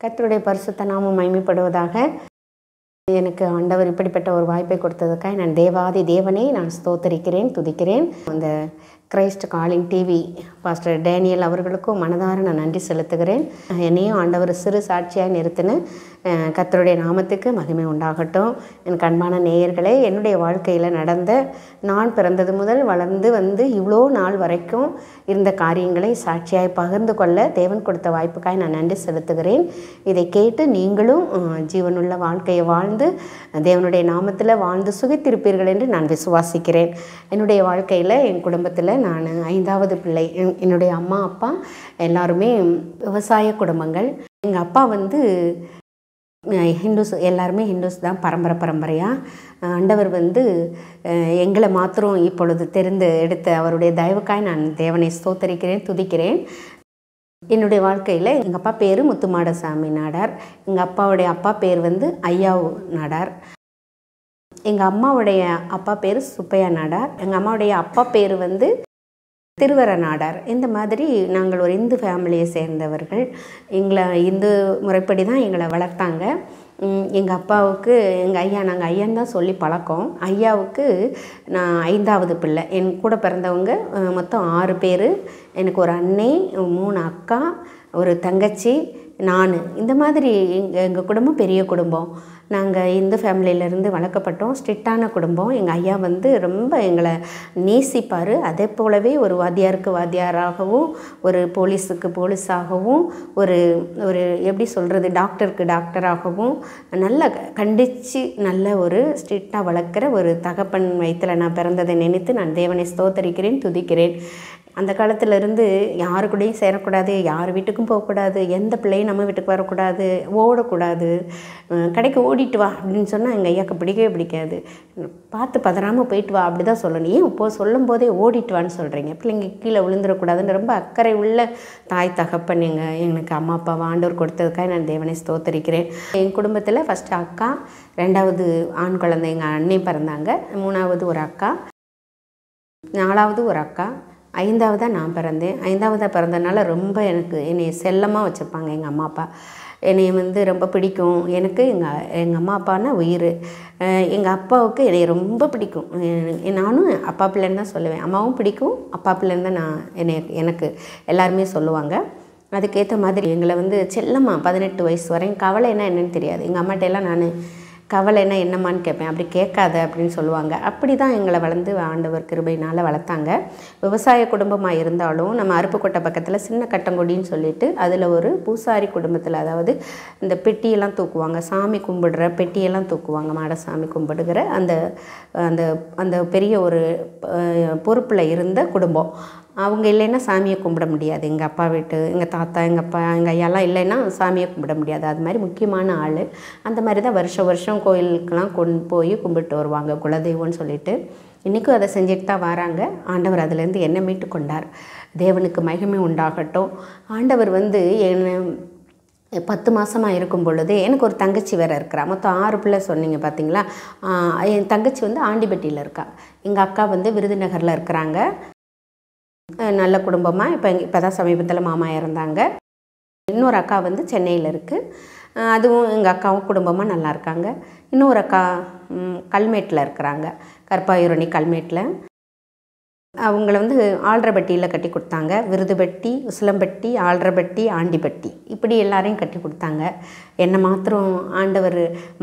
கர்த்தருடைய பரிசுத்த நாமம் மகிமைப்படுவதாக. எனக்கு ஆண்டவர் இப்படிப்பட்ட ஒரு வாய்ப்பை கொடுத்ததுக்காக நான் தேவாதி தேவனை நான் ஸ்தோத்தரிக்கிறேன், துதிக்கிறேன். அந்த Christ calling TV pastor Daniel அவர்களுக்கும் மனதார நான் நன்றி செலுத்துகிறேன். என்னையும் ஆண்டவர் சிறு சாட்சியாக நிறுத்தின கர்த்தருடைய நாமத்துக்கு மகிமை உண்டாகட்டும். எனக்கு அன்பான நேயர்களே, என்னுடைய வாழ்க்கையில் நடந்த நான் பிறந்தது முதல் வளர்ந்து வந்து இவ்வளோ நாள் வரைக்கும் இருந்த காரியங்களை சாட்சியாய் பகிர்ந்து கொள்ள தேவன் கொடுத்த வாய்ப்புக்காக நான் நன்றி செலுத்துகிறேன். இதை கேட்டு நீங்களும் ஜீவனுள்ள வாழ்க்கையை வாழ்ந்து தேவனுடைய நாமத்தில் வாழ்ந்து சுகித்திருப்பீர்கள் என்று நான் விசுவாசிக்கிறேன். என்னுடைய வாழ்க்கையில் என் குடும்பத்தில் நான் 5வது பிள்ளை. என்னுடைய அம்மா அப்பா எல்லாருமே விவசாய குடும்பங்கள். எங்கள் அப்பா வந்து ஹிந்துஸ், எல்லாருமே ஹிந்துஸ் தான் பரம்பரையாக. ஆண்டவர் வந்து எங்களை மாத்திரம் இப்பொழுது தெரிந்து எடுத்த அவருடைய தயவுக்காய் நான் தேவனை ஸ்தோத்தரிக்கிறேன், துதிக்கிறேன். என்னுடைய வாழ்க்கையில் எங்கள் அப்பா பேர் முத்துமாடசாமி நாடார். எங்கள் அப்பாவுடைய அப்பா பேர் வந்து ஐயாவு நாடார். எங்கள் அம்மாவுடைய அப்பா பேர் சுப்பையா நாடார். எங்கள் அம்மாவுடைய அப்பா பேர் வந்து திருவர நாடார். இந்த மாதிரி நாங்கள் ஒரு இந்து ஃபேமிலியை சேர்ந்தவர்கள். எங்களை இந்து முறைப்படி தான் எங்களை வளர்த்தாங்க. எங்கள் அப்பாவுக்கு நாங்கள் ஐயான்னு தான் சொல்லி பழக்கம். ஐயாவுக்கு நான் 5வது பிள்ளை. என் கூட பிறந்தவங்க மொத்தம் 6 பேர். எனக்கு ஒரு அண்ணே, 3 அக்கா, ஒரு தங்கச்சி, நான். இந்த மாதிரி எங்கள் குடும்பம் பெரிய குடும்பம். நாங்கள் இந்து ஃபேமிலியிலேருந்து வளர்க்கப்பட்டோம். ஸ்ட்ரிக்டான குடும்பம். எங்கள் ஐயா வந்து ரொம்ப எங்களை நேசிப்பார். அதே போலவே ஒரு வாத்தியாருக்கு வாத்தியாராகவும், ஒரு போலீஸுக்கு போலீஸாகவும், ஒரு ஒரு எப்படி சொல்கிறது, டாக்டருக்கு டாக்டராகவும் நல்ல கண்டித்து நல்ல ஒரு ஸ்ட்ரிக்டாக வளர்க்குற ஒரு தகப்பன் வயிற்றில் நான் பிறந்ததை நினைத்து நான் தேவனை ஸ்தோத்தரிக்கிறேன், துதிக்கிறேன். அந்த காலத்திலேருந்து யாரு கூடயும் சேரக்கூடாது, யார் வீட்டுக்கும் போகக்கூடாது, எந்த பிள்ளையும் நம்ம வீட்டுக்கு வரக்கூடாது, ஓடக்கூடாது. கடைக்கு ஓடிட்டு வா அப்படின்னு சொன்னால் எங்கள் ஐயாவுக்கு பிடிக்கவே பிடிக்காது. பார்த்து பதறாமல் போயிட்டு வா அப்படி தான் சொல்லணும். ஏன் இப்போது சொல்லும் போதே ஓடிட்டு வான்னு சொல்கிறீங்க, பிள்ளைங்க கீழே விழுந்துடக்கூடாதுன்னு ரொம்ப அக்கறை உள்ள தாய் தகப்பன் எனக்கு அம்மா அப்பா ஆண்டவர் கொடுத்ததுக்காக நான் தேவனை ஸ்தோத்தரிக்கிறேன். என் குடும்பத்தில் ஃபஸ்ட்டு அக்கா, 2வது ஆண் குழந்தை எங்கள் அண்ணே பிறந்தாங்க, 3வது ஒரு அக்கா, 4வது ஒரு அக்கா, 5வதாக நான் பிறந்தேன். 5வதாக பிறந்ததுனால ரொம்ப என்னை செல்லமாக வச்சுருப்பாங்க எங்கள் அம்மா அப்பா. என்னை வந்து ரொம்ப பிடிக்கும். எனக்கு எங்கள் அம்மா அப்பான்னா உயிர். எங்கள் அப்பாவுக்கு என்னை ரொம்ப பிடிக்கும். நானும் அப்பா பிள்ளைன்னு தான் சொல்லுவேன். அம்மாவும் பிடிக்கும், அப்பா பிள்ளைன்னு தான் எனக்கு எல்லாருமே சொல்லுவாங்க. அதுக்கேற்ற மாதிரி எங்களை வந்து செல்லமாக 18 வயசு வரையும் கவலைன்னா என்னென்னு தெரியாது. எங்கள் அம்மாட்ட எல்லாம் நான் கவலைன்னா என்னம்மான்னு கேட்பேன். அப்படி கேட்காத அப்படின்னு சொல்லுவாங்க. அப்படி தான் எங்களை வளர்ந்து ஆண்டவர் கிருபையினால் வளர்த்தாங்க. விவசாய குடும்பமாக இருந்தாலும் நம்ம அருப்புக்கோட்டை பக்கத்தில் சின்ன கட்டங்குடின்னு சொல்லிட்டு அதில் ஒரு பூசாரி குடும்பத்தில், அதாவது இந்த பெட்டியெல்லாம் தூக்குவாங்க, சாமி கும்பிடுற பெட்டியெல்லாம் தூக்குவாங்க, மாடசாமி கும்பிடுகிற அந்த அந்த அந்த பெரிய ஒரு பொறுப்பில் இருந்த குடும்பம். அவங்க இல்லைன்னா சாமியை கும்பிட முடியாது. எங்கள் அப்பா வீட்டு, எங்கள் தாத்தா, எங்கள் அப்பா, எங்கள் ஐயாலாம் இல்லைன்னா சாமியை கும்பிட முடியாது. அது மாதிரி முக்கியமான ஆள். அந்த மாதிரி தான் வருஷம் கோயிலுக்கெலாம் கொண்டு போய் கும்பிட்டு வருவாங்க, குலதெய்வம்னு சொல்லிட்டு. இன்றைக்கும் அதை செஞ்சுட்டு தான் வராங்க. ஆண்டவர் அதிலேருந்து என்னை மீட்டு கொண்டார். தேவனுக்கு மகிமை உண்டாகட்டும். ஆண்டவர் வந்து என்னை 10 மாதமாக இருக்கும் பொழுது எனக்கு ஒரு தங்கச்சி வேறு இருக்கிறா. மொத்தம் 6 பிள்ளை சொன்னீங்க பார்த்தீங்களா. என் தங்கச்சி வந்து ஆண்டிப்பட்டியில் இருக்கா. எங்கள் அக்கா வந்து விருதுநகரில் இருக்கிறாங்க. நல்ல குடும்பமாக இப்போ தான் சமீபத்தில் மாமா இறந்தாங்க. இன்னொரு அக்கா வந்து சென்னையில் இருக்குது. அதுவும் எங்கள் அக்காவும் குடும்பமாக நல்லா இருக்காங்க. இன்னொரு அக்கா கல்மேட்டில் இருக்கிறாங்க, கற்பாயூரணி கல்மேட்டில். அவங்கள வந்து ஆல்ரப்பட்டியில் கட்டி கொடுத்தாங்க. விருதுப்பட்டி, உசிலம்பட்டி, ஆல்ரப்பட்டி, ஆண்டிப்பட்டி, இப்படி எல்லாரையும் கட்டி கொடுத்தாங்க. என்னை மாத்திரம் ஆண்டவர்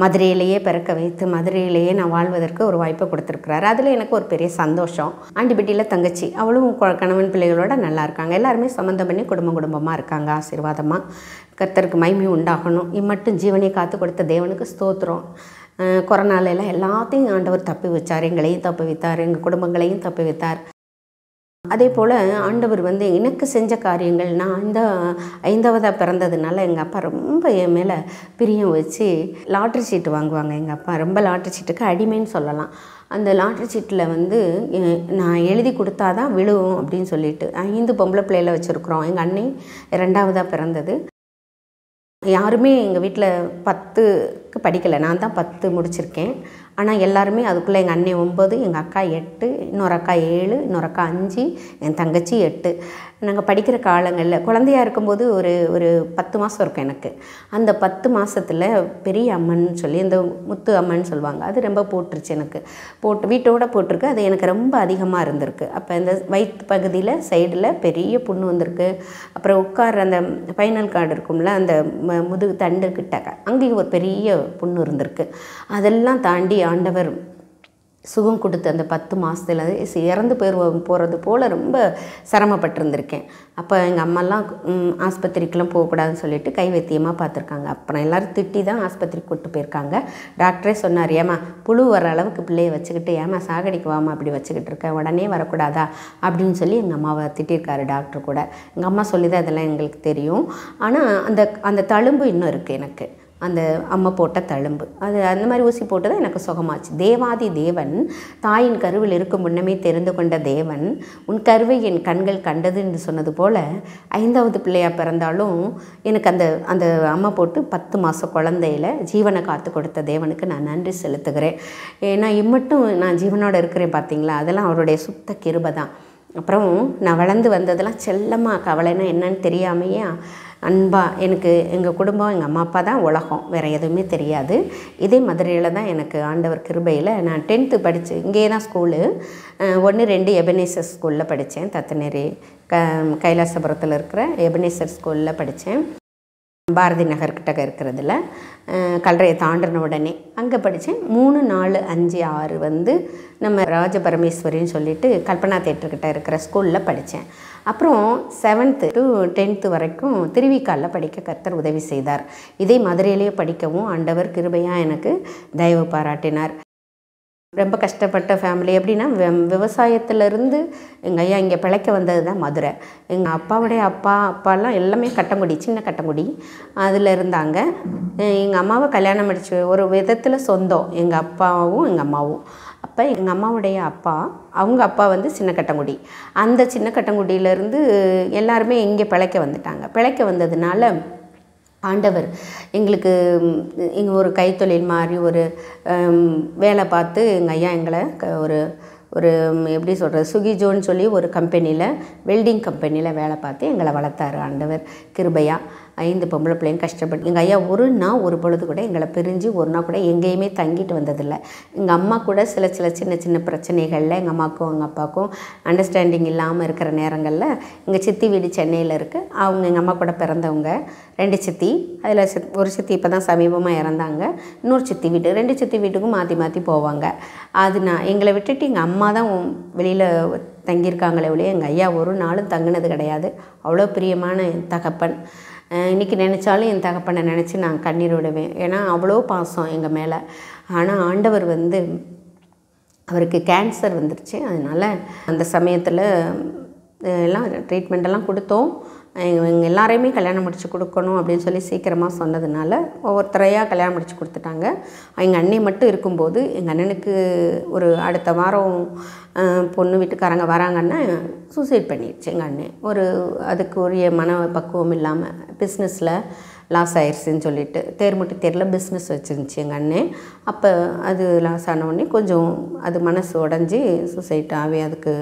மதுரையிலேயே பிறக்க வைத்து மதுரையிலேயே நான் வாழ்வதற்கு ஒரு வாய்ப்பை கொடுத்துருக்குறாரு. அதில் எனக்கு ஒரு பெரிய சந்தோஷம். ஆண்டிப்பட்டியில் தங்கச்சி, அவளும் கணவன் பிள்ளைகளோட நல்லா இருக்காங்க. எல்லாருமே சம்மந்தம் பண்ணி குடும்பமாக இருக்காங்க. ஆசீர்வாதமாக கர்த்தருக்கு மகிமை உண்டாகணும். இம்மட்டும் ஜீவனை காத்து கொடுத்த தேவனுக்கு ஸ்தோத்திரம். கொரோனாலெல்லாம் எல்லாத்தையும் ஆண்டவர் தப்பி வச்சார். எங்களையும் தப்பி வைத்தார், எங்கள் குடும்பங்களையும் தப்பி வைத்தார். அதே போல் ஆண்டவர் வந்து எனக்கு செஞ்ச காரியங்கள், நான் 5வதாக பிறந்ததுனால எங்கள் அப்பா ரொம்ப என் மேலே பிரியம் வச்சு லாட்ரி சீட்டு வாங்குவாங்க. எங்கள் அப்பா ரொம்ப லாட்ரி சீட்டுக்கு அடிமைன்னு சொல்லலாம். அந்த லாட்ரி சீட்டில் வந்து நான் எழுதி கொடுத்தா தான் விழுவும் அப்படின்னு சொல்லிட்டு 5 பொம்பளை பிள்ளைகளை வச்சுருக்குறோம். எங்கள் அண்ணி 2வதாக பிறந்தது. யாருமே எங்கள் வீட்டில் 10க்கு படிக்கலை. நான் தான் 10 முடிச்சிருக்கேன். ஆனால் எல்லாருமே அதுக்குள்ளே எங்கள் அண்ணன் 9, எங்கள் அக்கா 8, இன்னொரு அக்கா 7, இன்னொரு அக்கா 5, என் தங்கச்சி 8. நாங்கள் படிக்கிற காலங்களில் குழந்தையாக இருக்கும்போது ஒரு ஒரு 10 மாதம் இருக்கும் எனக்கு. அந்த 10 மாதத்தில் பெரிய அம்மன் சொல்லி இந்த முத்து அம்மன் சொல்லுவாங்க, அது ரொம்ப போட்டுருச்சு எனக்கு. வீட்டோடு போட்டிருக்கு. அது எனக்கு ரொம்ப அதிகமாக இருந்திருக்கு. அப்போ இந்த வயிற்று பகுதியில் சைடில் பெரிய புண்ணு வந்திருக்கு. அப்புறம் உட்கார அந்த ஃபைனல் கார்டு இருக்கும்ல, அந்த முதுகு தண்டு கிட்ட அங்கேயும் ஒரு பெரிய புண்ணு இருந்திருக்கு. அதெல்லாம் தாண்டி ஆண்டவர் சுகம் கொடுத்து அந்த 10 மாதத்தில் இறந்து போகிறது போல் ரொம்ப சிரமப்பட்டிருந்திருக்கேன். அப்போ எங்கள் அம்மாலாம் ஆஸ்பத்திரிக்கெலாம் போகக்கூடாதுன்னு சொல்லிட்டு கைவைத்தியமாக பார்த்துருக்காங்க. அப்புறம் எல்லோரும் திட்டி தான் ஆஸ்பத்திரிக்கு கூப்பிட்டு போயிருக்காங்க. டாக்டரே சொன்னார், ஏமா புழு வர அளவுக்கு பிள்ளையை வச்சுக்கிட்டு ஏமா சாகடிக்குவாமா அப்படி வச்சுக்கிட்டு இருக்கேன், உடனே வரக்கூடாதா அப்படின்னு சொல்லி எங்கள் அம்மாவை திட்டிருக்காரு டாக்டர் கூட. எங்கள் அம்மா சொல்லி தான் அதெல்லாம் எங்களுக்கு தெரியும். ஆனால் அந்த தழும்பு இன்னும் இருக்குது எனக்கு, அந்த அம்மா போட்ட தழும்பு. அது அந்த மாதிரி ஊசி போட்டு தான் எனக்கு சுகமாச்சு. தேவாதி தேவன் தாயின் கருவில் இருக்கும் முன்னமே தெரிந்து கொண்ட தேவன் உன் கருவை என் கண்கள் கண்டது என்று சொன்னது போல் 5வது பிள்ளையாக பிறந்தாலும் எனக்கு அந்த அம்மா போட்டு 10 மாத குழந்தையில் ஜீவனை காத்து கொடுத்த தேவனுக்கு நான் நன்றி செலுத்துகிறேன். ஏன்னா இம்மட்டும் நான் ஜீவனோடு இருக்கிறேன் பார்த்தீங்களா, அதெல்லாம் அவருடைய சுத்த கிருபை தான். அப்புறம் நான் வளர்ந்து வந்ததெல்லாம் செல்லமாக கவலைன்னா என்னன்னு தெரியாமையே அன்பாக எனக்கு எங்கள் குடும்பம், எங்கள் அம்மா அப்பா தான் உலகம், வேறு எதுவுமே தெரியாது. இதே மதுரையில் தான் எனக்கு ஆண்டவர் கிருபையில் நான் 10th படித்து இங்கே தான் ஸ்கூலு 1, 2 எபனேசர் ஸ்கூலில் படித்தேன். தத்தநேரி கைலாசபுரத்தில் இருக்கிற எபனேசர் ஸ்கூலில் படித்தேன். பாரதி நகர்கிட்ட இருக்கிறதுல கல்லறையை தாண்டின உடனே அங்கே படித்தேன். 3, 4, 5, 6 வந்து நம்ம ராஜபரமேஸ்வரின்னு சொல்லிட்டு கல்பனா தேட்டர்கிட்ட இருக்கிற ஸ்கூலில் படித்தேன். அப்புறம் 7th to 10th வரைக்கும் திருவிக்காலில் படிக்க கர்த்தர் உதவி செய்தார். இதே மதுரையிலேயே படிக்கவும் ஆண்டவர் கிருபையாக எனக்கு தயவு பாராட்டினார். ரொம்ப கஷ்டப்பட்ட ஃபேமிலி. எப்படின்னா விவசாயத்திலேருந்து எங்கள் ஐயா இங்கே பிழைக்க வந்தது தான் மதுரை. எங்கள் அப்பாவுடைய அப்பாலாம் எல்லாமே கட்டங்குடி, சின்ன கட்டங்குடி அதில் இருந்தாங்க. எங்கள் அம்மாவை கல்யாணம் முடிச்சு ஒரு விதத்தில் சொந்தம் எங்கள் அப்பாவும் எங்கள் அம்மாவும். அப்போ எங்கள் அம்மாவுடைய அவங்க அப்பா வந்து சின்ன கட்டங்குடி. அந்த சின்ன கட்டங்குடியிலேருந்து எல்லாருமே இங்கே பிழைக்க வந்துட்டாங்க. பிழைக்க வந்ததுனால ஆண்டவர் எங்களுக்கு இங்கே ஒரு கைத்தொழில் மாதிரி ஒரு வேலை பார்த்து எங்கள் ஐயா எங்களை ஒரு எப்படி சொல்கிறது, சுகிஜோன்னு சொல்லி ஒரு கம்பெனியில், வெல்டிங் கம்பெனியில் வேலை பார்த்து எங்களை வளர்த்தார் ஆண்டவர் கிருபையாக. 5 பொம்பளை பிள்ளைங்க கஷ்டப்பட்டு எங்கள் ஐயா ஒரு பொழுது கூட எங்களை பிரிஞ்சு ஒரு நாள் கூட எங்கேயுமே தங்கிட்டு வந்ததில்லை. எங்கள் அம்மா கூட சில சின்ன சின்ன பிரச்சனைகளில் எங்கள் அம்மாவுக்கும் எங்கள் அப்பாவுக்கும் அண்டர்ஸ்டாண்டிங் இல்லாமல் இருக்கிற நேரங்களில் எங்கள் சித்தி வீடு சென்னையில் இருக்குது. அவங்க எங்கள் அம்மா கூட பிறந்தவங்க 2 சித்தி. அதில் ஒரு சித்தி இப்போ தான் சமீபமாக இறந்தாங்க. இன்னொரு சித்தி வீடு, 2 சித்தி வீட்டுக்கும் மாற்றி போவாங்க. அது எங்களை விட்டுட்டு எங்கள் அம்மா தான் வெளியில் தங்கியிருக்காங்களே ஒழிய எங்கள் ஐயா ஒரு நாளும் தங்கினது கிடையாது. அவ்வளோ பிரியமான என் தகப்பன். இன்றைக்கி நினச்சாலும் என் தகப்பனை நினச்சி நான் கண்ணீர் விடுவேன். ஏன்னா அவ்வளோ பாசம் எங்கள் மேலே. ஆனால் ஆண்டவர் வந்து அவருக்கு கேன்சர் வந்துருச்சு. அதனால் அந்த சமயத்தில் எல்லாம் ட்ரீட்மெண்ட்டெல்லாம் கொடுத்தோம். எங்கள் எல்லாரையுமே கல்யாணம் முடித்து கொடுக்கணும் அப்படின்னு சொல்லி சீக்கிரமாக சொன்னதுனால ஒவ்வொருத்தரையாக கல்யாணம் முடித்து கொடுத்துட்டாங்க. எங்கள் அண்ணி மட்டும் இருக்கும்போது எங்கள் அண்ணனுக்கு ஒரு அடுத்த வாரம் பொண்ணு வீட்டுக்காரங்க வராங்கன்னா சூசைட் பண்ணிடுச்சு எங்கள் அண்ணன். அதுக்கு உரிய மன பக்குவம் இல்லாமல் பிஸ்னஸில் லாஸ் ஆயிடுச்சுன்னு சொல்லிட்டு தேர்முட்டி தேரில் பிஸ்னஸ் வச்சுருந்துச்சு எங்கள் அண்ணன். அப்போ அது லாஸ் ஆனவுடனே கொஞ்சம் அது மனசு உடஞ்சி சூசைட் ஆகி அதுக்கு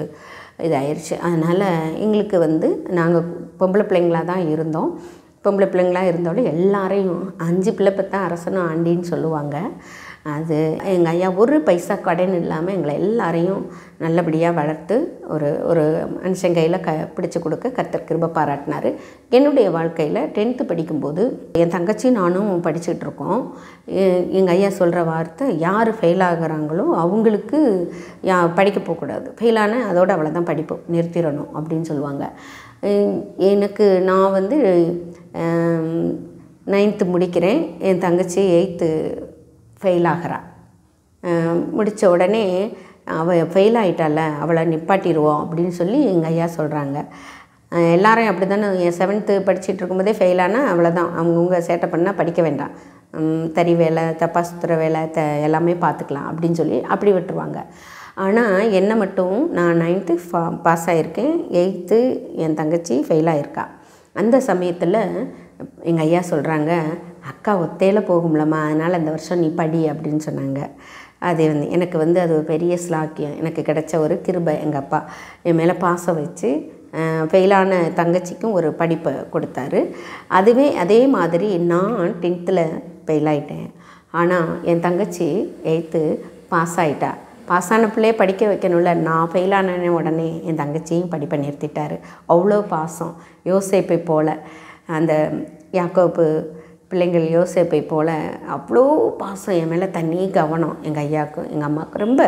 இதாகிடுச்சு. அதனால் எங்களுக்கு வந்து நாங்கள் பொம்பளை பிள்ளைங்களாக தான் இருந்தோம். பொம்பளை பிள்ளைங்களாக இருந்தாலும் எல்லாரையும் 5 பிள்ளை பெற்றா அரசனும் ஆண்டின்னு சொல்லுவாங்க. அது எங்கள் ஐயா ஒரு பைசா கடன் இல்லாமல் எங்களை எல்லாரையும் நல்லபடியாக வளர்த்து ஒரு மனுஷன் கையில் பிடிச்சி கொடுக்க கர்த்தர் கிருபை பாராட்டினார். என்னுடைய வாழ்க்கையில் 10th படிக்கும்போது என் தங்கச்சி நானும் படிச்சுக்கிட்டு இருக்கோம். எங்கள் ஐயா சொல்கிற வார்த்தை, யார் ஃபெயில் ஆகுறாங்களோ அவங்களுக்கு படிக்க போகக்கூடாது, ஃபெயிலான அதோடு அவ்வளோதான், படிப்பு நிறுத்திடணும் அப்படின்னு சொல்லுவாங்க. நான் வந்து 9th முடிக்கிறேன். என் தங்கச்சி 8th ஃபெயில் ஆகிறா. முடித்த உடனே அவள் ஃபெயில் ஆகிட்டால, அவளை நிப்பாட்டிடுவோம் அப்படின்னு சொல்லி எங்கள் ஐயா சொல்கிறாங்க. எல்லாரையும் அப்படி தானே, என் 7th படிச்சுட்டு இருக்கும்போதே ஃபெயிலானால் அவ்வளோதான், அவங்கவுங்க சேட்டை பண்ணால் படிக்க வேண்டாம், தறி வேலை, தப்பா சுற்றுற வேலை எல்லாமே பார்த்துக்கலாம் அப்படின்னு சொல்லி அப்படி விட்டுருவாங்க. ஆனால் என்னை மட்டும் நான் 9th பாஸ் ஆகியிருக்கேன், 8th என் தங்கச்சி ஃபெயில் ஆகியிருக்கா. அந்த சமயத்தில் எங்கள் ஐயா சொல்கிறாங்க, அக்கா ஒத்தையில் போகும்லம்மா, அதனால் இந்த வருஷம் நீ படி அப்படின்னு சொன்னாங்க. அது எனக்கு அது ஒரு பெரிய ஸ்லாக்கியம், எனக்கு கிடைச்ச ஒரு கிருபை. எங்கள் அப்பா என் மேலே பாசம் வச்சு ஃபெயிலான தங்கச்சிக்கும் ஒரு படிப்பை கொடுத்தாரு. அதே மாதிரி நான் 10th ஃபெயில் ஆகிட்டேன். ஆனால் என் தங்கச்சி 8th பாஸ் ஆகிட்டா. பாஸ் ஆன பிள்ளையே படிக்க வைக்கணும்ல. நான் ஃபெயில் ஆன உடனே என் தங்கச்சியும் படிப்பை நிறுத்திட்டார். அவ்வளோ பாசம். யோசேப்பை போல், அந்த யாக்கோப்பு பிள்ளைங்கள் யோசேப்பை போல் அவ்வளோ பாசம் என் மேலே. தனி கவனம் எங்கள் ஐயாவுக்கும் எங்கள் அம்மாவுக்கும். ரொம்ப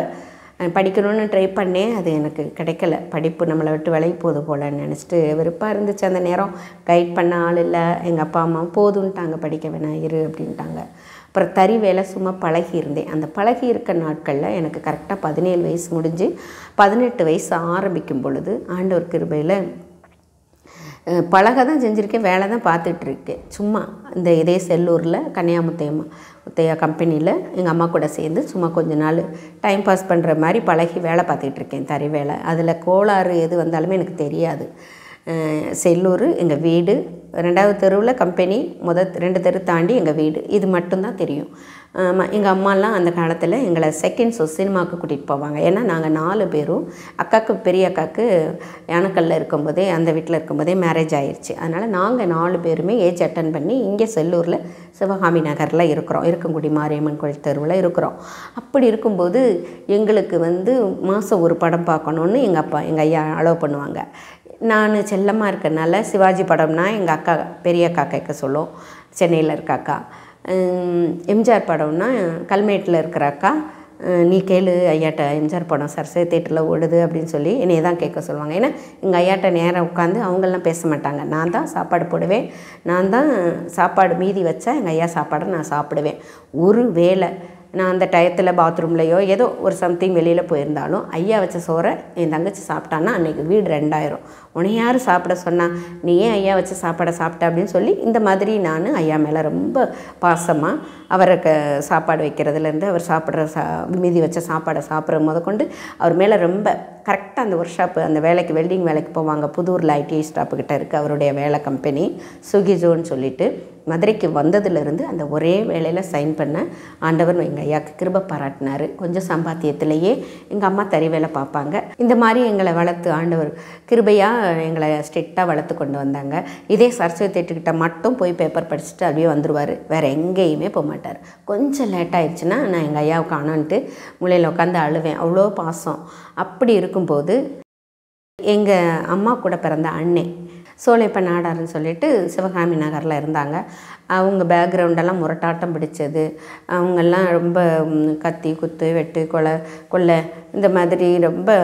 படிக்கணும்னு ட்ரை பண்ணேன், அது எனக்கு கிடைக்கல. படிப்பு நம்மளை விட்டு விலகி போகுது போலன்னு நினச்சிட்டு வெறுப்பாக இருந்துச்சு. அந்த நேரம் கைட் பண்ண ஆள் இல்லை. எங்கள் அப்பா அம்மா போதுன்ட்டாங்க, படிக்க வேணாம் இரு அப்படின்ட்டாங்க. அப்புறம் தறி வேலை சும்மா பழகி இருந்தேன். அந்த பழகி இருக்க நாட்களில் எனக்கு கரெக்டாக 17 வயசு முடிஞ்சு 18 வயசு ஆரம்பிக்கும் பொழுது ஆண்டவர் கிருபையில் பழக தான் செஞ்சுருக்கேன், வேலை தான் பார்த்துட்ருக்கேன். சும்மா இதே செல்லூரில் முத்தையா கம்பெனியில் எங்கள் அம்மா கூட சேர்ந்து சும்மா கொஞ்ச நாள் டைம் பாஸ் பண்ணுற மாதிரி பழகி வேலை பார்த்துட்ருக்கேன், தறி வேலை. அதில் கோளாறு எது வந்தாலுமே எனக்கு தெரியாது. செல்லூர் எங்கள் வீடு, 2வது தெருவில் கம்பெனி, 2 தெரு தாண்டி எங்கள் வீடு, இது மட்டும்தான் தெரியும். எங்கள் அம்மாலாம் அந்த காலத்தில் எங்களை செகண்ட் ஷோ சினிமாவுக்கு கூட்டிகிட்டு போவாங்க. ஏன்னா நாங்கள் 4 பேரும், பெரிய அக்காவுக்கு யானக்கல்லில் இருக்கும்போதே, அந்த வீட்டில் இருக்கும்போதே மேரேஜ் ஆயிடுச்சு. அதனால் நாங்கள் 4 பேருமே ஏஜ் அட்டன் பண்ணி இங்கே செல்லூரில் சிவகாமி நகரில் இருக்கிறோம், இருக்கங்குடி மாரியம்மன் கோயில் தெருவில் இருக்கிறோம். அப்படி இருக்கும்போது எங்களுக்கு மாதம் ஒரு படம் பார்க்கணுன்னு எங்கள் ஐயா அலோவ் பண்ணுவாங்க. நான் செல்லமாக இருக்கிறனால சிவாஜி படம்னா எங்கள் அக்கா, பெரிய அக்கா கேட்க சொல்லும், சென்னையில் இருக்க அக்கா. எம்ஜிஆர் படம்னா கல்மேட்டில் இருக்கிற அக்கா, நீ கேளு ஐயாட்ட, எம்ஜிஆர் படம் சரஸ்வதி தேட்டரில் ஓடுது அப்படின்னு சொல்லி என்னைய தான் கேட்க சொல்லுவாங்க. ஏன்னா எங்கள் ஐயாட்ட நேரம் உட்காந்து அவங்கெல்லாம் பேச மாட்டாங்க. நான் தான் சாப்பாடு போடுவேன், நான் தான் சாப்பாடு மீதி வச்சா எங்கள் ஐயா சாப்பாடை நான் சாப்பிடுவேன். ஒரு வேளை நான் அந்த டயத்தில் பாத்ரூம்லையோ ஏதோ ஒரு சம்திங் வெளியில் போயிருந்தாலும் ஐயா வச்ச சோறை என் தங்கச்சி சாப்பிட்டான்னா அன்றைக்கி வீடு 2,000. உன்னை யார் சாப்பிட சொன்னால், நீ ஏன் ஐயா வச்ச சாப்பாடை சாப்பிட்ட அப்படின்னு சொல்லி இந்த மாதிரி நான் ஐயா மேலே ரொம்ப பாசமாக அவருக்கு சாப்பாடு வைக்கிறதுலேருந்து அவர் சாப்பிட்ற மீதி வச்ச சாப்பாடை சாப்பிட்ற முதற்கொண்டு அவர் மேலே ரொம்ப கரெக்டாக. அந்த ஒர்க் ஷாப்பு, அந்த வேலைக்கு வெல்டிங் வேலைக்கு போவாங்க, புதூரில் ஐடிஐ ஸ்டாப்புக்கிட்ட இருக்குது அவருடைய வேலை கம்பெனி, சுகிஜோன்னு சொல்லிட்டு. மதுரைக்கு வந்ததுலேருந்து அந்த ஒரே வேலையில் சைன் பண்ண ஆண்டவர் எங்கள் ஐயாவுக்கு கிருபை பாராட்டினார். கொஞ்சம் சம்பாத்தியத்திலேயே எங்கள் அம்மா தறி வேலை பார்ப்பாங்க. இந்த மாதிரி எங்களை வளர்த்து ஆண்டவர் கிருபையாக எங்களை ஸ்ட்ரிக்டாக வளர்த்து கொண்டு வந்தாங்க. இதே சரஸ்வதி தேட்டுக்கிட்ட மட்டும் போய் பேப்பர் படிச்சுட்டு அப்படியே வந்துடுவார், வேறு எங்கேயுமே போக மாட்டார். கொஞ்சம் லேட் ஆகிடுச்சுன்னா நான் எங்கள் ஐயாவை காணோன்ட்டு மூலையில் உட்காந்து அழுவேன், அவ்வளோ பாசம். அப்படி இருக்கும்போது எங்கள் அம்மா கூட பிறந்த அண்ணே சோலைப்ப நாடார்னு சொல்லிட்டு சிவகாமி நகரில் இருந்தாங்க. அவங்க பேக்ரவுண்டெல்லாம் முரட்டாட்டம் பிடிச்சது. அவங்கெல்லாம் ரொம்ப கத்தி குத்து வெட்டு கொலை இந்த மாதிரி ரொம்ப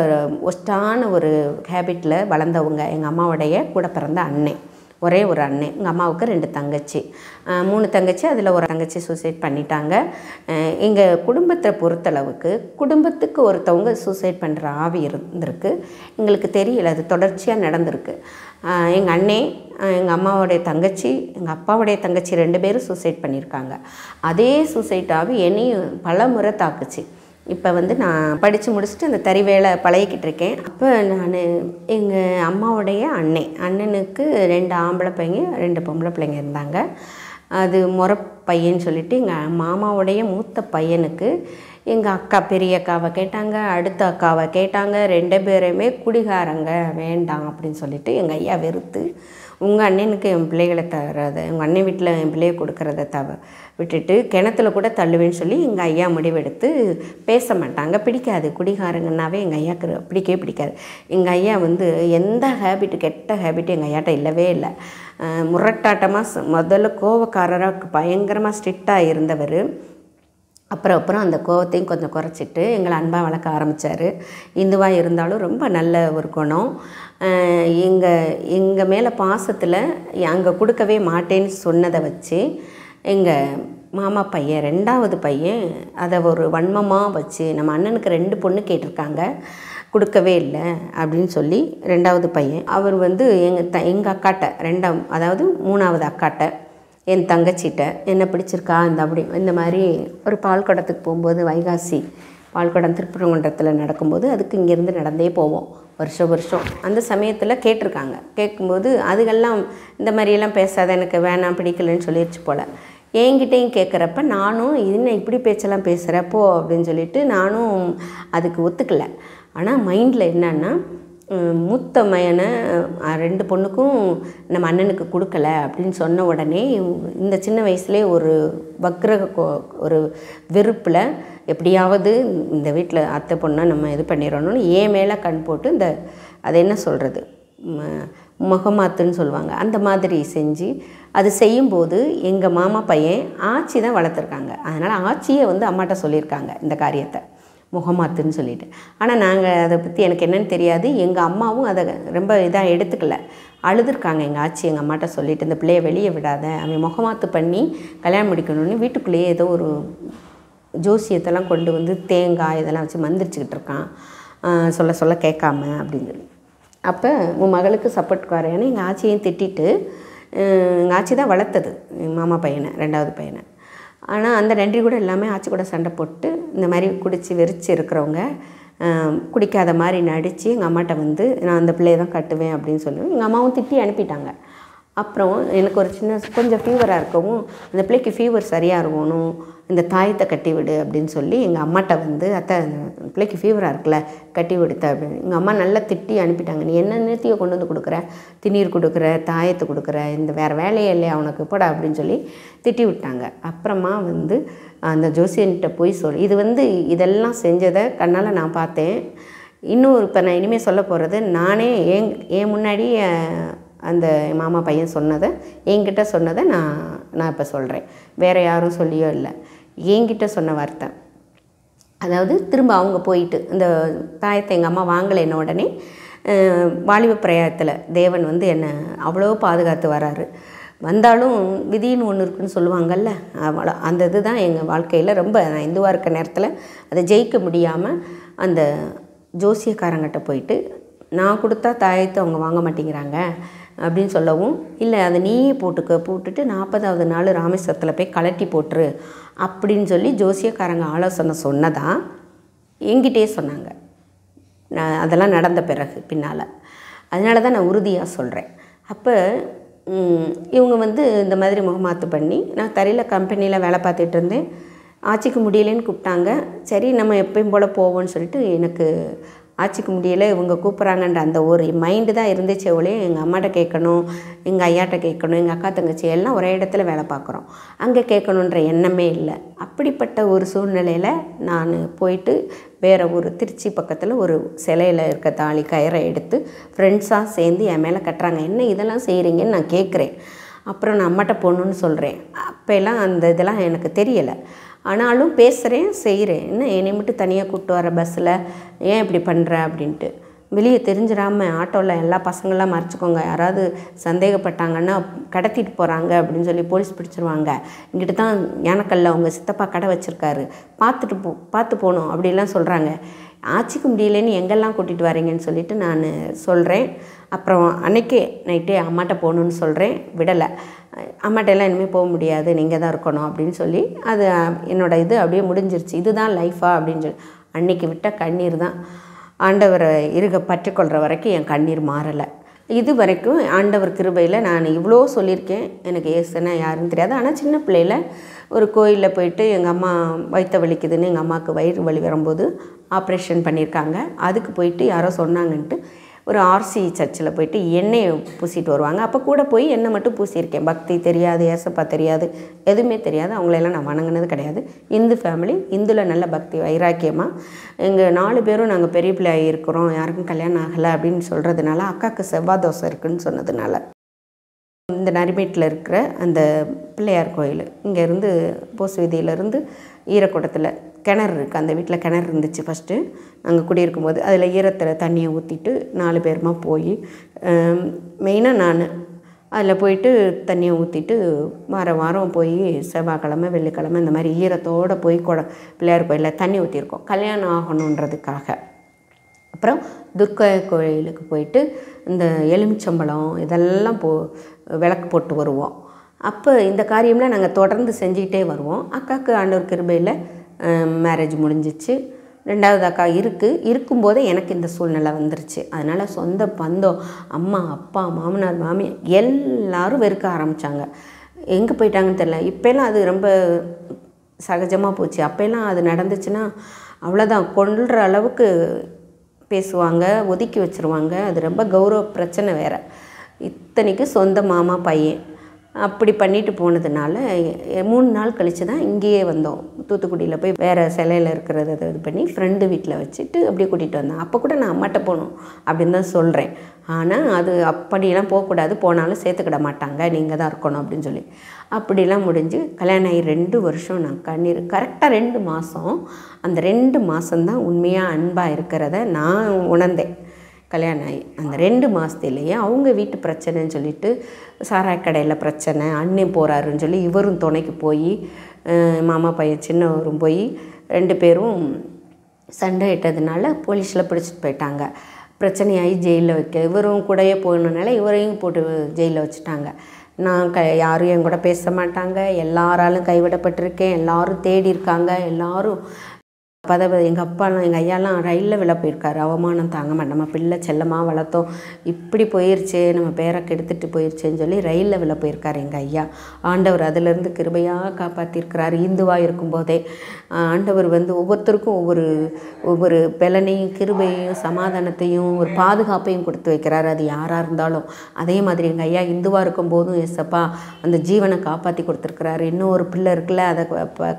ஒஸ்டான ஒரு ஹேபிட்டில் வளர்ந்தவங்க எங்கள் அம்மாவுடைய கூட பிறந்த அண்ணே. ஒரே ஒரு அண்ணன். எங்கள் அம்மாவுக்கு 2 தங்கச்சி, 3 தங்கச்சி. அதில் ஒரு தங்கச்சி சூசைட் பண்ணிட்டாங்க. எங்கள் குடும்பத்தை பொறுத்தளவுக்கு குடும்பத்துக்கு ஒருத்தவங்க சூசைட் பண்ணுற ஆவி இருந்திருக்கு. எங்களுக்கு தெரியல, அது தொடர்ச்சியாக நடந்திருக்கு. எங்கள் அண்ணே, எங்கள் அம்மாவுடைய தங்கச்சி, எங்கள் அப்பாவுடைய தங்கச்சி 2 பேரும் சூசைட் பண்ணியிருக்காங்க. அதே சூசைட் ஆவி என்னையும் பல முறை தாக்குச்சு. இப்போ நான் படித்து முடிச்சுட்டு அந்த தறி வேலை பழகிக்கிட்டு இருக்கேன். அப்போ நான் எங்கள் அம்மாவுடைய அண்ணனுக்கு 2 ஆம்பளை பையங்க 2 பொம்பளை பிள்ளைங்க இருந்தாங்க. அது பையன்னு சொல்லிட்டு எங்கள் மாமாவுடைய மூத்த பையனுக்கு எங்கள் அக்கா, பெரிய அக்காவை கேட்டாங்க, அடுத்த அக்காவை கேட்டாங்க. 2 பேருமே குடிகாரங்க, வேண்டாம் அப்படின்னு சொல்லிட்டு எங்கள் ஐயா வெறுத்து, உங்கள் அண்ணனுக்கு என் பிள்ளைகளை தர்றதை, உங்கள் அண்ணன் வீட்டில் என் பிள்ளையை கொடுக்குறத விட்டுட்டு கிணத்துல கூட தள்ளுவேன்னு சொல்லி எங்கள் ஐயா முடிவெடுத்து பேச மாட்டாங்க. பிடிக்காது, குடிகாரங்கன்னாவே எங்கள் ஐயாவுக்கு பிடிக்கவே பிடிக்காது. எங்கள் ஐயா எந்த ஹேபிட்டு, கெட்ட ஹேபிட்டு எங்கள் ஐயாட்ட இல்லவே இல்லை. முரட்டாட்டமாக முதல்ல கோவக்காரராக பயங்கரமாக ஸ்ட்ரிக்டாக இருந்தவர். அப்புறம் அந்த கோவத்தையும் கொஞ்சம் குறைச்சிட்டு எங்களை அன்பாக வளர்க்க ஆரம்பித்தார். இந்துவாக இருந்தாலும் ரொம்ப நல்ல ஒரு குணம். எங்கள் மேலே பாசத்தில் அங்கே கொடுக்கவே மாட்டேன்னு சொன்னதை வச்சு எங்கள் மாமா பையன், 2வது பையன், அதை ஒரு வன்மமாக வச்சு, நம்ம அண்ணனுக்கு 2 பொண்ணு கேட்டிருக்காங்க, கொடுக்கவே இல்லை அப்படின்னு சொல்லி 2வது பையன் அவர் எங்கள் அக்காட்ட, அதாவது 3வது அக்காட்ட, என் தங்கச்சிட்ட என்ன பிடிச்சிருக்கா இந்த மாதிரி ஒரு பால் குடத்துக்கு போகும்போது, வைகாசி பால்குடம் திருப்பரங்குன்றத்தில் நடக்கும்போது அதுக்கு இங்கேருந்து நடந்தே போவோம் வருஷம். அந்த சமயத்தில் கேட்டிருக்காங்க. கேட்கும்போது அதுகெல்லாம் இந்த மாதிரியெல்லாம் பேசாத, எனக்கு வேணாம் பிடிக்கலன்னு சொல்லிடுச்சு போல். என்கிட்டையும் கேட்குறப்ப நானும் என்ன இப்படி பேச்செல்லாம் பேசுகிறப்போ அப்படின்னு சொல்லிட்டு நானும் அதுக்கு ஒத்துக்கலை. ஆனால் மைண்டில் என்னன்னா, மூத்த மயனை 2 பொண்ணுக்கும் நம்ம அண்ணனுக்கு கொடுக்கல அப்படின்னு சொன்ன உடனே இந்த சின்ன வயசுலேயே ஒரு ஒரு வெறுப்பில் எப்படியாவது இந்த வீட்டில் அத்தை பொண்ணை நம்ம இது பண்ணிடணும்னு ஏன் மேலே கண் போட்டு அது என்ன சொல்கிறது, முகமாத்துன்னு சொல்லுவாங்க, அந்த மாதிரி செஞ்சு அது செய்யும்போது எங்கள் மாமா பையன் ஆச்சி தான் வளர்த்துருக்காங்க. அதனால் ஆச்சியை அம்மாட்ட சொல்லியிருக்காங்க இந்த காரியத்தை, முகமாத்துன்னு சொல்லிட்டு. ஆனால் நாங்கள் அதை பற்றி எனக்கு என்னென்னு தெரியாது. எங்கள் அம்மாவும் அதை ரொம்ப இதாக எடுத்துக்கல, அழுதுருக்காங்க. எங்கள் ஆச்சி எங்கள் அம்மாட்ட சொல்லிவிட்டு இந்த பிள்ளையை வெளியே விடாத, அவன் முகமாத்து பண்ணி கல்யாணம் முடிக்கணும்னு வீட்டுக்குள்ளேயே ஏதோ ஒரு ஜோசியத்தெல்லாம் கொண்டு தேங்காய் இதெல்லாம் வச்சு மந்திரிச்சுக்கிட்டு இருக்கான், சொல்ல சொல்ல கேட்காம அப்படின்னு சொல்லி. அப்போ உன் மகளுக்கு சப்போர்ட் வரையானு எங்கள் ஆச்சியையும் திட்டிட்டு, எங்கள் ஆச்சி தான் வளர்த்தது எங்கள் மாமா பையனை, 2வது பையனை. ஆனால் அந்த நன்றி கூட எல்லாமே ஆச்சி கூட சண்டை போட்டு இந்த மாதிரி குடித்து வெறிச்சு இருக்கிறவங்க குடிக்காத மாதிரி நடித்து எங்கள் அம்மாட்ட நான் அந்த பிள்ளையை தான் கட்டுவேன் அப்படின்னு சொல்லி எங்கள் அம்மாவும் திட்டி அனுப்பிட்டாங்க. அப்புறம் எனக்கு ஒரு கொஞ்சம் ஃபீவராக இருக்கவும் அந்த பிள்ளைக்கு ஃபீவர் சரியாக இருக்கணும், இந்த தாயத்தை கட்டி விடு அப்படின்னு சொல்லி எங்கள் அம்மாட்ட அத்தை அந்த பிள்ளைக்கு ஃபீவராக இருக்குல்ல கட்டி விடுத்த அப்படின்னு எங்கள் அம்மா நல்லா திட்டி அனுப்பிட்டாங்க. நீ என்ன நேர்த்தியை கொண்டு கொடுக்குற, திண்ணீர் கொடுக்குற, தாயத்தை கொடுக்குற, இந்த வேறு வேலையே இல்லையா அவனுக்கு போடா அப்படின்னு சொல்லி திட்டி விட்டாங்க. அப்புறமா அந்த ஜோசியன்கிட்ட போய் இது இதெல்லாம் செஞ்சதை கண்ணால் நான் பார்த்தேன். இன்னும் இப்போ நான் இனிமேல் சொல்ல போகிறது, நானே ஏன் முன்னாடி அந்த மாமா பையன் சொன்னதை என்கிட்ட சொன்னதை நான் இப்போ சொல்கிறேன். வேறு யாரும் சொல்லியோ இல்லை, என்கிட்ட சொன்ன வார்த்தை. அதாவது திரும்ப அவங்க போயிட்டு இந்த தாயத்தை எங்கள் அம்மா வாங்கலை என்ன உடனே வாலிப பிரயாயத்தில் தேவன் என்னை அவ்வளோ பாதுகாத்து வராரு. வந்தாலும் விதின்னு ஒன்று இருக்குன்னு சொல்லுவாங்கள்ல, அவ்வளோ அந்த இது தான் எங்கள் வாழ்க்கையில் ரொம்ப நான் இந்துவாக இருக்க நேரத்தில் அதை ஜெயிக்க முடியாமல் அந்த ஜோசியக்காரங்கிட்ட போயிட்டு நான் கொடுத்தா தாயத்தை அவங்க வாங்க மாட்டேங்கிறாங்க அப்படின்னு சொல்லவும், இல்லை அதை நீயே போட்டுட்டு 40வது நாள் ராமேஸ்வரத்தில் போய் கலட்டி போட்டுரு அப்படின்னு சொல்லி ஜோசியக்காரங்க ஆலோசனை சொன்னதான் என்கிட்டே சொன்னாங்க. நான் அதெல்லாம் நடந்த பிறகு பின்னால். அதனால தான் நான் உறுதியாக சொல்கிறேன். அப்போ இவங்க இந்த மாதிரி முகமாத்து பண்ணி நான் தரையில் கம்பெனியில் வேலை பார்த்துட்டு இருந்தேன். ஆட்சிக்கு முடியலைன்னு கூப்பிட்டாங்க. சரி நம்ம எப்பயும் போல் போவோம்னு சொல்லிட்டு எனக்கு ஆட்சிக்கு முடியலை, இவங்க கூப்பிட்றாங்கன்ற அந்த ஒரு மைண்டு தான் இருந்துச்சே ஒழிய எங்கள் அம்மாட்ட கேட்கணும், எங்கள் ஐயாட்ட கேட்கணும், எங்கள் அக்கா தங்கச்சி எல்லாம் ஒரே இடத்துல வேலை பார்க்குறோம், அங்கே கேட்கணுன்ற எண்ணமே இல்லை. அப்படிப்பட்ட ஒரு சூழ்நிலையில் நான் போயிட்டு வேறு ஒரு திருச்சி பக்கத்தில் ஒரு சிலையில் இருக்க தாலி கயிறை எடுத்து ஃப்ரெண்ட்ஸாக சேர்ந்து என் மேலே கட்டுறாங்க. என்ன இதெல்லாம் செய்கிறீங்கன்னு நான் கேட்குறேன். அப்புறம் நான் அம்மாட்ட போகணுன்னு சொல்கிறேன். அப்போல்லாம் அந்த இதெல்லாம் எனக்கு தெரியலை. ஆனாலும் பேசுகிறேன், செய்கிறேன். என்ன என்னை மட்டும் தனியாக கூப்பிட்டு வர பஸ்ஸில் ஏன் இப்படி பண்ணுற அப்படின்ட்டு. வெளியே தெரிஞ்சிடாமல் ஆட்டோவில் எல்லா பசங்களாம் மறைச்சிக்கோங்க, யாராவது சந்தேகப்பட்டாங்கன்னா கடத்திட்டு போகிறாங்க அப்படின்னு சொல்லி போலீஸ் பிடிச்சிருவாங்க, இங்கிட்ட தான் யானைக்கல்ல அவங்க சித்தப்பா கடை வச்சுருக்காரு, பார்த்து போகணும் அப்படிலாம் சொல்கிறாங்க. ஆட்சிக்கு முடியலன்னு எங்கெல்லாம் கூட்டிகிட்டு வரீங்கன்னு சொல்லிவிட்டு நான் சொல்கிறேன். அப்புறம் அன்றைக்கே நைட்டே அம்மாட்ட போகணுன்னு சொல்கிறேன், விடலை. அம்மாட்டெல்லாம் இனிமேல் போக முடியாது, நீங்கள் தான் இருக்கணும் அப்படின்னு சொல்லி அது என்னோடய இது அப்படியே முடிஞ்சிருச்சு. இதுதான் லைஃபா அப்படின்னு சொல்லி அன்றைக்கி விட்ட கண்ணீர் தான் ஆண்டவரை பற்றிக்கொள்கிற வரைக்கும் என் கண்ணீர் மாறலை. இது வரைக்கும் ஆண்டவர் கிருபையில் நான் இவ்வளோ சொல்லியிருக்கேன். எனக்கு ஏசுனா யாருன்னு தெரியாது. ஆனால் சின்ன பிள்ளையில் ஒரு கோயிலில் போயிட்டு எங்கள் அம்மா வயிற்று வலிக்குதுன்னு எங்கள் அம்மாவுக்கு வயிறு வலி வரும்போது ஆப்ரேஷன் பண்ணியிருக்காங்க. அதுக்கு போயிட்டு யாரோ சொன்னாங்கன்ட்டு ஒரு ஆர்சி சர்ச்சில் போயிட்டு எண்ணெயை பூசிட்டு வருவாங்க. அப்போ கூட போய் எண்ணெய் மட்டும் பூசியிருக்கேன். பக்தி தெரியாது, ஏசப்பா தெரியாது, எதுவுமே தெரியாது. அவங்களெல்லாம் நான் வணங்கினது கிடையாது. இந்து ஃபேமிலி, இந்துவில் நல்ல பக்தி வைராக்கியமாக எங்கள் 4 பேரும் நாங்கள் பெரிய பிள்ளை இருக்கிறோம், யாருக்கும் கல்யாணம் ஆகலை அப்படின்னு சொல்கிறதுனால, அக்காவுக்கு செவ்வாய் தோசை இருக்குதுன்னு சொன்னதுனால, இந்த நரிமேட்டில் இருக்கிற அந்த பிள்ளையார் கோயில் இங்கேருந்து போஸ் வீதியிலேருந்து ஈரக்குடத்தில் கிணறு இருக்குது. அந்த வீட்டில் கிணறு இருந்துச்சு ஃபஸ்ட்டு நாங்கள் குடியிருக்கும் போது. அதில் ஈரத்தில் தண்ணியை ஊற்றிட்டு 4 பேருமா போய் மெயினாக நான் அதில் போயிட்டு தண்ணியை ஊற்றிட்டு வாரம் போய் செவ்வாய்க்கிழமை வெள்ளிக்கிழமை இந்த மாதிரி ஈரத்தோடு போய் பிள்ளையார் கோயிலில் தண்ணி ஊற்றிருக்கோம் கல்யாணம் ஆகணுன்றதுக்காக. அப்புறம் துர்க்கா கோயிலுக்கு போயிட்டு இந்த எலுமிச்சம்பழம் இதெல்லாம் விளக்கு போட்டு வருவோம். அப்போ இந்த காரியம்லாம் நாங்கள் தொடர்ந்து செஞ்சுக்கிட்டே வருவோம். அக்காவுக்கு ஆண்டவர் கிருபையில் மேரேஜ் முடிஞ்சிச்சு. 2வது அக்கா இருக்கும்போதே எனக்கு இந்த சூழ்நிலை வந்துருச்சு. அதனால் சொந்த பந்தம், அம்மா அப்பா மாமனார் மாமியார் எல்லோரும் வெறுக்க ஆரம்பித்தாங்க. எங்கே போயிட்டாங்கன்னு தெரியல. இப்போலாம் அது ரொம்ப சகஜமாக போச்சு. அப்போலாம் அது நடந்துச்சுன்னா அவ்வளோதான், கொல்ற அளவுக்கு பேசுவாங்க, ஒதுக்கி வச்சுருவாங்க. அது ரொம்ப கௌரவ பிரச்சனை வேறு. இத்தனைக்கும் சொந்த மாமா பையன். அப்படி பண்ணிட்டு போனதுனால 3 நாள் கழித்து தான் இங்கேயே வந்தோம். தூத்துக்குடியில் போய் வேறு சிலையில் இருக்கிறத இது பண்ணி ஃப்ரெண்டு வீட்டில் வச்சுட்டு அப்படியே கூட்டிகிட்டு வந்தேன். அப்போ கூட நான் அம்மாட்ட போகணும் அப்படின்னு தான் சொல்கிறேன். ஆனால் அது அப்படிலாம் போகக்கூடாது, போனாலும் சேர்த்துக்கிட மாட்டாங்க, நீங்கள் தான் இருக்கணும் அப்படின்னு சொல்லி அப்படிலாம் முடிஞ்சு கல்யாணம் ஆகி 2 வருஷம் நான் கரெக்டாக 2 மாதம். அந்த 2 மாதம்தான் உண்மையாக அன்பாக இருக்கிறத நான் உணர்ந்தேன். கல்யாணம் ஆகி அந்த 2 மாதத்துலேயே அவங்க வீட்டு பிரச்சனைன்னு சொல்லிட்டு சாராய கடையில் பிரச்சனை, அண்ணன் போகிறாருன்னு சொல்லி இவரும் துணைக்கு போய் மாமா பையன் சின்னவரும் போய் 2 பேரும் சண்டை இட்டதுனால போலீஸில் பிடிச்சிட்டு போயிட்டாங்க. பிரச்சனையாகி ஜெயிலில் வைக்க இவரும் கூடயே போகணுனால இவரையும் போட்டு ஜெயிலில் வச்சுட்டாங்க. நான் யாரும் என் கூட பேச மாட்டாங்க, எல்லாராலும் கைவிடப்பட்டிருக்கேன், எல்லோரும் தேடி இருக்காங்க. எல்லோரும் எங்கள் அப்பாலாம் எங்கள் ஐயாலாம் ரயிலில் விழ போயிருக்காரு. அவமானம் தாங்க மாட்டேன், நம்ம பிள்ளை செல்லமாக வளர்த்தோம், இப்படி போயிடுச்சு, நம்ம பேரை கெடுத்துட்டு போயிடுச்சுன்னு சொல்லி ரயிலில் விழ போயிருக்காரு எங்கள் ஐயா. ஆண்டவர் அதிலேருந்து கிருபையாக காப்பாற்றிருக்கிறார். இந்துவாக இருக்கும்போதே ஆண்டவர் ஒவ்வொருத்தருக்கும் ஒவ்வொரு பலனையும் கிருபையையும் சமாதானத்தையும் ஒரு பாதுகாப்பையும் கொடுத்து வைக்கிறார். அது யாராக இருந்தாலும் அதே மாதிரி எங்கள் ஐயா இந்துவாக இருக்கும்போதும் ஏசப்பா அந்த ஜீவனை காப்பாற்றி கொடுத்துருக்குறாரு. இன்னும் ஒரு பிள்ளை இருக்குல்ல, அதை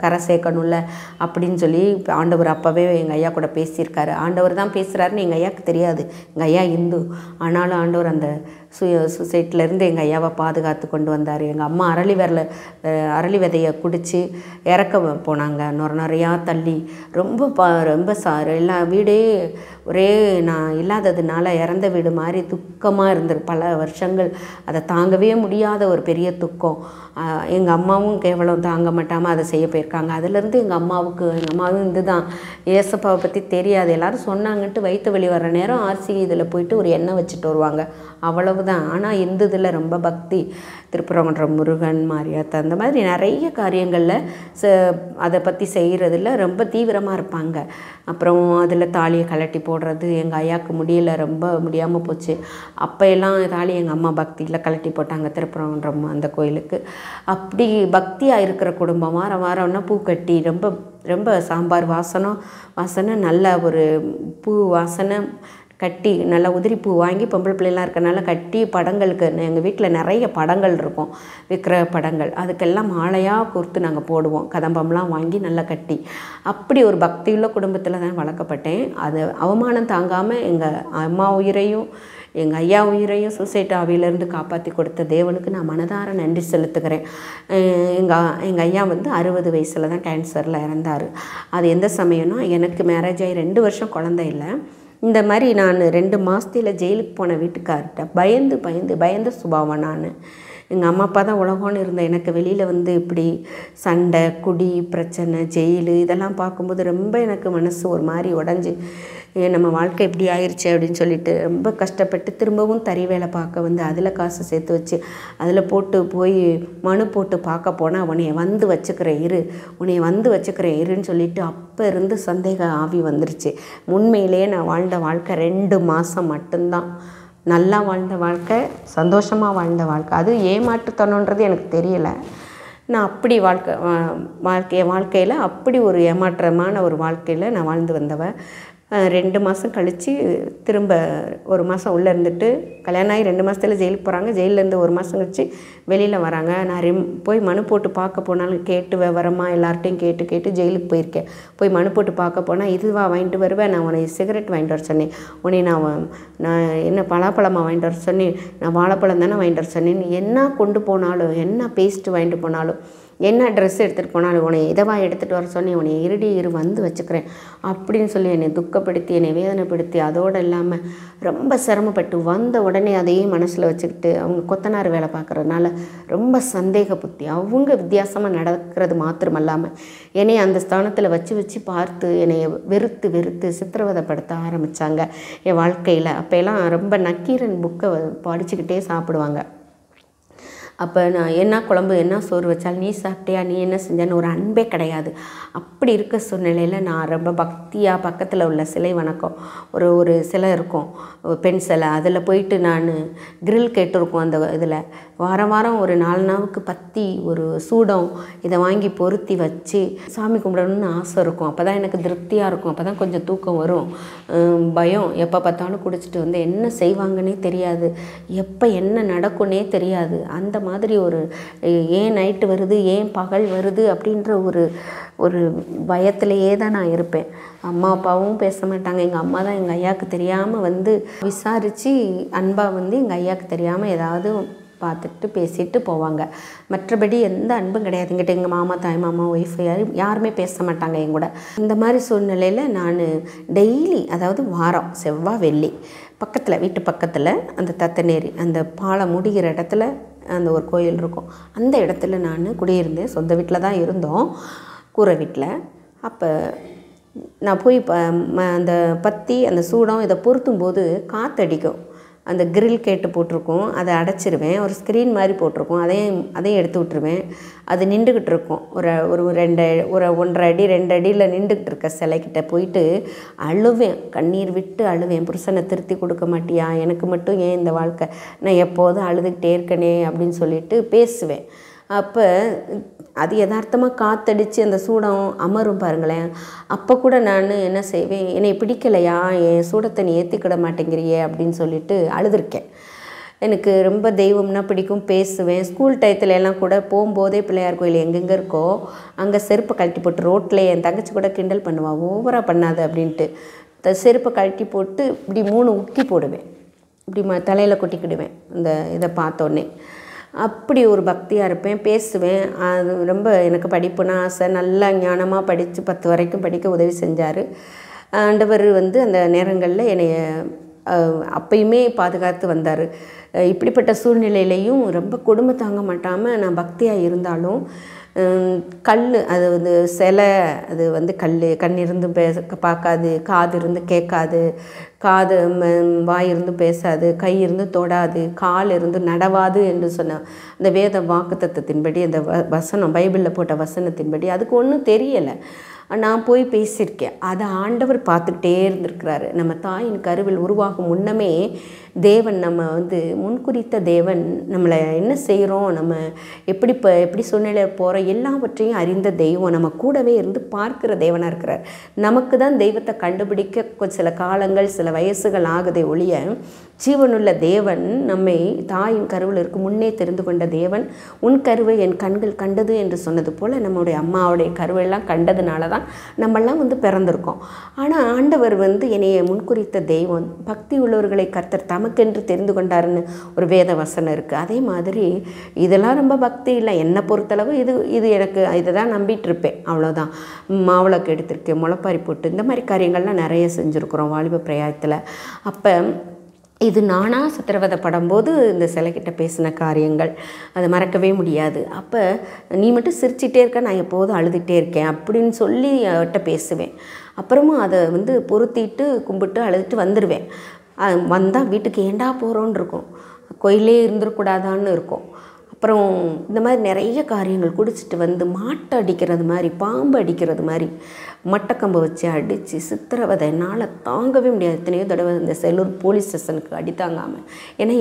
கரை சேர்க்கணும்ல அப்படின்னு சொல்லி ஆண்டவர் அப்போவே எங்கள் ஐயா கூட பேசியிருக்காரு. ஆண்டவர் தான் பேசுகிறாருன்னு எங்கள் ஐயாவுக்கு தெரியாது. எங்கள் ஐயா இந்து, ஆனாலும் ஆண்டவர் அந்த சொசைட்டிலேருந்து எங்கள் ஐயாவை பாதுகாத்து கொண்டு வந்தார். எங்கள் அம்மா அரளி விதையை குடித்து இறக்க போனாங்க. நிறையா தள்ளி ரொம்ப எல்லா வீடே ஒரே நான் இல்லாததுனால இறந்த வீடு மாதிரி துக்கமாக இருந்தது. பல வருஷங்கள் அதை தாங்கவே முடியாத ஒரு பெரிய துக்கம். எங்கள் அம்மாவும் கேவலம் தாங்க மாட்டாமல் அதை செய்ய போயிருக்காங்க. அதிலேருந்து எங்கள் அம்மாவும் இந்து தான், ஏசப்பாவை பற்றி தெரியாது. எல்லோரும் சொன்னாங்கன்ட்டு வயிற்று வலி வர்ற நேரம் ஆர்சி இதில் போயிட்டு ஒரு எண்ணெய் வச்சுட்டு வருவாங்க, அவ்வளவுதான். ஆனால் இந்து இதில் ரொம்ப பக்தி, திருப்பரங்குன்றம் முருகன், மாரியாத்தா, அந்த மாதிரி நிறைய காரியங்களில் அதை பற்றி செய்கிறதில் ரொம்ப தீவிரமாக இருப்பாங்க. அப்புறம் அதில் தாலியை கலட்டி போடுறது எங்கள் ஐயாவுக்கு முடியலை, ரொம்ப முடியாமல் போச்சு. அப்போ எல்லாம் தாலி எங்கள் அம்மா பக்தியில் கலட்டி போட்டாங்க திருப்பரங்குன்றம் அந்த கோயிலுக்கு. அப்படி பக்தியாக இருக்கிற குடும்பம் வாரம் வாரம்னா பூ கட்டி ரொம்ப ரொம்ப சாம்பார் வாசனை நல்ல ஒரு பூ வாசனை கட்டி நல்லா உதிரி பூ வாங்கி பொம்பளை பிள்ளைலாம் இருக்கனால கட்டி படங்களுக்கு எங்கள் வீட்டில் நிறைய படங்கள் இருக்கும், விற்கிற படங்கள், அதுக்கெல்லாம் மாலையாக கொடுத்து நாங்கள் போடுவோம். கதம்பம்லாம் வாங்கி நல்லா கட்டி அப்படி ஒரு பக்தியுள்ள குடும்பத்தில் தான் வளர்க்கப்பட்டேன். அது அவமானம் தாங்காமல் எங்கள் அம்மா உயிரையும் எங்கள் ஐயா உயிரையும் சூசைட் ஆவியிலேருந்து காப்பாற்றி கொடுத்த தேவனுக்கு நான் மனதார நன்றி செலுத்துகிறேன். எங்கள் ஐயா 60 வயசில் தான் கேன்சரில் இறந்தார். அது எந்த சமயம்னா எனக்கு மேரேஜ் ஆகி 2 வருஷம் குழந்தை இல்லை. இந்த மாதிரி நான் 2 மாதத்தில் ஜெயிலுக்கு போன வீட்டுக்கார்ட்ட பயந்து சுபாவம். நான் எங்கள் அம்மா அப்பா தான் உலகம்னு இருந்தேன். எனக்கு வெளியில் இப்படி சண்டை, குடி பிரச்சனை, ஜெயிலு இதெல்லாம் பார்க்கும்போது ரொம்ப எனக்கு மனசு ஒரு மாதிரி உடஞ்சி நம்ம வாழ்க்கை இப்படி ஆயிடுச்சு அப்படின்னு சொல்லிட்டு ரொம்ப கஷ்டப்பட்டு திரும்பவும் தறி வேலை பார்க்க அதில் காசு சேர்த்து வச்சு அதில் போய் மனு போட்டு பார்க்க போனால் உன்னைய வந்து வச்சுக்கிறேன் இருன்னு சொல்லிட்டு அப்போ இருந்து சந்தேக ஆவி வந்துருச்சு. உண்மையிலேயே நான் வாழ்ந்த வாழ்க்கை 2 மாதம் மட்டும்தான். நல்லா வாழ்ந்த வாழ்க்கை, சந்தோஷமாக வாழ்ந்த வாழ்க்கை. அது ஏமாற்றுத்தனன்றது எனக்கு தெரியலை. நான் அப்படி வாழ்க்கையில் அப்படி ஒரு ஏமாற்றமான ஒரு வாழ்க்கையில் நான் வாழ்ந்து வந்தவன். 2 மாதம் கழித்து திரும்ப 1 மாதம் உள்ளே இருந்துட்டு கல்யாணம் ஆகி 2 மாதத்தில் ஜெயிலுக்கு போகிறாங்க. ஜெயிலேருந்து 1 மாதம் கழித்து வெளியில் வராங்க. நான் போய் மனு போட்டு பார்க்க போனாலும் கேட்டு விவரமாக எல்லார்ட்டையும் கேட்டு ஜெயிலுக்கு போயிருக்கேன். போய் மனு போட்டு பார்க்க போனால் இதுவா வாங்கிட்டு வருவேன், நான் உன்னை சிகரெட் வாங்கிட்டு வர சொன்னேன், உன்னை நான் என்ன பலாப்பழமாக வாங்கிட்டு வர சொன்னேன், நான் வாழைப்பழம் தானே வாங்கிட்டு வர சொன்னேன்னு என்ன கொண்டு போனாலும், என்ன பேஸ்ட்டு வாங்கிட்டு போனாலும், என்ன ட்ரெஸ் எடுத்துகிட்டு போனாலும் உன்னை இதவாக எடுத்துகிட்டு வர சொன்னேன், உன்னை இரு வந்து வச்சுக்கிறேன் அப்படின்னு சொல்லி என்னை துக்கப்படுத்தி என்னை வேதனைப்படுத்தி அதோடு இல்லாமல் ரொம்ப சிரமப்பட்டு வந்த உடனே அதையே மனசில் வச்சுக்கிட்டு அவங்க கொத்தனார் வேலை பார்க்குறதுனால ரொம்ப சந்தேக புத்தி, அவங்க வித்தியாசமாக நடக்கிறது மாத்திரமல்லாமல் என்னை அந்த ஸ்தானத்தில் வச்சு பார்த்து என்னை வெறுத்து சித்திரவதைப்படுத்த ஆரம்பித்தாங்க என் வாழ்க்கையில். அப்போல்லாம் ரொம்ப நக்கீரன் புக்கை படிச்சுக்கிட்டே சாப்பிடுவாங்க. அப்போ நான் என்ன குழம்பு என்ன சோறு வச்சாலும் நீ சாப்பிட்டியா, நீ என்ன செஞ்சான்னு ஒரு அன்பே கிடையாது. அப்படி இருக்க சூழ்நிலையில் நான் ரொம்ப பக்தியாக பக்கத்தில் உள்ள சிலை வணக்கம் ஒரு சிலை இருக்கும், பெண் சிலை, அதில் போயிட்டு நான் கிரில் கேட்டிருக்கோம். அந்த இதில் வாரம் வாரம் ஒரு 4 நாளுக்கு பத்தி ஒரு சூடம் இதை வாங்கி பொருத்தி வச்சு சாமி கும்பிடணும்னு ஆசை இருக்கும். அப்போ தான் எனக்கு திருப்தியாக இருக்கும், அப்போ தான் கொஞ்சம் தூக்கம் வரும். பயம், எப்போ பார்த்தாலும் குடிச்சிட்டு வந்து என்ன செய்வாங்கன்னே தெரியாது, எப்போ என்ன நடக்கும்னே தெரியாது. அந்த மாதிரி ஒரு ஏன் நைட்டு வருது, ஏன் பகல் வருது அப்படின்ற ஒரு பயத்திலேயே தான் நான் இருப்பேன். அம்மா அப்பாவும் பேச மாட்டாங்க. எங்கள் அம்மா தான் எங்கள் ஐயாவுக்கு தெரியாமல் வந்து விசாரித்து அன்பாக வந்து எங்கள் ஐயாவுக்கு தெரியாமல் ஏதாவது பார்த்துட்டு பேசிட்டு போவாங்க. மற்றபடி எந்த அன்பும் கிடையாது எங்கிட்ட. எங்கள் மாமா, தாய் மாமா, ஒய்ஃப் யாருமே பேச மாட்டாங்க என் கூட. இந்த மாதிரி சூழ்நிலையில் நான் டெய்லி, அதாவது வாரம் செவ்வாய் வெள்ளி பக்கத்தில், வீட்டு பக்கத்தில் அந்த தத்தநேரி அந்த பாலம் முடிகிற இடத்துல அந்த ஒரு கோயில் இருக்கும். அந்த இடத்துல நான் குடியிருந்தேன். சொந்த வீட்டில் தான் இருந்தோம், கூரை வீட்டில். அப்போ நான் போய் அந்த பத்தி அந்த சூடம் இதை பொருத்தும் போது காற்றடிக்கும். அந்த கிரில் கேட்டு போட்டிருக்கோம், அதை அடைச்சிருவேன். ஒரு ஸ்க்ரீன் மாதிரி போட்டிருக்கோம், அதையும் எடுத்து விட்டுருவேன். அது நின்றுக்கிட்டு இருக்கும். ஒரு 1.5 அடி 2 அடியில் நின்றுக்கிட்டு இருக்க சிலைக்கிட்ட போயிட்டு அழுவேன், கண்ணீர் விட்டு அழுவேன். புருஷனை திருத்தி கொடுக்க மாட்டியா, எனக்கு மட்டும் ஏன் இந்த வாழ்க்கை, நான் எப்போதும் அழுதுகிட்டே இருக்கனே அப்படின்னு சொல்லிட்டு பேசுவேன். அப்போ அது யதார்த்தமாக காற்றடிச்சு அந்த சூடம் அமரும் பாருங்களேன். அப்போ கூட நான் என்ன செய்வேன், என்னை பிடிக்கலையா, என் சூடத்தை நீ ஏற்றிக்கிட மாட்டேங்கிறியே அப்படின்னு சொல்லிட்டு அழுதுருக்கேன். எனக்கு ரொம்ப தெய்வம்னா பிடிக்கும், பேசுவேன். ஸ்கூல் டயத்துல எல்லாம் கூட போகும்போதே பிள்ளையார் கோயில் எங்கெங்கே இருக்கோ அங்கே செருப்பை கழட்டி போட்டு ரோட்டில் என் தங்கச்சி கூட கிண்டல் பண்ணுவாள், ஓவராக பண்ணாது அப்படின்ட்டு. செருப்பை கழட்டி போட்டு இப்படி 3 உக்கி போடுவேன், இப்படி தலையில் கொட்டிக்கிடுவேன் இந்த இதை பார்த்தோன்னே. அப்படி ஒரு பக்தியாக இருப்பேன், பேசுவேன். அது ரொம்ப எனக்கு படிப்புனா ஆசை. நல்லா ஞானமாக படித்து 10 வரைக்கும் படிக்க உதவி செஞ்சார் ஆண்டவர். வந்து அந்த நேரங்களில் என்னை அப்பயுமே பாதுகாத்து வந்தார். இப்படிப்பட்ட சூழ்நிலையிலையும் ரொம்ப கொடுமை தாங்க மாட்டாமல் நான் பக்தியாக இருந்தாலும் கல், அது வந்து சிலை, அது வந்து கண் இருந்து பார்க்காது, காது இருந்து கேட்காது, வாய் இருந்து பேசாது, கை இருந்து தொடாது, கால் இருந்து நடவாது என்று சொன்ன அந்த வேத வாக்குத்தத்தத்தின்படி, அந்த வசனம் பைபிளில் போட்ட வசனத்தின்படி அதுக்கு ஒன்றும் தெரியலை. நான் போய் பேசியிருக்கேன். அதை ஆண்டவர் பார்த்துக்கிட்டே இருந்திருக்கிறாரு. நம்ம தாயின் கருவில் உருவாகும் முன்னமே தேவன், நம்ம வந்து முன்குறித்த தேவன், நம்மளை என்ன செய்கிறோம், நம்ம எப்படி சூழ்நிலையில் போகிறோம், எல்லாவற்றையும் அறிந்த தெய்வம், நம்ம கூடவே இருந்து பார்க்குற தேவனாக இருக்கிறார். நமக்கு தான் தெய்வத்தை கண்டுபிடிக்க சில காலங்கள், சில வயசுகள் ஆகுதே ஒழிய, ஜீவனுள்ள தேவன் நம்மை தாயின் கருவில் இருக்கும் முன்னே தெரிந்து கொண்ட தேவன். உன் கருவை என் கண்கள் கண்டது என்று சொன்னது போல் நம்முடைய அம்மாவுடைய கருவெல்லாம் கண்டதுனால தான் நம்மெல்லாம் வந்து பிறந்திருக்கோம். ஆனால் ஆண்டவர் வந்து என்னைய முன்குறித்த தெய்வம். பக்தி உள்ளவர்களை கர்த்தர் தமக்கென்று தெரிந்து கொண்டாருன்னு ஒரு வேத வசனம் இருக்குது. அதே மாதிரி இதெல்லாம் ரொம்ப பக்தி இல்லை என்னை பொறுத்தளவு. இது எனக்கு இதை தான் நம்பிட்டு இருப்பேன், அவ்வளோதான். மாவிளக்கு எடுத்திருக்கேன், முளைப்பாரி போட்டு இந்த மாதிரி காரியங்கள்லாம் நிறைய செஞ்சுருக்குறோம் வாலிப பிரயாயத்தில். அப்போ இது நானாக சித்திரவதைப்படும் போது இந்த சிலைக்கிட்ட பேசின காரியங்கள் அதை மறக்கவே முடியாது. அப்போ நீ மட்டும் சிரிச்சிட்டே இருக்க, நான் எப்போதும் அழுதுகிட்டே இருக்கேன் அப்படின்னு சொல்லி அவர்கிட்ட பேசுவேன். அப்புறமா அதை வந்து பொருத்திட்டு கும்பிட்டு அழுதுட்டு வந்துடுவேன். வந்தால் வீட்டுக்கு ஏண்டா போகிறோன்னு இருக்கும், கோயிலே இருந்துடக்கூடாதான்னு இருக்கும். அப்புறம் இந்த மாதிரி நிறைய காரியங்கள், குடிச்சிட்டு வந்து மாட்டை அடிக்கிறது மாதிரி, பாம்பு அடிக்கிறது மாதிரி, மட்டக்கம்பை வச்சு அடித்து சித்திரவதை என்னால் தாங்கவே முடியாது. எத்தனையோ தடவை இந்த செல்லூர் போலீஸ் ஸ்டேஷனுக்கு அடித்தாங்காமல். ஏன்னா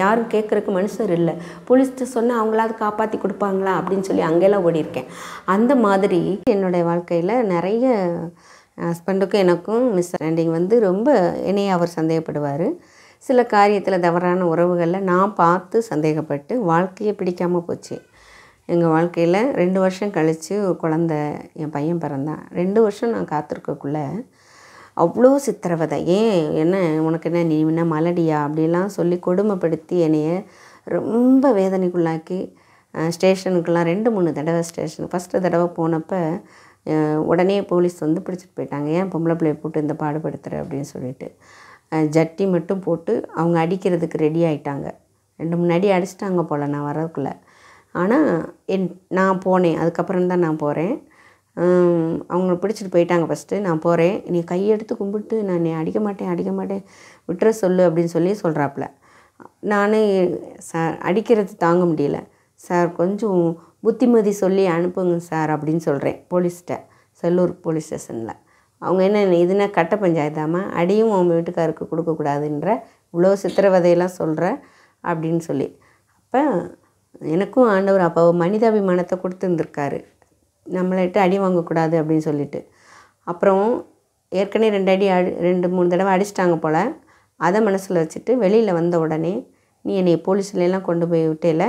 யாரும் கேட்குறக்கு மனுஷர் இல்லை. போலீஸ்கிட்ட சொன்னால் அவங்களாவது காப்பாற்றி கொடுப்பாங்களா அப்படின்னு சொல்லி அங்கெல்லாம் ஓடியிருக்கேன். அந்த மாதிரி என்னுடைய வாழ்க்கையில் நிறைய ஹஸ்பண்டுக்கும் எனக்கும் மிஸ் அண்டர்ஸ்டாண்டிங் வந்து ரொம்ப என்னைய அவர் சந்தேகப்படுவார். சில காரியத்தில் தவறான உறவுகளில் நான் பார்த்து சந்தேகப்பட்டு வாழ்க்கையை பிடிக்காமல் போச்சு. எங்கள் வாழ்க்கையில் 2 வருஷம் கழித்து ஒரு குழந்த, என் பையன் பிறந்தான். 2 வருஷம் நான் காத்திருக்கக்குள்ளே அவ்வளோ சித்திரவதை. என்ன உனக்கு என்ன, நீ என்ன மலடியா அப்படிலாம் சொல்லி கொடுமைப்படுத்தி என்னைய ரொம்ப வேதனைக்குள்ளாக்கி ஸ்டேஷனுக்கெல்லாம் 2-3 தடவை ஃபஸ்ட்டு தடவை போனப்போ உடனே போலீஸ் வந்து பிடிச்சிட்டு போயிட்டாங்க. ஏன் பொம்பளை பிள்ளையை போட்டு இந்த பாடுபடுத்துகிற அப்படின்னு சொல்லிட்டு ஜட்டி மட்டும் போட்டு அவங்க அடிக்கிறதுக்கு ரெடி ஆகிட்டாங்க. 2-3 அடி அடிச்சிட்டாங்க போல் நான் வரக்குள்ளே. ஆனால் நான் போனேன், அதுக்கப்புறம் தான் நான் போகிறேன். அவங்க பிடிச்சிட்டு போயிட்டாங்க ஃபஸ்ட்டு. நான் போகிறேன், நீ கையெடுத்து கும்பிட்டு நான் நீ அடிக்க மாட்டேன் விட்டுற சொல்லு அப்படின்னு சொல்லி சொல்கிறாப்புல. நான் சார் அடிக்கிறது தாங்க முடியல, சார் கொஞ்சம் புத்திமதி சொல்லி அனுப்புங்க சார் அப்படின்னு சொல்கிறேன் போலீஸ்கிட்ட, செல்லூர் போலீஸ் ஸ்டேஷனில். அவங்க என்ன இதுனா கட்ட பஞ்சாயத்தாமா, அடியும் உங்கள் வீட்டுக்காருக்கு கொடுக்கக்கூடாதுன்ற, இவ்வளோ சித்திரவதையெல்லாம் சொல்கிற அப்படின்னு சொல்லி. அப்போ எனக்கும் ஆண்டவர் அப்போ மனிதாபிமானத்தை கொடுத்துருந்துருக்காரு, நம்மள்கிட்ட அடி வாங்கக்கூடாது அப்படின்னு சொல்லிட்டு. அப்புறம் ஏற்கனவே 2-3 தடவை அடிச்சிட்டாங்க போல். அதை மனசில் வச்சுட்டு வெளியில் வந்த உடனே, நீ என்னை போலீஸ்லாம் கொண்டு போய் விட்டேல,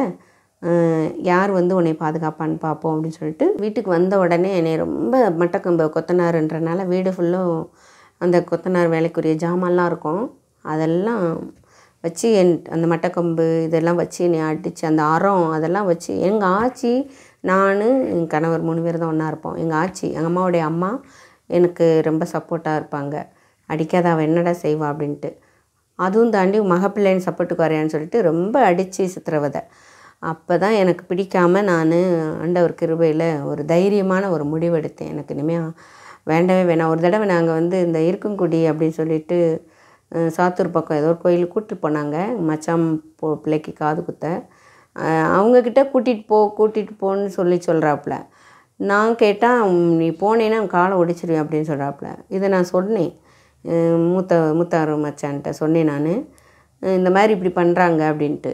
யார் வந்து உன்னை பாதுகாப்பான்னு பார்ப்போம் அப்படின்னு சொல்லிட்டு வீட்டுக்கு வந்த உடனே என்னை ரொம்ப மட்டக்கம்பு கொத்தனாருன்றனால வீடு ஃபுல்லும் அந்த கொத்தனார் வேலைக்குரிய ஜாமான்லாம் இருக்கும், அதெல்லாம் வச்சு அந்த மட்டக்கம்பு இதெல்லாம் வச்சு என்னை அடித்து, அந்த அறம் அதெல்லாம் வச்சு எங்கள் ஆச்சி, நான், என் கணவர் 3 பேர் தான் ஒன்றா இருப்போம். எங்கள் ஆச்சி, எங்கள் அம்மாவுடைய அம்மா எனக்கு ரொம்ப சப்போர்ட்டாக இருப்பாங்க. அடிக்காத அவள் என்னடா செய்வா அப்படின்ட்டு. அதுவும் தாண்டி மகப்பிள்ளைன்னு சப்போர்ட்டுக்கு வரையான்னு சொல்லிட்டு ரொம்ப அடித்து சித்திரவதை. அப்போ தான் எனக்கு பிடிக்காமல் நான் ஆண்டவர் கிருபையில் ஒரு தைரியமான ஒரு முடிவெடுத்தேன். எனக்கு இனிமேல் வேண்டவே வேணாம். ஒரு தடவை நாங்கள் வந்து இந்த இருக்கங்குடி அப்படின்னு சொல்லிட்டு சாத்தூர் பக்கம் ஏதோ ஒரு கோயிலுக்கு கூப்பிட்டு போனாங்க, மச்சான் பிள்ளைக்கு காது குத்த. அவங்கக்கிட்ட கூட்டிகிட்டு போன்னு சொல்கிறாப்புல. நான் கேட்டால், நீ போனேன்னா காலை ஒடிச்சிருவேன் அப்படின்னு சொல்கிறாப்புல. இதை நான் சொன்னேன், மூத்தார் மச்சான்ட்ட சொன்னேன் நான், இந்த மாதிரி இப்படி பண்ணுறாங்க அப்படின்ட்டு.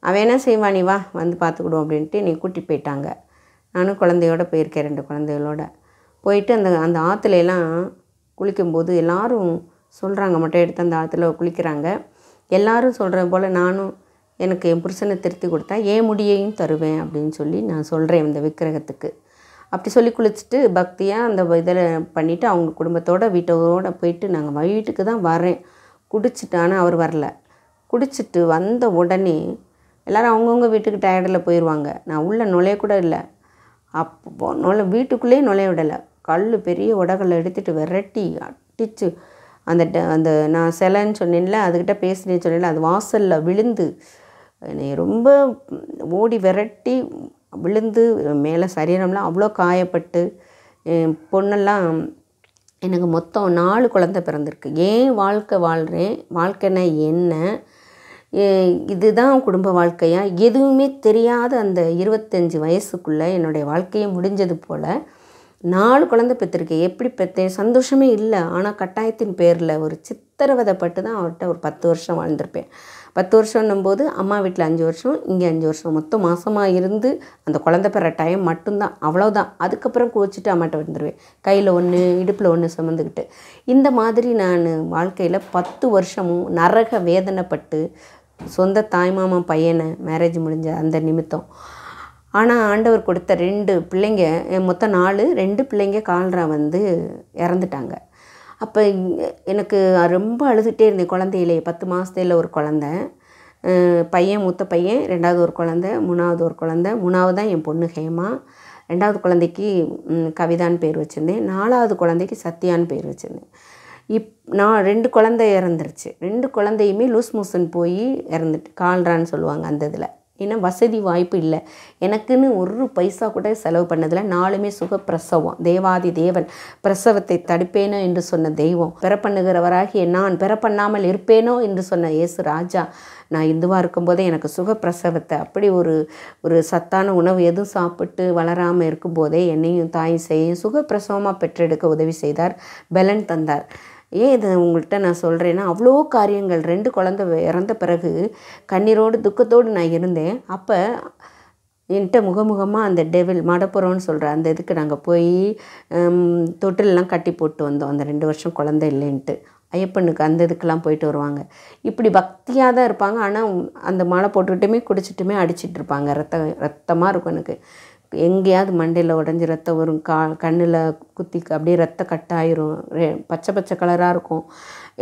அவன் என்ன செய்வான், நீ வா வந்து பார்த்துக்கிடுவோம் அப்படின்ட்டு நீ கூட்டிகிட்டு போயிட்டாங்க. நானும் குழந்தையோடு போயிருக்கேன், 2 குழந்தைகளோட போயிட்டு அந்த ஆற்றுலையெல்லாம் குளிக்கும்போது எல்லோரும் சொல்கிறாங்க, மொட்டை எடுத்து அந்த ஆற்றுல குளிக்கிறாங்க. எல்லோரும் சொல்கிற போல் நானும் எனக்கு என் புருஷனை திருத்தி கொடுத்தா என் முடியையும் தருவேன் அப்படின்னு சொல்லி நான் சொல்கிறேன் இந்த விக்கிரகத்துக்கு. அப்படி சொல்லி குளிச்சுட்டு பக்தியாக அந்த இதில் பண்ணிவிட்டு அவங்க குடும்பத்தோடு வீட்டோடு போயிட்டு நாங்கள் வீட்டுக்கு தான் வரேன். குடிச்சிட்டு, ஆனால் அவர் வரல. குடிச்சிட்டு வந்த உடனே எல்லோரும் அவங்கவுங்க வீட்டுக்கு டயர்டில் போயிடுவாங்க. நான் உள்ளே நுழையக்கூட இல்லை. அப்போ வீட்டுக்குள்ளேயே நுழைய விடலை. பெரிய உடகல்ல எடுத்துகிட்டு விரட்டி அடித்து அந்த நான் சிலைன்னு சொன்னேன்ல, அதுக்கிட்ட பேசுனேன்னு சொன்னேன்ல, அது வாசலில் விழுந்து என்னை ரொம்ப ஓடி விரட்டி விழுந்து மேலே சரீரம்லாம் அவ்வளோ காயப்பட்டு, பொண்ணெல்லாம் எனக்கு மொத்தம் 4 குழந்தை பிறந்திருக்கு. ஏன் வாழ்க்கை வாழ்கிறேன், வாழ்க்கைன்னா என்ன, இதுதான் குடும்ப வாழ்க்கையா, எதுவுமே தெரியாத அந்த 25 வயசுக்குள்ளே என்னுடைய வாழ்க்கையை முடிஞ்சது போல் 4 குழந்தை பெற்றிருக்கேன். எப்படி பெற்றேன், சந்தோஷமே இல்லை. ஆனால் கட்டாயத்தின் பேரில் ஒரு சித்திரவதைப்பட்டு தான் அவர்கிட்ட ஒரு 10 வருஷம் வாழ்ந்திருப்பேன். 10 வருஷம்னும்போது அம்மா வீட்டில் 5 வருஷம், இங்கே 5 வருஷம், மொத்தம் மாதமாக இருந்து அந்த குழந்தை பெற டைம் மட்டும்தான், அவ்வளோதான். அதுக்கப்புறம் கோச்சிட்டு அம்மாட்ட வந்துடுவேன், கையில் 1 இடுப்பில் 1 சுமந்துக்கிட்டு. இந்த மாதிரி நான் வாழ்க்கையில் 10 வருஷமும் நரக வேதனைப்பட்டு, சொந்த தாய்மாமா பையனை மேரேஜ் முடிஞ்ச அந்த நிமித்தம். ஆனால் ஆண்டவர் கொடுத்த 2 பிள்ளைங்க, மொத்தம் 4, 2 பிள்ளைங்க கால்ரா வந்து இறந்துட்டாங்க. அப்போ எனக்கு ரொம்ப அழுதுகிட்டே இருந்தேன். குழந்தையிலே 10 மாதத்தில் ஒரு குழந்த பையன், மூத்த பையன், 2வது ஒரு குழந்த, 3வது ஒரு குழந்த. 3வது தான் என் பொண்ணு ஹேமா. 2வது குழந்தைக்கு கவிதான்னு பேர் வச்சுருந்தேன். 4வது குழந்தைக்கு சத்யான்னு பேர் வச்சுருந்தேன். நான் 2 குழந்தை இறந்துருச்சு. 2 குழந்தையுமே லூஸ் மோஷன் போய் இறந்துட்டு, கால்ரான்னு சொல்லுவாங்க அந்த இதில். ஏன்னா வசதி வாய்ப்பு இல்லை, எனக்குன்னு ஒரு பைசா கூட செலவு பண்ணதில். 4மே சுகப்பிரசவம். தேவாதி தேவன் பிரசவத்தை தடுப்பேனோ என்று சொன்ன தெய்வம், பெறப்பண்ணுகிறவராகிய நான் பெறப்பண்ணாமல் இருப்பேனோ என்று சொன்ன இயேசு ராஜா, நான் இந்துவாக இருக்கும்போதே எனக்கு சுகப்பிரசவத்தை, அப்படி ஒரு சத்தான உணவு எதுவும் சாப்பிட்டு வளராமல் இருக்கும்போதே என்னையும் தாயும் செய்யும் சுகப்பிரசவமாக பெற்றெடுக்க உதவி செய்தார், பலன் தந்தார். ஏன் இதை உங்கள்கிட்ட நான் சொல்கிறேன்னா, அவ்வளோ காரியங்கள். 2 குழந்தை இறந்த பிறகு கண்ணீரோடு துக்கத்தோடு நான் இருந்தேன். அப்போ என்கிட்ட முகமுகமாக அந்த டெவில் மடப்புறம்னு சொல்கிற அந்த இதுக்கு நாங்கள் போய் தொட்டிலெலாம் கட்டி போட்டு வந்தோம். அந்த 2 வருஷம் குழந்தை இல்லைன்ட்டு ஐயப்பனுக்கு அந்த இதுக்கெலாம் போயிட்டு வருவாங்க. இப்படி பக்தியாக தான் இருப்பாங்க. ஆனால் அந்த மாலை போட்டுக்கிட்டுமே குடிச்சிட்டுமே அடிச்சிட்டு இருப்பாங்க. ரத்தமாக இருக்கும். எனக்கு எங்கேயாவது மண்டையில் உடஞ்சி ரத்தம் வரும், கண்ணில் குத்தி அப்படியே ரத்த கட்டாயிரும், பச்சை கலராக இருக்கும்.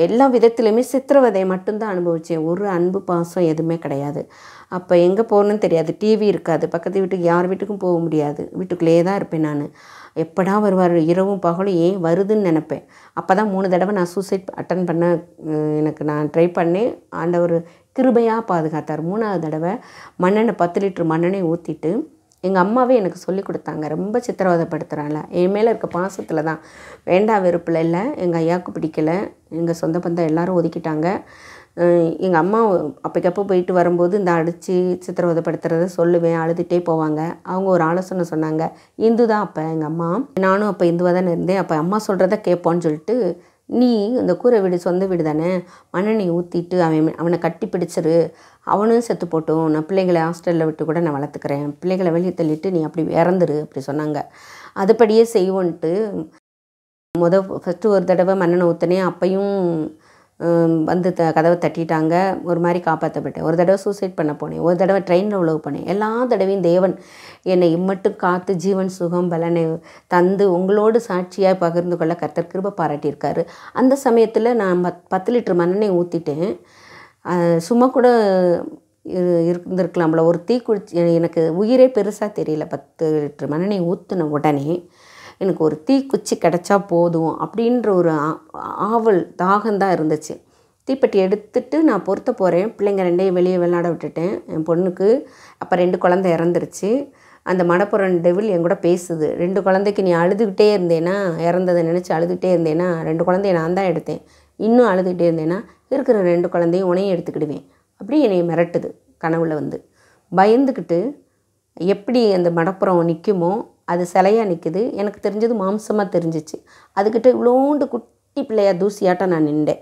எல்லா விதத்துலையுமே சித்திரவதையை மட்டும்தான் அனுபவித்தேன். ஒரு அன்பு பாசம் எதுவுமே கிடையாது. அப்போ எங்கே போகணுன்னு தெரியாது, டிவி இருக்காது, பக்கத்து வீட்டுக்கு யார் வீட்டுக்கும் போக முடியாது, வீட்டுக்குள்ளேயே தான் இருப்பேன் நான். எப்படா வருவார், இரவும் பகலும் ஏன் வருதுன்னு நினப்பேன். அப்போ தான் 3 தடவை நான் சூசைட் அட்டன் பண்ண நான் ட்ரை பண்ணேன். ஆண்டவர் கிருபையாக பாதுகாத்தார். 3வது தடவை 10 லிட்டர் மண்ணெண்ணெய் ஊற்றிட்டு எங்கள் அம்மாவே எனக்கு சொல்லி கொடுத்தாங்க, ரொம்ப சித்திரவதைப்படுத்துகிறாங்கள, என் மேலே இருக்க பாசத்தில் தான், வேண்டா வெறுப்பில் இல்லை. எங்கள் ஐயாவுக்கு பிடிக்கலை, எங்கள் சொந்த பந்தம் எல்லோரும் ஒதுக்கிட்டாங்க. எங்கள் அம்மா அப்போக்கப்போ போயிட்டு வரும்போது இந்த அடித்து சித்திரவதைப்படுத்துறத சொல்லுவேன், அழுதுகிட்டே போவாங்க. அவங்க ஒரு ஆலோசனை சொன்னாங்க. இந்து தான் அப்போ எங்கள் அம்மா. நானும் அப்போ இந்துவாக தானே இருந்தேன். அப்போ அம்மா சொல்கிறத கேட்போன்னு சொல்லிட்டு, நீ இந்த கூரை வீடு சொந்த வீடு தானே, மண்ணெண்ணெய் ஊற்றிட்டு அவனை கட்டி பிடிச்சிரு, அவனும் செத்து போட்டும், நான் பிள்ளைங்களை ஹாஸ்டலில் விட்டு கூட நான் வளர்த்துக்கிறேன், பிள்ளைகளை வெளியே தள்ளிட்டு நீ அப்படி இறந்துரு அப்படி சொன்னாங்க. அதுபடியே செய்வோன்ட்டு ஃபஸ்ட்டு ஒரு தடவை மண்ணெண்ணெய் ஊற்றினேன். அப்பையும் வந்து கதவை தட்டிட்டாங்க. ஒரு மாதிரி காப்பாற்றப்பட்டேன். ஒரு தடவை சூசைட் பண்ண போனேன். ஒரு தடவை ட்ரெயினில் உழவு போனேன். எல்லா தடவையும் தேவன் என்னை இம்மட்டும் காத்து ஜீவன் சுகம் பலனை தந்து உங்களோடு சாட்சியாக பகிர்ந்து கொள்ள கர்த்தர் கிருபை பாராட்டியிருக்காரு. அந்த சமயத்தில் நான் 10 லிட்டர் மண்ணெண்ணெய் ஊற்றிட்டேன். சும்மா கூட இருந்திருக்கலாம்ல. ஒரு தீக்குச்சி எனக்கு உயிரே பெருசாக தெரியல. 10 லிட்டர் மண்ணெண்ணெய் ஊற்றின உடனே எனக்கு ஒரு தீக்குச்சி கிடச்சா போதும் அப்படின்ற ஒரு ஆவல் தாகந்தான் இருந்துச்சு. தீப்பெட்டி எடுத்துகிட்டு நான் பொருத்த போகிறேன். பிள்ளைங்க 2ஐயும் வெளியே விளையாட விட்டுட்டேன். என் பொண்ணுக்கு அப்போ 2 குழந்தை இறந்துருச்சு. அந்த மடப்புறம் டெவில் என் கூட பேசுது. 2 குழந்தைக்கு நீ அழுதுகிட்டே இருந்தேன்னா, இறந்ததை நினச்சி அழுதுகிட்டே இருந்தேன்னா, 2 குழந்தைய நான் தான் எடுத்தேன், இன்னும் அழுதுகிட்டே இருந்தேன்னா இருக்கிற 2 குழந்தையும் உனையும் எடுத்துக்கிடுவேன் அப்படி என்னை மிரட்டுது கனவுல வந்து. பயந்துக்கிட்டு எப்படி அந்த மடப்புறம் நிற்குமோ அது சிலையாக நிற்குது. எனக்கு தெரிஞ்சது மாம்சமாக தெரிஞ்சிச்சு. அதுக்கிட்ட இவ்வளோண்டு குட்டி பிள்ளையா தூசியாட்டம் நான் நின்றேன்.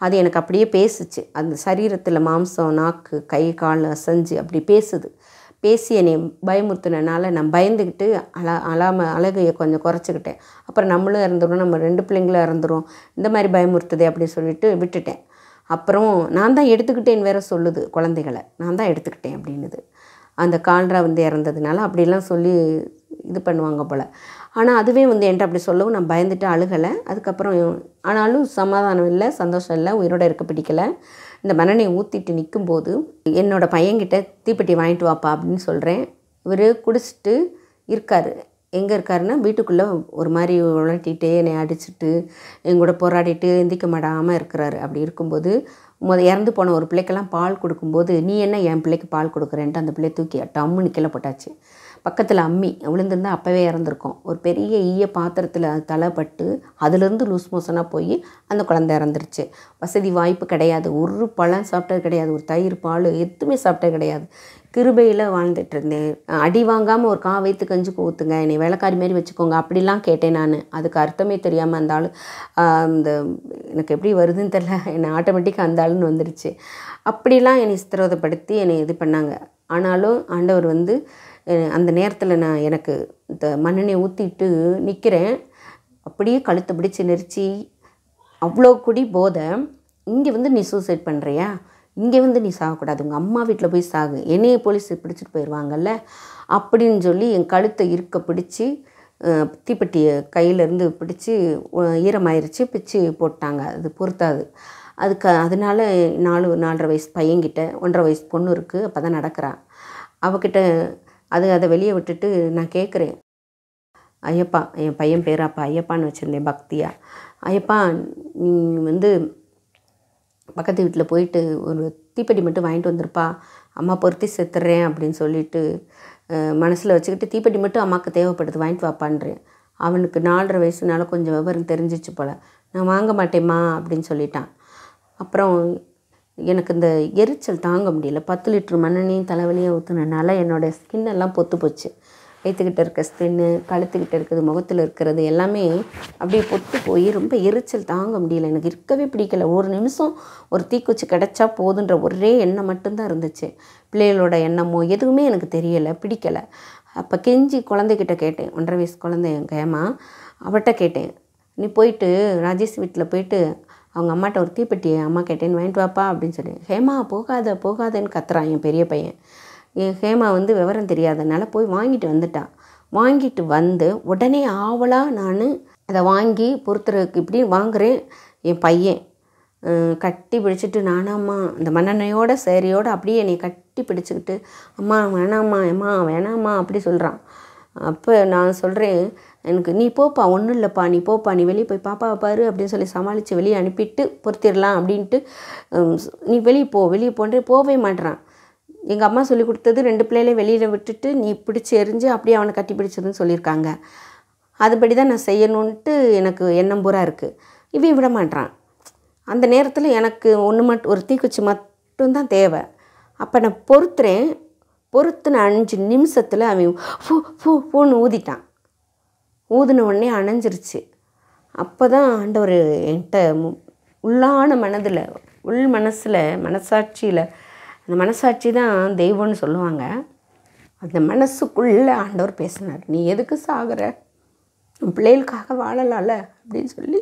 அது எனக்கு அப்படியே பேசுச்சு. அந்த சரீரத்தில் மாம்சம், நாக்கு, கை, கால் அசைஞ்சு அப்படி பேசுது. பேசி என்னை பயமுறுத்தினால நான் பயந்துக்கிட்டு அழகையை கொஞ்சம் குறைச்சிக்கிட்டேன். அப்புறம் நம்மளும் இறந்துடும், நம்ம 2 பிள்ளைங்களும் இறந்துடும், இந்த மாதிரி பயமுறுத்துதே அப்படின்னு சொல்லிட்டு விட்டுட்டேன். அப்புறம் நான் தான் எடுத்துக்கிட்டேன்னு வேற சொல்லுது. குழந்தைகளை நான் தான் எடுத்துக்கிட்டேன் அப்படின்னுது. அந்த கால்ரா வந்து இறந்ததுனால அப்படிலாம் சொல்லி இது பண்ணுவாங்க போல். ஆனால் அதுவே வந்து என்கிட்ட அப்படி சொல்லவும் நான் பயந்துட்டு அழுகலை. அதுக்கப்புறம் ஆனாலும் சமாதானம் இல்லை, சந்தோஷம் இல்லை, உயிரோடு இருக்க பிடிக்கலை. இந்த மண்ணெண்ணெய் ஊற்றிட்டு நிற்கும்போது என்னோடய பையன்கிட்ட தீப்பெட்டி வாங்கிட்டு வாப்பா அப்படின்னு சொல்கிறேன். இவர் குடிச்சிட்டு இருக்கார். எங்கே இருக்காருன்னா வீட்டுக்குள்ளே ஒரு மாதிரி உழட்டிகிட்டே என்னை அடிச்சுட்டு எங்கூட போராடிட்டு எந்திக்க மாட்டாமல் இருக்கிறாரு. அப்படி இருக்கும்போது இறந்து போன ஒரு பிள்ளைக்கெல்லாம் பால் கொடுக்கும்போது, நீ என்ன என் பிள்ளைக்கு பால் கொடுக்குறேன்ட்டு அந்த பிள்ளையை தூக்கி டம்முன்னு கீழே போட்டாச்சு. பக்கத்தில் அம்மி விழுந்திருந்தால் அப்போவே இறந்துருக்கும். ஒரு பெரிய ஈய பாத்திரத்தில் அது தலைப்பட்டு அதுலேருந்து லூஸ் மோஷனாக போய் அந்த குழந்தை இறந்துருச்சு. வசதி வாய்ப்பு கிடையாது, ஒரு பழம் சாப்பிட்டது கிடையாது, ஒரு தயிர் பால் எதுவுமே சாப்பிட்டது கிடையாது. கிருபையில் வாழ்ந்துட்டு இருந்தேன். அடி வாங்காமல் ஒரு வயிற்று கஞ்சி ஊற்றுங்க, என்னை வேலைக்காரி மாரி வச்சுக்கோங்க அப்படிலாம் கேட்டேன் நான். அதுக்கு அர்த்தமே தெரியாமல் அந்த ஆள் இந்த எனக்கு எப்படி வருதுன்னு தெரில, என்னை ஆட்டோமேட்டிக்காக அந்த ஆளுன்னு வந்துருச்சு. அப்படிலாம் என்னை சித்திரவதைப்படுத்தி என்னை இது பண்ணாங்க. ஆனாலும் ஆண்டவர் வந்து அந்த நேரத்தில் நான் எனக்கு இந்த மண்ணெண்ணெய் ஊற்றிட்டு நிற்கிறேன். அப்படியே கழுத்தை பிடிச்சி நெரிச்சி அவ்வளோ குடி போதை. இங்கே வந்து நீ சூசைட் பண்ணுறியா, இங்கே வந்து நீ சாகக்கூடாது, உங்கள் அம்மா வீட்டில் போய் சாகு, என்னையே போலீஸ் பிடிச்சிட்டு போயிடுவாங்கல்ல அப்படின்னு சொல்லி என் கழுத்தை இருக்க பிடிச்சி தீப்பெட்டியை கையிலேருந்து பிடிச்சி ஈரமாயிருச்சு, பிச்சு போட்டாங்க. அது பொறுத்தாது. அதனால 4.5 வயசு பையன்கிட்ட 1.5 வயசு பொண்ணு இருக்குது, அப்போ தான் நடக்கிறான். அவகிட்ட அதை வெளியே விட்டுட்டு நான் கேட்குறேன், ஐயப்பா, என் பையன் பேர் அப்போ ஐயப்பான்னு வச்சுருந்தேன் பக்தியா, ஐயப்பா நீ வந்து பக்கத்து வீட்டில் போயிட்டு ஒரு தீப்பெட்டி மட்டும் வாங்கிட்டு வந்துருப்பா, அம்மா பொருத்தி செத்துடுறேன் அப்படின்னு சொல்லிட்டு மனசில் வச்சுக்கிட்டு தீப்பெட்டி மட்டும் அம்மாவுக்கு தேவைப்படுது, வாங்கிட்டு வாப்பான்றேன். அவனுக்கு 4.5 வயசுனால கொஞ்சம் விவரம் தெரிஞ்சிச்சு போல். நான் வாங்க மாட்டேம்மா அப்படின்னு சொல்லிட்டான். அப்புறம் எனக்கு இந்த எரிச்சல் தாங்க முடியல. 10 லிட்டர் மண்ணெண்ணையும் தலைவலியாக ஊற்றுனனால என்னோடய ஸ்கின்னெல்லாம் பொத்து போச்சு. வயிற்றுக்கிட்ட இருக்க ஸ்கின்னு, கழுத்துக்கிட்ட இருக்கிறது, முகத்தில் இருக்கிறது எல்லாமே அப்படியே பொத்து போய் ரொம்ப எரிச்சல் தாங்க முடியல. எனக்கு இருக்கவே பிடிக்கல. ஒரு நிமிஷம் ஒரு தீக்குச்சி கிடச்சா போதுன்ற ஒரே எண்ணம் மட்டும்தான் இருந்துச்சு. பிள்ளைகளோட எண்ணமோ எதுவுமே எனக்கு தெரியலை, பிடிக்கலை. அப்போ கெஞ்சி குழந்தைகிட்ட கேட்டேன். 1.5 வயசு குழந்தை என் கேமா, அவட்ட கேட்டேன், நீ போயிட்டு ராஜேஷ் வீட்டில் போயிட்டு அவங்க அம்மாட்ட ஒரு தீப்பெட்டி அம்மா கேட்டேன்னு வாங்கிட்டு வாப்பா அப்படின்னு சொல்லி. ஹேமா போகாதன்னு கத்துறான் என் பெரிய பையன். என் ஹேமா வந்து விவரம் தெரியாதனால போய் வாங்கிட்டு வந்துட்டான். வாங்கிட்டு வந்து உடனே ஆவலாக நான் அதை வாங்கி பொறுத்துறதுக்கு இப்படி வாங்குகிறேன். என் பையன் கட்டி பிடிச்சிட்டு நானாம்மா அந்த மண்ணெண்ணையோட சேரியோடு அப்படியே என்னை கட்டி பிடிச்சிக்கிட்டு அம்மா வேணாம்மா அப்படி சொல்கிறான். அப்போ நான் சொல்கிறேன், எனக்கு நீ போப்பா, ஒன்றும் இல்லைப்பா, நீ போப்பா, நீ வெளியே போய் பாப்பாவை பாரு அப்படின்னு சொல்லி சமாளித்து வெளியே அனுப்பிட்டு பொறுத்திடலாம் அப்படின்ட்டு நீ வெளியே போன்றே போவே மாட்டேறான். எங்கள் அம்மா சொல்லி கொடுத்தது 2 பிள்ளைகளையும் வெளியில் விட்டுட்டு நீ பிடிச்சி எரிஞ்சு அப்படியே அவனை கட்டி பிடிச்சதுன்னு சொல்லியிருக்காங்க. அதுபடி தான் நான் செய்யணுன்ட்டு எனக்கு எண்ணம் பூரா இருக்குது. இவன் விட மாட்டான். அந்த நேரத்தில் எனக்கு ஒன்று மட்டும் ஒரு தீக்குச்சி மட்டும்தான் தேவை. அப்போ நான் பொறுத்துன 5 நிமிஷத்தில் அவன் ஃபூன்னு ஊதிட்டான். ஊதின உடனே அணைஞ்சிருச்சு. அப்போ தான் ஆண்டவர் என்கிட்ட உள்ளான மனதில் மனசாட்சியில், அந்த மனசாட்சி தான் தெய்வம்னு சொல்லுவாங்க, அந்த மனசுக்குள்ளே ஆண்டவர் பேசினார். நீ எதுக்கு சாகிற, உன் பிள்ளைகளுக்காக வாழலாம்ல அப்படின்னு சொல்லி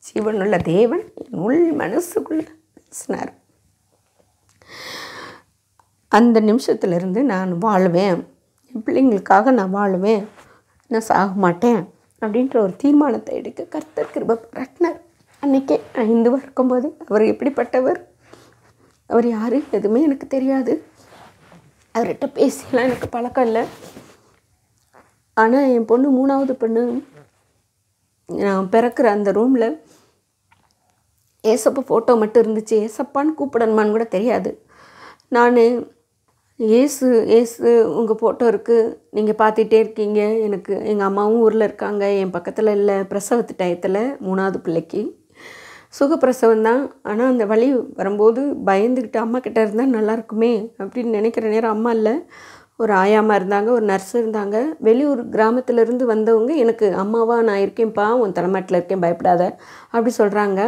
ஜீவனுள்ள தேவன் என் உள் மனசுக்குள்ளே பேசினார். அந்த நிமிஷத்துலேருந்து நான் வாழ்வேன், என் பிள்ளைங்களுக்காக நான் வாழ்வேன், நான் சாக மாட்டேன் அப்படின்ற ஒரு தீர்மானத்தை எடுக்க கர்த்தர் கிருபை பாராட்டினார். அன்றைக்கே நான் இந்துவாக இருக்கும்போது அவர் எப்படிப்பட்டவர், அவர் யார் எதுவுமே எனக்கு தெரியாது. அவர்கிட்ட பேசியெல்லாம் எனக்கு பழக்கம் இல்லை. ஆனால் என் பொண்ணு 3வது பொண்ணு நான் பிறக்கிற அந்த ரூமில் ஏசப்பா ஃபோட்டோ மட்டும் இருந்துச்சு. ஏசப்பான்னு கூப்பிடணுமான்னு கூட தெரியாது. நான் ஏசு உங்கள் ஃபோட்டோ இருக்குது, நீங்கள் பார்த்துட்டே இருக்கீங்க. எனக்கு எங்கள் அம்மாவும் ஊரில் இருக்காங்க, என் பக்கத்தில் இல்லை. பிரசவத்து டயத்தில் 3வது பிள்ளைக்கு சுகப்பிரசவம் தான். ஆனால் அந்த வலி வரும்போது பயந்துக்கிட்டு அம்மா கிட்டே இருந்தால் நல்லாயிருக்குமே அப்படின்னு நினைக்கிற நேரம் அம்மா இல்லை, ஒரு ஆயாமா இருந்தாங்க, ஒரு நர்ஸ் இருந்தாங்க. வெளியூர் கிராமத்திலேருந்து வந்தவங்க எனக்கு அம்மாவாக நான் இருக்கேன்ப்பா, உன் தலைமாட்டில் இருக்கேன், பயப்படாத அப்படி சொல்கிறாங்க.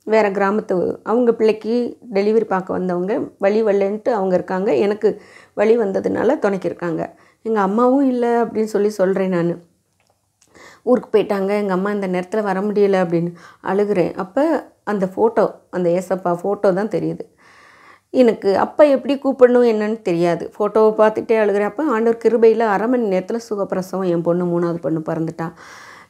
வேறு கிராமத்து அவங்க பிள்ளைக்கு டெலிவரி பார்க்க வந்தவங்க, வலி வரலன்ட்டு அவங்க இருக்காங்க. எனக்கு வலி வந்ததுனால துணைக்கிருக்காங்க. எங்கள் அம்மாவும் இல்லை அப்படின்னு சொல்கிறேன். நான் ஊருக்கு போயிட்டாங்க, எங்கள் அம்மா இந்த நேரத்தில் வர முடியலை அப்படின்னு அழுகிறேன். அப்போ அந்த ஃபோட்டோ, அந்த ஏசப்பா ஃபோட்டோ தான் தெரியுது எனக்கு. அப்போ எப்படி கூப்பிடணும் என்னன்னு தெரியாது. ஃபோட்டோவை பார்த்துட்டே அழுகிறேன். அப்போ ஆண்டவர் கிருபையில் 1/2 மணி நேரத்தில் சுகப்பிரசவம். என் பொண்ணு 3வது பொண்ணு பிறந்துட்டா.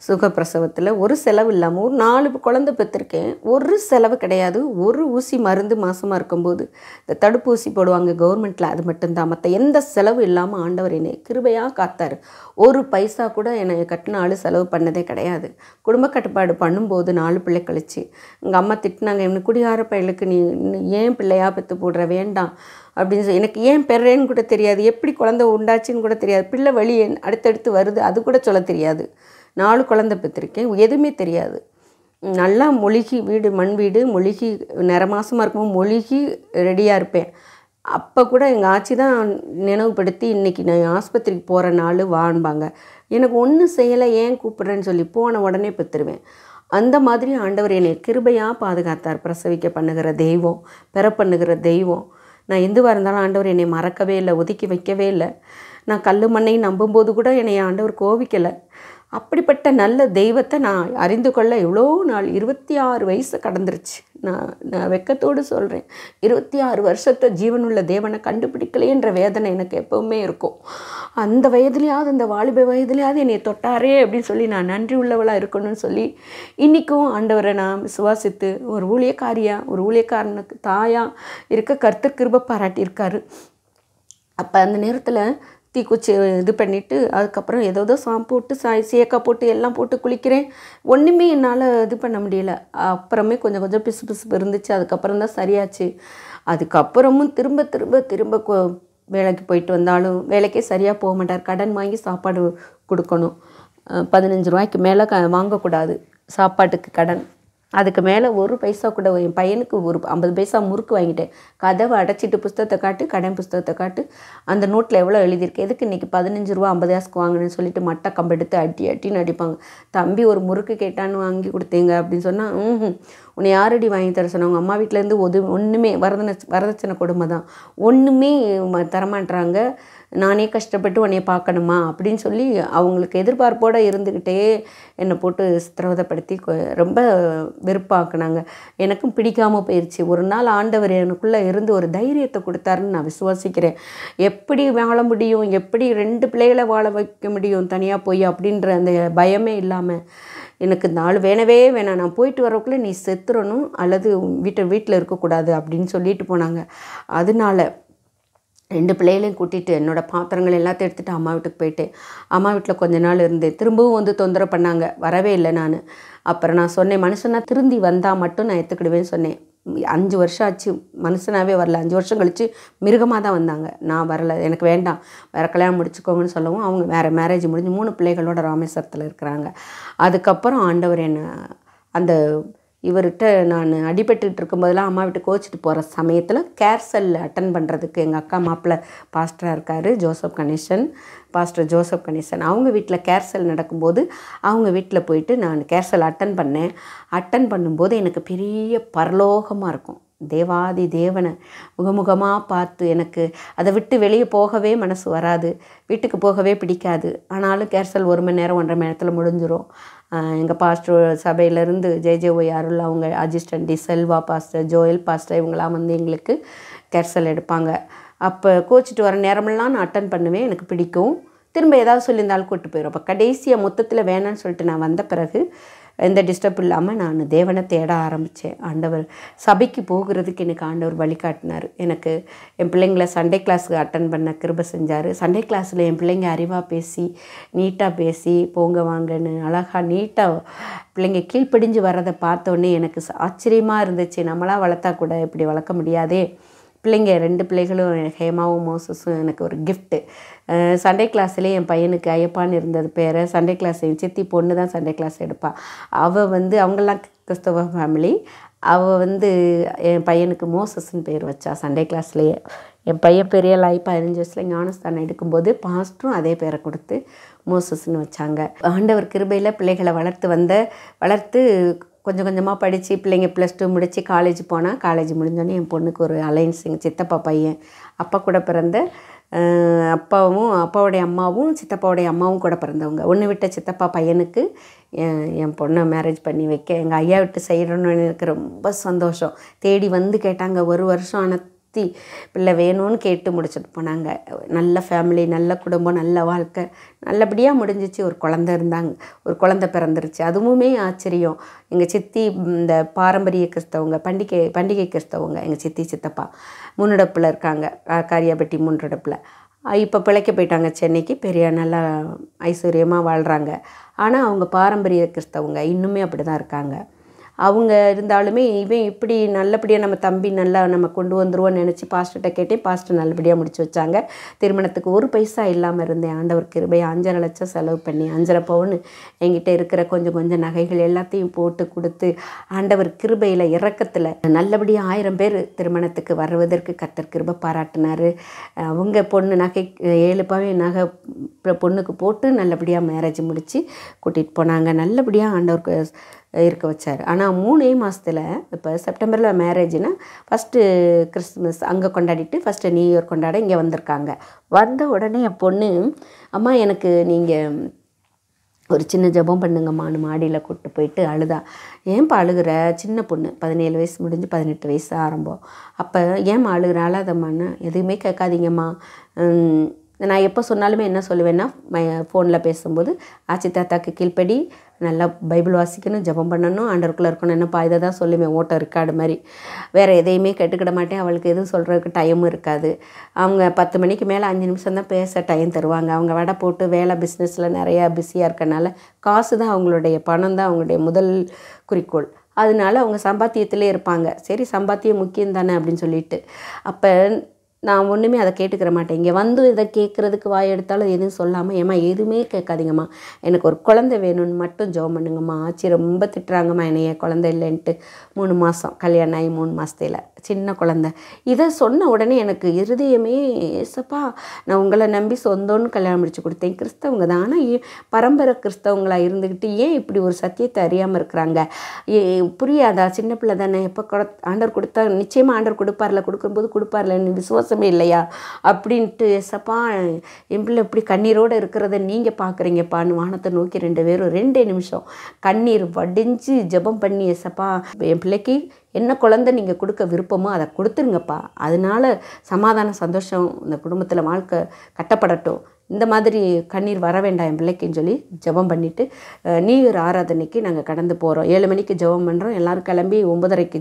சுகப்பிரசவத்தில் ஒரு செலவு இல்லாமல் ஒரு 4 குழந்தை பெற்றிருக்கேன். ஒரு செலவு கிடையாது. ஒரு ஊசி மருந்து மாதமாக இருக்கும்போது இந்த தடுப்பூசி போடுவாங்க கவர்மெண்ட்டில், அது மட்டும்தான். மற்ற எந்த செலவு இல்லாமல் ஆண்டவர் என்னை கிருபையாக காத்தார். ஒரு பைசா கூட என்னை கட்டின ஆள் செலவு பண்ணதே கிடையாது. குடும்ப கட்டுப்பாடு பண்ணும்போது 4 பிள்ளை கழிச்சு எங்கள் அம்மா திட்டினாங்க, இன்னும் குடியார பையலுக்கு நீ ஏன் பிள்ளையாக பெற்று போடுற, வேண்டாம் அப்படின்னு சொல்லி. எனக்கு ஏன் பெறேன்னு கூட தெரியாது, எப்படி குழந்தை உண்டாச்சுன்னு கூட தெரியாது, பிள்ளை வழி அடுத்தடுத்து வருது அது கூட சொல்ல தெரியாது. 4 குழந்தை பெற்றிருக்கேன், எதுவுமே தெரியாது. நல்லா மொழிகி வீடு, மண் வீடு, மொழிகி மாதமாக இருக்கும்போது மொழிகி ரெடியாக இருப்பேன். அப்போ கூட எங்கள் ஆச்சி தான் நினைவுபடுத்தி இன்றைக்கி நான் ஆஸ்பத்திரிக்கு போகிற நாள் வான்பாங்க. எனக்கு ஒன்றும் செய்யலை, ஏன் கூப்பிட்றேன்னு சொல்லி போன உடனே பெற்றுருவேன். அந்த மாதிரி ஆண்டவர் என்னை கிருபையாக பாதுகாத்தார். பிரசவிக்க பண்ணுகிற தெய்வம், பெற பண்ணுகிற தெய்வம். நான் எதுவாக இருந்தாலும் ஆண்டவர் என்னை மறக்கவே இல்லை, ஒதுக்கி வைக்கவே இல்லை. நான் கல் மண்ணையும் நம்பும்போது கூட என்னை ஆண்டவர் கோபிக்கலை. அப்படிப்பட்ட நல்ல தெய்வத்தை நான் அறிந்து கொள்ள எவ்வளோ நாள், 26 வயசு கடந்துருச்சு. நான் வெக்கத்தோடு சொல்கிறேன், 26 வருஷத்தை ஜீவனுள்ள தேவனை கண்டுபிடிக்கலைன்ற வேதனை எனக்கு எப்போவுமே இருக்கும். அந்த வயதுலையாவது, அந்த வாலிப வயதுலையாவது என்னை தொட்டாரே அப்படின்னு சொல்லி நான் நன்றி உள்ளவளாக இருக்கணும்னு சொல்லி இன்றைக்கும் ஆண்டவரை நான் விசுவாசித்து ஒரு ஊழியக்காரனுக்கு தாயாக இருக்க கர்த்தர் கிருபை பாராட்டியிருக்காரு. அப்போ அந்த நேரத்தில் தீக்குச்சி இது பண்ணிவிட்டு அதுக்கப்புறம் ஏதோ ஷாம்பு போட்டு சேக்கா போட்டு எல்லாம் போட்டு குளிக்கிறேன். ஒன்றுமே என்னால் இது பண்ண முடியல. அப்புறமே கொஞ்சம் பிசு இருந்துச்சு. அதுக்கப்புறம் தான் சரியாச்சு. அதுக்கப்புறமும் திரும்ப வேலைக்கு போயிட்டு வந்தாலும் வேலைக்கே சரியாக போக மாட்டார். கடன் வாங்கி சாப்பாடு கொடுக்கணும். 15 ரூபாய்க்கு மேலே வாங்கக்கூடாது சாப்பாட்டுக்கு கடன். அதுக்கு மேலே ஒரு பைசா கூட. என் பையனுக்கு ஒரு 50 பைசா முறுக்கு வாங்கிட்டேன். கதவை அடைச்சிட்டு புஸ்தகத்தை காட்டு, கடன் புஸ்தகத்தை காட்டு, அந்த நோட்டில் எவ்வளோ எழுதியிருக்கு, எதுக்கு இன்றைக்கி 15 ரூபா 50 காசுக்கு வாங்கினேன்னு சொல்லிட்டு மட்டை கம்பெடுத்து அட்டின்னு அடிப்பாங்க. தம்பி ஒரு முறுக்கு கேட்டான்னு வாங்கி கொடுத்தீங்க அப்படின்னு சொன்னால், உன்னை யாரடி வாங்கி தர சொன்னாங்க, அம்மா வீட்டிலேருந்து ஒன்றுமே வரதட்சணை கொடுமை தான், ஒன்றுமே தரமாட்டுறாங்க, நானே கஷ்டப்பட்டு உன்னைய பார்க்கணுமா அப்படின்னு சொல்லி அவங்களுக்கு எதிர்பார்ப்போடு இருந்துக்கிட்டே என்னை போட்டு சித்திரவதைப்படுத்தி ரொம்ப வெறுப்பாக்குனாங்க. எனக்கும் பிடிக்காமல் போயிடுச்சு. ஒரு நாள் ஆண்டவர் எனக்குள்ளே இருந்து ஒரு தைரியத்தை கொடுத்தாருன்னு நான் விசுவாசிக்கிறேன். எப்படி வாழ முடியும், எப்படி 2 பிள்ளைகளை வாழ வைக்க முடியும் தனியாக போய் அப்படின்ற அந்த பயமே இல்லாமல், எனக்கு இந்த ஆள் வேணவே வேணாம், நான் போயிட்டு வரக்குள்ளே நீ செத்துறணும் அல்லது வீட்டில் இருக்கக்கூடாது அப்படின்னு சொல்லிட்டு போனாங்க. அதனால 2 பிள்ளைகளையும் கூட்டிகிட்டு என்னோடய பாத்திரங்கள் எல்லாத்தையும் எடுத்துகிட்டு அம்மா வீட்டுக்கு போயிட்டேன். அம்மா வீட்டில் கொஞ்ச நாள் இருந்தேன். திரும்பவும் தொந்தரவு பண்ணாங்க, வரவே இல்லை நான். அப்புறம் நான் சொன்னேன், மனுஷனாக திருந்தி வந்தால் மட்டும் நான் எடுத்துக்கிடுவேன்னு சொன்னேன். 5 வருஷம் ஆச்சு, மனுஷனாகவே வரல. 5 வருஷம் கழித்து மிருகமாக தான் வந்தாங்க. நான் வரலை, எனக்கு வேண்டாம், வேறு கல்யாணம் முடிச்சுக்கோங்கன்னு சொல்லவும் அவங்க வேறு மேரேஜ் முடிஞ்சு 3 பிள்ளைகளோட ராமேஸ்வரத்தில் இருக்கிறாங்க. அதுக்கப்புறம் ஆண்டவர் என்னை அந்த இவர்கிட்ட நான் அடிபட்டுட்டு இருக்கும்போதெல்லாம் அம்மா விட்டு கோச்சிட்டு போகிற சமயத்தில் கேர்சல் அட்டன் பண்ணுறதுக்கு எங்கள் அக்கா மாப்பிள்ளை பாஸ்டராக இருக்கார், பாஸ்டர் ஜோசப் கணேசன். அவங்க வீட்டில் கேர்சல் நடக்கும்போது அவங்க வீட்டில் போயிட்டு நான் கேர்சல் அட்டன் பண்ணும்போது எனக்கு பெரிய பரலோகமாக இருக்கும். தேவாதி தேவனை முகமுகமாக பார்த்து எனக்கு அதை விட்டு வெளியே போகவே மனசு வராது, வீட்டுக்கு போகவே பிடிக்காது. ஆனாலும் கேர்சல் 1 மணி நேரம் 1.5 மணி நேரத்தில் முடிஞ்சிடும். எங்கள் பாஸ்டர் சபையிலேருந்து ஜே.ஜே.ஒய் அருள் அவங்க assistant Selva pastor, Joel pastor இவங்களாம் வந்து எங்களுக்கு கேர்சல் எடுப்பாங்க. அப்போ கோச்சிட்டு வர நேரமெல்லாம் நான் அட்டன் பண்ணுவேன், எனக்கு பிடிக்கும். திரும்ப ஏதாவது சொல்லியிருந்தாலும் கூப்பிட்டு போயிடும். அப்போ கடைசியாக மொத்தத்தில் வேணான்னு சொல்லிட்டு நான் வந்த பிறகு எந்த டிஸ்டர்ப் இல்லாமல் நான் தேவனை தேட ஆரம்பித்தேன். ஆண்டவர் சபைக்கு போகிறதுக்கு எனக்கு ஆண்டவர் வழிகாட்டினார். எனக்கு என் பிள்ளைங்களை சண்டே கிளாஸுக்கு அட்டன் பண்ண கிருபை செஞ்சார். சண்டே கிளாஸில் என் பிள்ளைங்க அறிவாக பேசி நீட்டாக பேசி போங்க வாங்கன்னு அழகாக நீட்டாக பிள்ளைங்க கீழ்ப்படிஞ்சு வர்றதை பார்த்தோன்னே எனக்கு ஆச்சரியமாக இருந்துச்சு. நம்மளாக வளர்த்தா கூட இப்படி வளர்க்க முடியாதே. பிள்ளைங்க 2 பிள்ளைகளும் ஹேமாவும் மோசஸும் எனக்கு ஒரு கிஃப்ட்டு. சண்டே கிளாஸ்லேயே என் பையனுக்கு ஐயப்பான்னு இருந்தது பேர். சண்டே கிளாஸ் என் சித்தி பொண்ணு தான் சண்டே கிளாஸ் எடுப்பாள். அவள் வந்து அவங்களாம் கிறிஸ்தவ ஃபேமிலி. அவள் வந்து என் பையனுக்கு மோசஸ்ன்னு பேர் வச்சா சண்டே கிளாஸ்லேயே. என் பையன் பெரிய லாய் 15 வயசில் ஞானஸ்தானம் எடுக்கும்போது பாஸ்டரும் அதே பேரை கொடுத்து மோசஸ்ன்னு வச்சாங்க. ஆண்டவர் கிருபையில் பிள்ளைகளை வளர்த்து கொஞ்சம் கொஞ்சமாக படித்து பிள்ளைங்க +2 முடித்து காலேஜ் போனால், காலேஜ் முடிஞ்சோடனே என் பொண்ணுக்கு ஒரு அலைன்ஸ் எங்கள் சித்தப்பா பையன் அப்பா கூட பிறந்த அப்பாவுடைய அம்மாவும் சித்தப்பாவுடைய அம்மாவும் கூட பிறந்தவங்க. ஒன்று விட்ட சித்தப்பா பையனுக்கு என் பொண்ணை மேரேஜ் பண்ணி வைக்க எங்கள் ஐயா விட்டு செய்கிறோன்னு எனக்கு ரொம்ப சந்தோஷம். தேடி வந்து கேட்டாங்க. 1 வருஷம் அனத்தி பிள்ளை வேணும்னு கேட்டு முடிச்சுட்டு போனாங்க. நல்ல ஃபேமிலி, நல்ல குடும்பம், நல்ல வாழ்க்கை நல்லபடியாக முடிஞ்சிச்சு. ஒரு குழந்தை பிறந்துருச்சு. அதுவுமே ஆச்சரியம். எங்கள் சித்தி இந்த பாரம்பரிய கிறிஸ்தவங்க, பண்டிகை கிறிஸ்தவங்க. எங்கள் சித்தப்பா முன்னெடுப்பில் இருக்காங்க, காரியாபட்டி முன்னெடுப்பில். இப்போ பிழைக்க போயிட்டாங்க சென்னைக்கு. பெரிய நல்லா ஐஸ்வர்யமாக வாழ்கிறாங்க. ஆனால் அவங்க பாரம்பரிய கிறிஸ்தவங்க இன்னுமே அப்படி தான் இருக்காங்க. அவங்க இருந்தாலுமே இவன் இப்படி நல்லபடியாக நம்ம தம்பி நல்லா நம்ம கொண்டு வந்துருவோன்னு நினச்சி பாஸ்டர்கிட்ட கேட்டேன். பாஸ்டர் நல்லபடியாக முடிச்சு வச்சாங்க. திருமணத்துக்கு 1 பைசா இல்லாமல் இருந்தேன். ஆண்டவர் கிருபை 5.5 லட்சம் செலவு பண்ணி 5.5 பவுன் என்கிட்ட இருக்கிற கொஞ்சம் நகைகள் எல்லாத்தையும் போட்டு கொடுத்து ஆண்டவர் கிருபையில் இரக்கத்தில் நல்லபடியாக 1000 பேர் திருமணத்துக்கு வருவதற்கு கர்த்தர் கிருபை பாராட்டினார். அவங்க பொண்ணு நகை 7 பவுன் நகை பொண்ணுக்கு போட்டு நல்லபடியாக மேரேஜ் முடித்து கூட்டிகிட்டு போனாங்க. நல்லபடியாக ஆண்டவருக்கு இருக்க வச்சார். ஆனால் 3 மாதத்தில் இப்போ செப்டம்பரில் மேரேஜ்னா ஃபஸ்ட்டு கிறிஸ்மஸ் அங்கே கொண்டாடிட்டு ஃபஸ்ட்டு நியூ இயர் கொண்டாட இங்கே வந்திருக்காங்க. வந்த உடனே என் பொண்ணு, அம்மா எனக்கு நீங்கள் ஒரு சின்ன ஜெபம் பண்ணுங்கம்மான்னு மாடியில் கூப்பிட்டு போயிட்டு அழுதா. ஏன்ப்பா அழுகிற? சின்ன பொண்ணு 17 வயசு முடிஞ்சு 18 வயசு ஆரம்பம். அப்போ ஏம்மா அழுகிற? அழாதம்மான்னு. எதுவுமே கேட்காதீங்கம்மா. நான் எப்போ சொன்னாலுமே என்ன சொல்லுவேன்னா, ஃபோனில் பேசும்போது ஆச்சி தாத்தாக்கு கீழ்ப்படி, நல்லா பைபிள் வாசிக்கணும், ஜெபம் பண்ணணும், ஆண்டவருக்குள்ளே இருக்கணும். என்னப்பா இதை தான் சொல்லுவேன், ஓட்ட ரெக்கார்டு மாதிரி. வேறு எதையுமே கேட்டுக்கிட மாட்டேன். அவளுக்கு எதுவும் சொல்கிறதுக்கு டைமும் இருக்காது. அவங்க 10 மணிக்கு மேலே 5 நிமிஷம் தான் பேச டைம் தருவாங்க. அவங்க வடை போட்டு வேலை பிஸ்னஸில் நிறையா பிஸியாக இருக்கனால காசு தான் அவங்களுடைய பணம் தான் அவங்களுடைய முதல் குறிக்கோள். அதனால அவங்க சம்பாத்தியத்திலே இருப்பாங்க. சரி சம்பாத்தியம் முக்கியம் தானே அப்படின்னு சொல்லிட்டு. அப்போ நான் ஒன்றுமே அதை கேட்டுக்கிற மாட்டேன். இங்கே வந்து இதை கேட்குறதுக்கு வாய் எடுத்தாலும் எதுவும் சொல்லாமல், ஏம்மா எதுவுமே கேட்காதீங்கம்மா, எனக்கு ஒரு குழந்தை வேணும்னு மட்டும் ஜெபம் பண்ணுங்கம்மா. ஆச்சி ரொம்ப திட்டுறாங்கம்மா என்னைய குழந்தை இல்லைன்ட்டு. 3 மாதம் கல்யாணம் ஆகி 3 மாதத்தில் சின்ன குழந்தை. இதை சொன்ன உடனே எனக்கு இருதயமே, ஏசப்பா நான் உங்களை நம்பி சொந்தோன்னு கல்யாணம் முடிச்சு கொடுத்தேன், கிறிஸ்தவங்க தான். ஆனால் பரம்பரை கிறிஸ்தவங்களாக இருந்துக்கிட்டு ஏன் இப்படி ஒரு சத்தியத்தை அறியாமல் இருக்கிறாங்க? புரியாதா? சின்ன பிள்ளை தானே, எப்போ ஆண்டவர் கொடுத்தா நிச்சயமாக ஆண்டவர் கொடுக்கும்போது கொடுப்பார்லன்னு விசுவாசமே இல்லையா அப்படின்ட்டு, ஏசப்பா என் பிள்ளை இப்படி கண்ணீரோடு இருக்கிறத நீங்கள் பார்க்குறீங்கப்பான்னு வானத்தை நோக்கி 2 பேரும் 2 நிமிஷம் கண்ணீர் வடிஞ்சு ஜெபம் பண்ணி, ஏசப்பா என் பிள்ளைக்கு என்ன குழந்தை நீங்கள் கொடுக்க விருப்பமோ அதை கொடுத்துருங்கப்பா. அதனால சமாதானம் சந்தோஷம் இந்த குடும்பத்தில் வாழ்க்கை கட்டப்படட்டும், இந்த மாதிரி கண்ணீர் வர வேண்டாம் என் பிள்ளைக்குன்னு சொல்லி ஜெபம் பண்ணிவிட்டு நியூ இயர் ஆராதனைக்கு நாங்கள் கடந்து போகிறோம். 7 மணிக்கு ஜெபம் பண்ணுறோம். எல்லோரும் கிளம்பி 9:30க்கு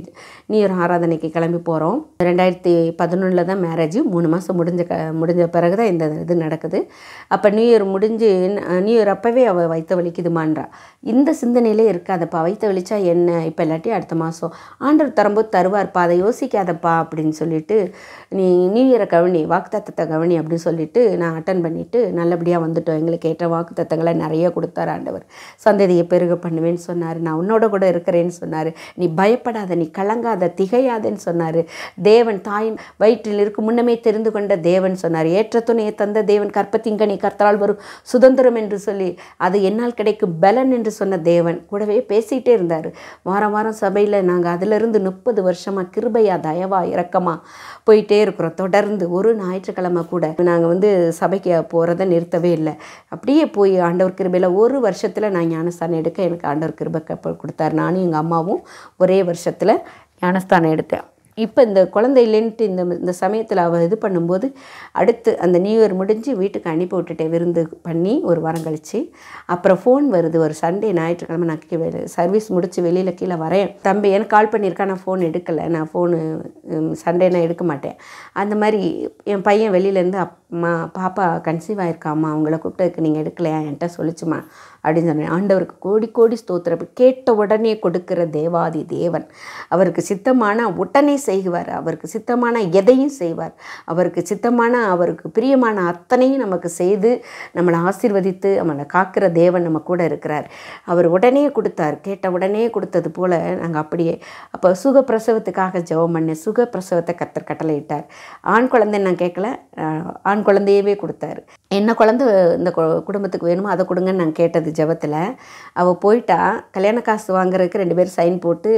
நியூ இயர் ஆராதனைக்கு கிளம்பி போகிறோம். 2011 தான் மேரேஜ். 3 மாதம் முடிஞ்ச பிறகு தான் இந்த இது நடக்குது. அப்போ நியூ இயர் அப்போவே அவள் வயிற்று வலிக்குதுமான்றா. இந்த சிந்தனையிலே இருக்காதப்பா, வயிற்று வலிச்சா என்ன, இப்போ இல்லாட்டி அடுத்த மாதம் ஆண்டவர் தரும்போது தருவார்ப்பா, அதை யோசிக்காதப்பா அப்படின்னு சொல்லிட்டு, நீ நியூ இயரை கவனி, வாக்குத்தத்தத்தை கவனி அப்படின்னு சொல்லிட்டு நான் அட்டன் பண்ணிவிட்டு பண்ணிவிட்டு நல்லபடியாக வந்துட்டோம். எங்களுக்கு ஏற்ற வாக்குத்தத்தங்களை நிறைய கொடுத்தார் ஆண்டவர். சந்ததியை பெருக பண்ணுவேன்னு சொன்னார். நான் உன்னோட கூட இருக்கிறேன்னு சொன்னார். நீ பயப்படாத, நீ கலங்காத, திகையாதேன்னு சொன்னார். தேவன் தாயின் வயிற்றில் இருக்கும் முன்னமே தெரிந்து கொண்ட தேவன் சொன்னார். ஏற்ற துணையை தந்த தேவன், கற்பத்திங்கனி கர்த்தரால் வரும் சுதந்திரம் என்று சொல்லி அது என்னால் கிடைக்கும் பலன் என்று சொன்ன தேவன் கூடவே பேசிகிட்டே இருந்தார். வாரம் வாரம் சபையில் நாங்கள் அதிலிருந்து 30 வருஷமாக கிருபையா தயவா இரக்கமாக போயிட்டே இருக்கிறோம். தொடர்ந்து ஒரு ஞாயிற்றுக்கிழமை கூட நாங்கள் சபைக்கு போகிறத நிறுத்தவே இல்லை. அப்படியே போய் ஆண்டவர் கிருபையில் ஒரு வருஷத்தில் நான் ஞானஸ்தானம் எடுக்க எனக்கு ஆண்டவர் கிருபை கொடுத்தார். நானும் எங்கள் அம்மாவும் ஒரே வருஷத்தில் ஞானஸ்தானம் எடுத்தேன். இப்போ இந்த குழந்தை இல்லைன்ட்டு இந்த சமயத்தில் அவள் இது பண்ணும்போது அடுத்து அந்த நியூ இயர் முடிஞ்சு வீட்டுக்கு அனுப்பி விட்டுட்டேன், விருந்து பண்ணி ஒரு வாரம் கழித்து. அப்புறம் ஃபோன் வருது ஒரு சண்டே ஞாயிற்றுக்கிழமை. நான் சர்வீஸ் முடித்து வெளியில் கீழே வரேன். தம்பி எனக்கு கால் பண்ணியிருக்கா, நான் ஃபோன் எடுக்கலை. நான் ஃபோனு சண்டே நான் எடுக்க மாட்டேன். அந்த மாதிரி என் பையன் வெளியிலேருந்து அம்மா பாப்பா கன்சீவ் ஆகிருக்காம்மா, அவங்கள கூப்பிட்டதுக்கு நீங்கள் எடுக்கலையா என்கிட்ட சொல்லிச்சுமா அப்படின்னு சொன்னேன். ஆண்டவருக்கு கோடி கோடி ஸ்தோத்திரம். கேட்ட உடனே கொடுக்கிற தேவாதி தேவன். அவருக்கு சித்தமான உடனே செய்வார். அவருக்கு சித்தமான எதையும் செய்வார். அவருக்கு சித்தமான அவருக்கு பிரியமான அத்தனையும் நமக்கு செய்து நம்மளை ஆசீர்வதித்து நம்மளை காக்கிற தேவன் நம்ம கூட இருக்கிறார். அவர் உடனே கொடுத்தார். கேட்ட உடனே கொடுத்தது போல் நாங்கள் அப்படியே அப்போ சுகப்பிரசவத்துக்காக ஜெபம் பண்ணேன். சுகப்பிரசவத்தை கர்த்தர் கட்டளையிட்டார். ஆண் குழந்தை நான் கேட்கல, ஆண் குழந்தையவே கொடுத்தாரு. என்ன குழந்தை இந்த குடும்பத்துக்கு வேணுமோ அதை கொடுங்கன்னு நான் கேட்டது ஜெபத்தில். அவள் போயிட்டா. கல்யாண காசு வாங்குறதுக்கு 2 பேர் சைன் போட்டு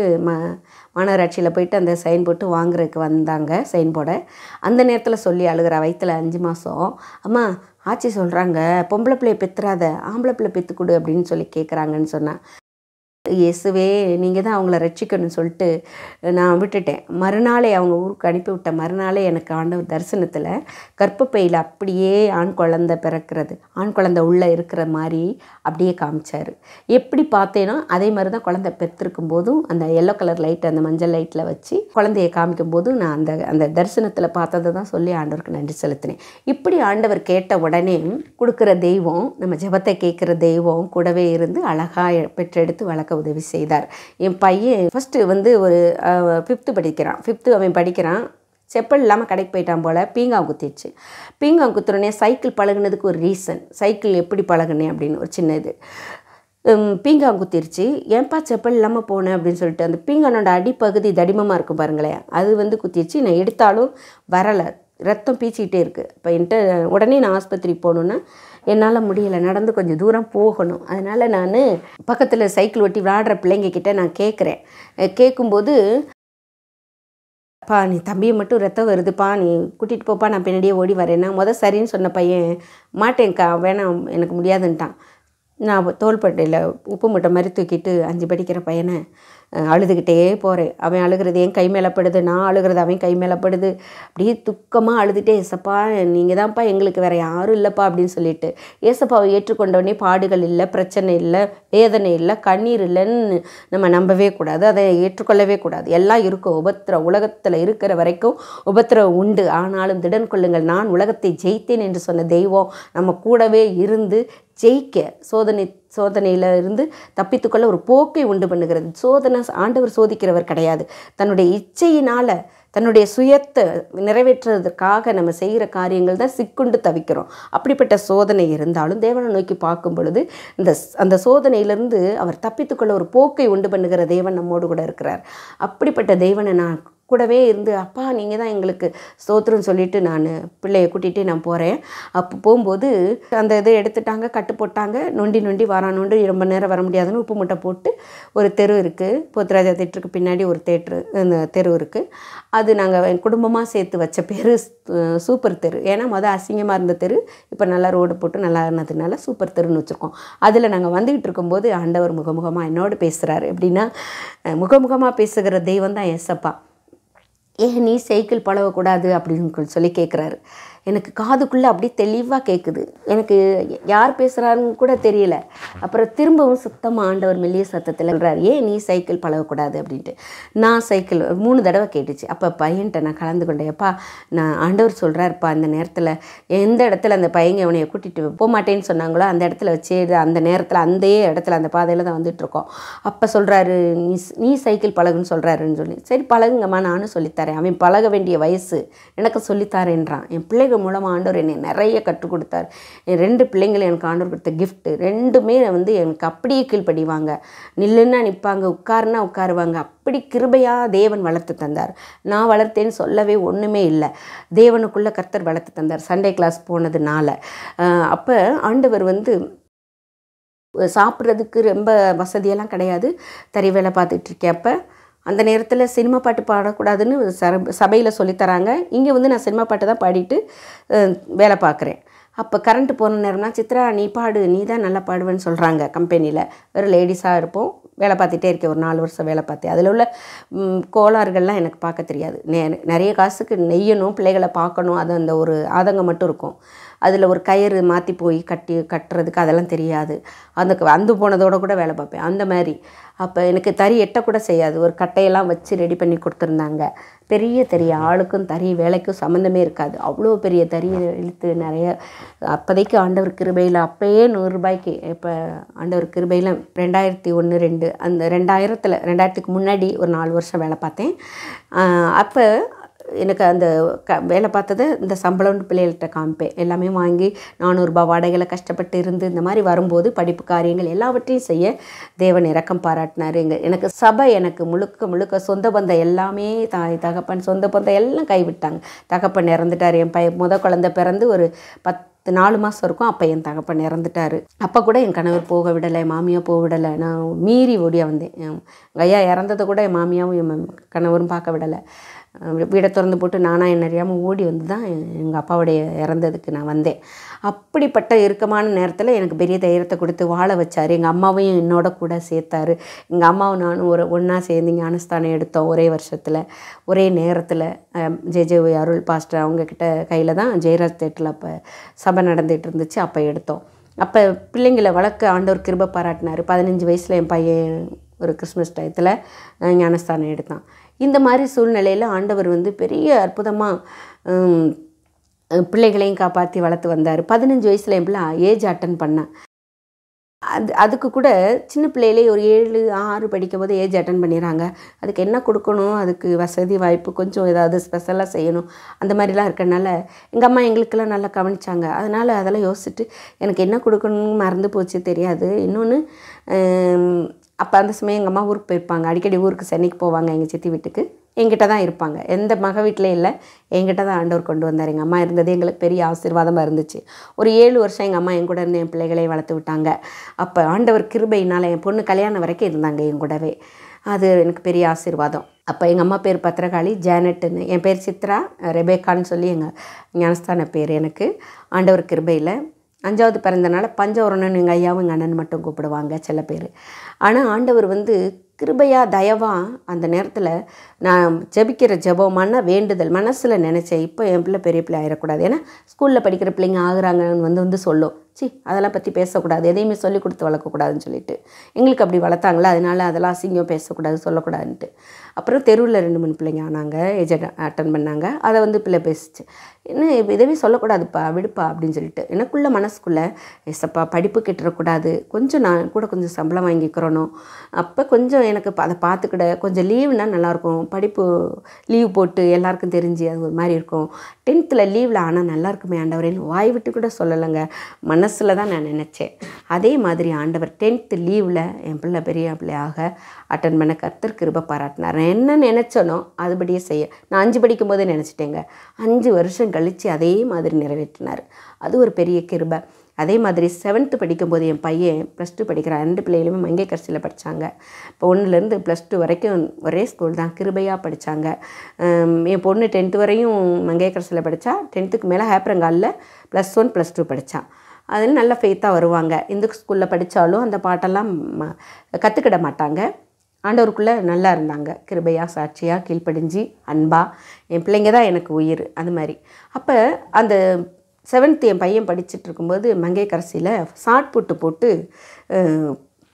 மாநகராட்சியில் போயிட்டு அந்த சைன் போட்டு வாங்குறதுக்கு வந்தாங்க, சைன் போட. அந்த நேரத்தில் சொல்லி அழுகிற, வயிற்றில் 5 மாதம். அம்மா ஆச்சி சொல்கிறாங்க பொம்பளை பிள்ளையை பெற்றுறாத, ஆம்பளை பிள்ளை பெற்று கொடு அப்படின்னு சொல்லி கேட்குறாங்கன்னு சொன்னான். இயேசுவே நீங்கள் தான் அவங்கள ரட்சிக்கணும்னு சொல்லிட்டு நான் விட்டுட்டேன். மறுநாளே அவங்க ஊருக்கு அனுப்பிவிட்ட மறுநாளே எனக்கு ஆண்டவர் தரிசனத்தில் கர்ப்பப்பையில் அப்படியே ஆண் குழந்தை பிறக்கிறது, ஆண் குழந்தை உள்ளே இருக்கிற மாதிரி அப்படியே காமிச்சார். எப்படி பார்த்தேனோ அதே மாதிரி தான் குழந்தை பெற்றிருக்கும் போதும் அந்த எல்லோ கலர் லைட், அந்த மஞ்சள் லைட்டில் வச்சு குழந்தையை காமிக்கும் போதும் நான் அந்த தரிசனத்தில் பார்த்ததை தான் சொல்லி ஆண்டவருக்கு நன்றி செலுத்தினேன். இப்படி ஆண்டவர் கேட்ட உடனே கொடுக்குற தெய்வம், நம்ம ஜெபத்தை கேட்குற தெய்வம் கூடவே இருந்து அழகாக பெற்றெடுத்து வளர்க்க உதவி செய்தார். என் பையன் ஃபஸ்ட்டு ஒரு 5th படிக்கிறான். 5th அவன் படிக்கிறான். செப்பல் இல்லாமல் கடைக்கு போயிட்டான் போல். பீங்காய் குத்திடுச்சு. பீங்காய் குத்துறனே சைக்கிள் பழகுனதுக்கு ஒரு ரீசன். சைக்கிள் எப்படி பழகுனேன் அப்படின்னு ஒரு சின்ன இது. பீங்காய் குத்திருச்சு. ஏன்பா செப்பல் இல்லாமல் போனேன் அப்படின்னு சொல்லிட்டு அந்த பீங்கானோட அடிப்பகுதி தடிமமாக இருக்கும் பாருங்களேன், அது குத்திருச்சு. நான் எடுத்தாலும் வரலை, ரத்தம் பீச்சிக்கிட்டே இருக்குது. இப்போ என்கிட்ட உடனே நான் ஆஸ்பத்திரிக்கு போகணுன்னா என்னால் முடியலை, நடந்து கொஞ்சம் தூரம் போகணும். அதனால் நான் பக்கத்தில் சைக்கிள் ஓட்டி விளையாடுற பிள்ளைங்கக்கிட்ட நான் கேட்குறேன். கேட்கும்போது, நீ தம்பியை மட்டும் ரத்தம் வருதுப்பா, நீ கூட்டிகிட்டு போப்பா, நான் பின்னாடியே ஓடி வரேன்னா சரின்னு சொன்ன பையன் மாட்டேன்க்கா, வேணாம் எனக்கு முடியாதுன்ட்டான். நான் தோள்பட்டையில் உப்பு மூட்டை மாதிரி தூக்கிட்டு 5 படிக்கிற பையனை அழுதுகிட்டே போகிறேன். அவன் அழுகிறது என் கை மேலே படுது, நான் அழுகிறது அவன் கை மேலே படுது. அப்படியே துக்கமாக அழுதுகிட்டே, ஏசப்பா நீங்கள் தான்ப்பா எங்களுக்கு வேறு யாரும் இல்லைப்பா அப்படின்னு சொல்லிட்டு ஏசப்பாவை ஏற்றுக்கொண்டவனே பாடுகள் இல்லை, பிரச்சனை இல்லை, வேதனை இல்லை, கண்ணீர் இல்லைன்னு நம்ம நம்பவே கூடாது. அதை ஏற்றுக்கொள்ளவே கூடாது. எல்லாம் இருக்கும். உபத்திரம் உலகத்தில் இருக்கிற வரைக்கும் உபத்திரம் உண்டு. ஆனாலும் திடன் கொள்ளுங்கள், நான் உலகத்தை ஜெயித்தேன் என்று சொன்ன தெய்வம் நம்ம கூடவே இருந்து ஜெயிக்க, சோதனையில் இருந்து தப்பித்துக்கொள்ள ஒரு போக்கை உண்டு பண்ணுகிறது. சோதனை ஆண்டவர் சோதிக்கிறவர் கிடையாது. தன்னுடைய இச்சையினால் தன்னுடைய சுயத்தை நிறைவேற்றுவதற்காக நம்ம செய்கிற காரியங்கள் தான் சிக்குண்டு தவிக்கிறோம். அப்படிப்பட்ட சோதனை இருந்தாலும் தேவனை நோக்கி பார்க்கும் பொழுது அந்த சோதனையிலிருந்து அவர் தப்பித்துக்கொள்ள ஒரு போக்கை உண்டு பண்ணுகிற தேவன் நம்மோடு கூட இருக்கிறார். அப்படிப்பட்ட தேவனை நான் கூடவே இருந்து, அப்பா நீங்கள் தான் எங்களுக்கு ஸ்தோத்திரம் சொல்லிவிட்டு நான் பிள்ளையை கூட்டிகிட்டு நான் போகிறேன். அப்போ போகும்போது அந்த இதை எடுத்துட்டாங்க, கட்டு போட்டாங்க. நொண்டி நொண்டி ரொம்ப நேரம் வர முடியாதுன்னு உப்பு மூட்டை போட்டு ஒரு தெரு இருக்குது. போத்ராஜா தேட்டருக்கு பின்னாடி ஒரு அந்த தெரு இருக்குது. அது நாங்கள் குடும்பமாக சேர்த்து வச்ச பேர் சூப்பர் தெரு. ஏன்னா அசிங்கமாக இருந்த தெரு இப்போ நல்லா ரோடு போட்டு நல்லா இருந்ததுனால சூப்பர் தெருன்னு வச்சுருக்கோம். அதில் நாங்கள் வந்துக்கிட்டு இருக்கும்போது ஆண்டவர் முகமுகமாக என்னோடு பேசுகிறாரு. எப்படின்னா, முகமுகமாக பேசுகிற தெய்வம் தான் ஏசப்பா. ஏன் நீ சைக்கிள் பழகக்கூடாது அப்படின்னு சொல்லி கேட்குறாரு. எனக்கு காதுக்குள்ளே அப்படியே தெளிவாக கேட்குது. எனக்கு யார் பேசுகிறாருன்னு கூட தெரியல. அப்புறம் திரும்பவும் சுத்தமாக ஆண்டவர் மெல்லிய சத்தத்தில் சொல்கிறார், ஏன் நீ சைக்கிள் பழகக்கூடாது அப்படின்ட்டு. நான் சைக்கிள் 3 தடவை கேட்டுச்சு. அப்போ பையன்கிட்ட நான் கலந்து கொண்டேன்ப்பா, நான் ஆண்டவர் சொல்கிறாருப்பா, இந்த நேரத்தில் எந்த இடத்துல அந்த பையங்க அவனையை கூட்டிகிட்டு போக மாட்டேன்னு சொன்னாங்களோ அந்த இடத்துல வச்சு அந்த நேரத்தில் அந்த இடத்துல அந்த பாதையில் தான் வந்துட்டுருக்கோம். அப்போ சொல்கிறாரு, நீ சைக்கிள் பழகுன்னு சொல்கிறாருன்னு சொல்லி, சரி பழகுங்கம்மா நானும் சொல்லித்தரேன். அவன் பழக வேண்டிய வயசு, எனக்கு சொல்லித்தாரேன்றான். என் பிள்ளைங்க மூலமாக ஆண்டவர் என்னை நிறைய கற்றுக் கொடுத்தார். என் 2 பிள்ளைங்களை எனக்கு ஆண்டவர் கொடுத்த கிஃப்ட்டு. 2மே வந்து எனக்கு அப்படியே கீழ்ப்படிவாங்க. நில்லுன்னா நிற்பாங்க, உட்காருன்னா உட்காருவாங்க. அப்படி கிருபையாக தேவன் வளர்த்து தந்தார். நான் வளர்த்தேன்னு சொல்லவே ஒன்றுமே இல்லை. தேவனுக்குள்ளே கர்த்தர் வளர்த்து தந்தார் சண்டே கிளாஸ் போனதுனால. அப்போ ஆண்டவர் வந்து சாப்பிட்றதுக்கு ரொம்ப வசதியெல்லாம் கிடையாது. தறி வேலை பார்த்துட்ருக்கப்போ அந்த நேரத்தில் சினிமா பாட்டு பாடக்கூடாதுன்னு சபையில் சொல்லித்தராங்க. இங்கே வந்து நான் சினிமா பாட்டு தான் பாடிட்டு வேலை பார்க்குறேன். அப்போ கரண்ட்டு போன நேரம்னா, சித்ரா நீ பாடு, நீ தான் நல்லா பாடுவேன்னு சொல்கிறாங்க கம்பெனியில். வெறும் லேடிஸாக இருப்போம். வேலை பார்த்துட்டே இருக்கேன். ஒரு 4 வருஷம் வேலை பார்த்தேன். அதில் உள்ள கோளாறுகள்லாம் எனக்கு பார்க்க தெரியாது. நிறைய காசுக்கு நெய்யணும், பிள்ளைகளை பார்க்கணும், அது அந்த ஒரு ஆதங்கம் மட்டும் இருக்கும். அதில் ஒரு கயிறு மாற்றி போய் கட்டுறதுக்கு அதெல்லாம் தெரியாது. அந்த போனதோடு கூட வேலை பார்ப்பேன் அந்த மாதிரி. அப்போ எனக்கு தறி எட்டக்கூட செய்யாது. ஒரு கட்டையெல்லாம் வச்சு ரெடி பண்ணி கொடுத்துருந்தாங்க. பெரிய தறி, ஆளுக்கும் தறி வேலைக்கும் சம்மந்தமே இருக்காது. அவ்வளோ பெரிய தறியை இழுத்து நிறைய அப்போதைக்கு ஆண்டவர் கிருபையில் அப்போயே 100 ரூபாய்க்கு, இப்போ ஆண்டவர் கிருபையில் 2001, 2 அந்த 2000க்கு முன்னாடி ஒரு 4 வருஷம் வேலை பார்த்தேன். அப்போ எனக்கு அந்த வேலை பார்த்ததை இந்த சம்பளம்னு பிள்ளைகள்கிட்ட காமிப்பேன். எல்லாமே வாங்கி 400 ரூபாய் வாடகையில் கஷ்டப்பட்டு இருந்து இந்த மாதிரி வரும்போது படிப்பு காரியங்கள் எல்லாவற்றையும் செய்ய தேவன் இரக்கம் பாராட்டினார். எனக்கு சபை எனக்கு முழுக்க சொந்த பந்தம் எல்லாமே தாய் தகப்பன் சொந்த பந்தம் எல்லாம் கைவிட்டாங்க. தகப்பன் இறந்துட்டார். என் முத குழந்தை பிறந்து ஒரு 4 மாதம் இருக்கும். அப்போ என் தகப்பன் இறந்துட்டார். அப்போ கூட என் கணவர் போக விடலை, மாமியாக போக விடலை. நான் மீறி ஓடியா வந்தேன். எங்கள் ஐயா இறந்ததை கூட என் மாமியாவும் என் கணவரும் பார்க்க விடலை. வீடை திறந்து போட்டு நானாக என்ன அறியாமல் ஓடி வந்து தான் எங்கள் அப்பாவுடைய இறந்ததுக்கு நான் வந்தேன். அப்படிப்பட்ட இறுக்கமான நேரத்தில் எனக்கு பெரிய தைரியத்தை கொடுத்து வாழ வச்சார். எங்கள் அம்மாவையும் என்னோட கூட சேர்த்தாரு. எங்கள் அம்மாவும் நானும் ஒன்றா சேர்ந்து ஞானஸ்தானம் எடுத்தோம். ஒரே வருஷத்தில் ஒரே நேரத்தில் ஜே அருள் பாஸ்டர் அவங்கக்கிட்ட கையில் தான் ஜெயராஜ் தேட்டரில் அப்போ சபை நடந்துகிட்டு இருந்துச்சு. அப்போ எடுத்தோம். அப்போ பிள்ளைங்களை வளர்க்க ஆண்டவர் கிருபை பாராட்டினார். 15 வயசில் என் பையன் ஒரு கிறிஸ்மஸ் டயத்தில் ஞானஸ்தானம் எடுத்தான். இந்த மாதிரி சூழ்நிலையில் ஆண்டவர் வந்து பெரிய அற்புதமாக பிள்ளைகளையும் காப்பாற்றி வளர்த்து வந்தார். 15 வயசில் என் பிள்ளை ஏஜ் அட்டன் பண்ணேன். அதுக்கு கூட சின்ன பிள்ளையிலே ஒரு 7, 6 படிக்கும் போது ஏஜ் அட்டன் பண்ணிடுறாங்க. அதுக்கு என்ன கொடுக்கணும், அதுக்கு வசதி வாய்ப்பு கொஞ்சம் ஏதாவது ஸ்பெஷலாக செய்யணும், அந்த மாதிரிலாம் இருக்கனால எங்கள் அம்மா எங்களுக்கெல்லாம் நல்லா கவனிச்சாங்க. அதனால் அதெல்லாம் யோசிச்சுட்டு எனக்கு என்ன கொடுக்கணும்னு மறந்து போச்சு, தெரியாது. இன்னொன்று அப்போ அந்த சமயம் எங்கள் அம்மா ஊருக்கு போயிருப்பாங்க. அடிக்கடி ஊருக்கு சென்னைக்கு போவாங்க எங்கள் சித்தி வீட்டுக்கு. என்கிட்ட தான் இருப்பாங்க. எந்த மக வீட்டிலே இல்லை, என்கிட்ட தான் ஆண்டவர் கொண்டு வந்தார். எங்கள் அம்மா இருந்தது எங்களுக்கு பெரிய ஆசீர்வாதமாக இருந்துச்சு. ஒரு 7 வருஷம் எங்கள் அம்மா என் கூட இருந்து என் பிள்ளைகளையும் வளர்த்து விட்டாங்க. அப்போ ஆண்டவர் கிருபையினால் என் பொண்ணு கல்யாணம் வரைக்கும் இருந்தாங்க என் கூடவே. அது எனக்கு பெரிய ஆசீர்வாதம். அப்போ எங்கள் அம்மா பேர் பத்திரகாளி, ஜானட்டுன்னு. என் பேர் சித்ரா, ரெபேக்கான்னு சொல்லி எங்கள் ஞானஸ்தான பேர். எனக்கு ஆண்டவர் கிருபையில் 5வது பிறந்தனால பஞ்சவரணன் எங்கள் ஐயாவும் எங்கள் அண்ணன் மட்டும் கூப்பிடுவாங்க சில பேர். ஆனால் ஆண்டவர் வந்து கிருபையாக தயவாக அந்த நேரத்தில் நான் ஜெபிக்கிற ஜெபமான வேண்டுதல் மனசில் நினச்சேன். இப்போ என் பிள்ளை பெரிய பிள்ளை ஆகிடக்கூடாது. ஏன்னா ஸ்கூலில் படிக்கிற பிள்ளைங்க ஆகுறாங்கன்னு வந்து சொல்லும். அதெல்லாம் பற்றி பேசக்கூடாது, எதையுமே சொல்லி கொடுத்து வளர்க்கக்கூடாதுன்னு சொல்லிட்டு எங்களுக்கு அப்படி வளர்த்தாங்களா. அதனால் அதெல்லாம் அசிங்கம் பேசக்கூடாது, சொல்லக்கூடாதுன்ட்டு. அப்புறம் தெருவில் 2, 3 பிள்ளைங்க ஆனாங்க, ஏஜ் அட்டன் பண்ணாங்க. அதை வந்து பிள்ளை பேசிச்சு. என்ன இதவே சொல்லக்கூடாதுப்பா, விடுப்பா அப்படின்னு சொல்லிட்டு எனக்குள்ளே மனசுக்குள்ளே எசப்பா படிப்பு கெட்டுறக்கூடாது, கொஞ்சம் நான் கூட கொஞ்சம் சம்பளம் வாங்கிக்கிறணும். அப்போ கொஞ்சம் எனக்கு அதை பார்த்துக்கிட கொஞ்சம் லீவுனா நல்லாயிருக்கும். படிப்பு லீவ் போட்டு எல்லாருக்கும் தெரிஞ்சு அது ஒரு மாதிரி இருக்கும். 10th லீவில் ஆனால் நல்லா இருக்குமே ஆண்டவரேன்னு வாய் விட்டு கூட சொல்லலைங்க, மனசில் தான் நான் நினச்சேன். அதே மாதிரி ஆண்டவர் 10th லீவில் என் பிள்ளை பெரிய பிள்ளையாக அட்டன் பண்ண கர்த்தர் கிருபை பாராட்டினார். நான் என்ன நினச்சனோ அதுபடியே செய்ய நான் 5 படிக்கும்போதே நினச்சிட்டேங்க. 5 வருஷம் கழித்து அதே மாதிரி நிறைவேற்றினார். அது ஒரு பெரிய கிருபை. அதே மாதிரி 7th படிக்கும்போது என் பையன் +2 படிக்கிறான். 2 பிள்ளைகளுமே மங்கைக்கரசியில் படித்தாங்க. இப்போ 1லேருந்து +2 வரைக்கும் ஒரே ஸ்கூல் தான், கிருபையாக படித்தாங்க. என் பொண்ணு 10th வரையும் மங்கைக்கரசியில் படித்தா. 10th மேலே ஹேப்ரங்காலில் +1 +2 படித்தான். அதில் நல்ல ஃபெய்த்தாக வருவாங்க. இந்த ஸ்கூலில் படித்தாலும் அந்த பாட்டெல்லாம் கற்றுக்கிட மாட்டாங்க. ஆண்டவருக்குள்ளே நல்லா இருந்தாங்க. கிருபையாக சாட்சியாக கீழ்ப்படிஞ்சு அன்பா என் பிள்ளைங்க தான் எனக்கு உயிர். அது மாதிரி அப்போ அந்த 7th என் பையன் படிச்சுட்டு இருக்கும்போது மங்கைக்கரசியில் ஷார்ட் புட்டு போட்டு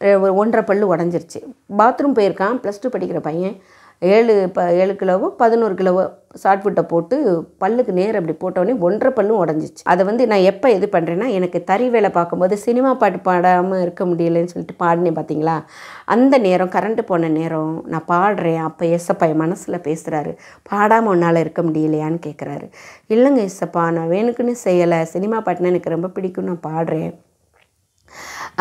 1.5 பல்லு உடஞ்சிருச்சு. பாத்ரூம் போயிருக்கான். +2 படிக்கிற பையன். 7 கிலோவோ 11 கிலோவோ ஷார்ட்புட்டை போட்டு பல்லுக்கு நேர் அப்படி போட்டோடனே 1.5 பல்லும் உடஞ்சிச்சு. அதை வந்து நான் எப்போ இது பண்ணுறேன்னா, எனக்கு தறி வேலை பார்க்கும்போது சினிமா பாட்டு பாடாமல் இருக்க முடியலைன்னு சொல்லிட்டு பாடினேன் பார்த்தீங்களா, அந்த நேரம் கரண்ட்டு போன நேரம் நான் பாடுறேன். அப்போ ஏசப்பா என் மனசில் பேசுகிறாரு, பாடாமல் உன்னால் இருக்க முடியலையான்னு கேட்குறாரு. இல்லைங்க ஏசப்பா, நான் வேணுக்குன்னு செய்யலை, சினிமா பாட்டுனா எனக்கு ரொம்ப பிடிக்கும், நான் பாடுறேன்,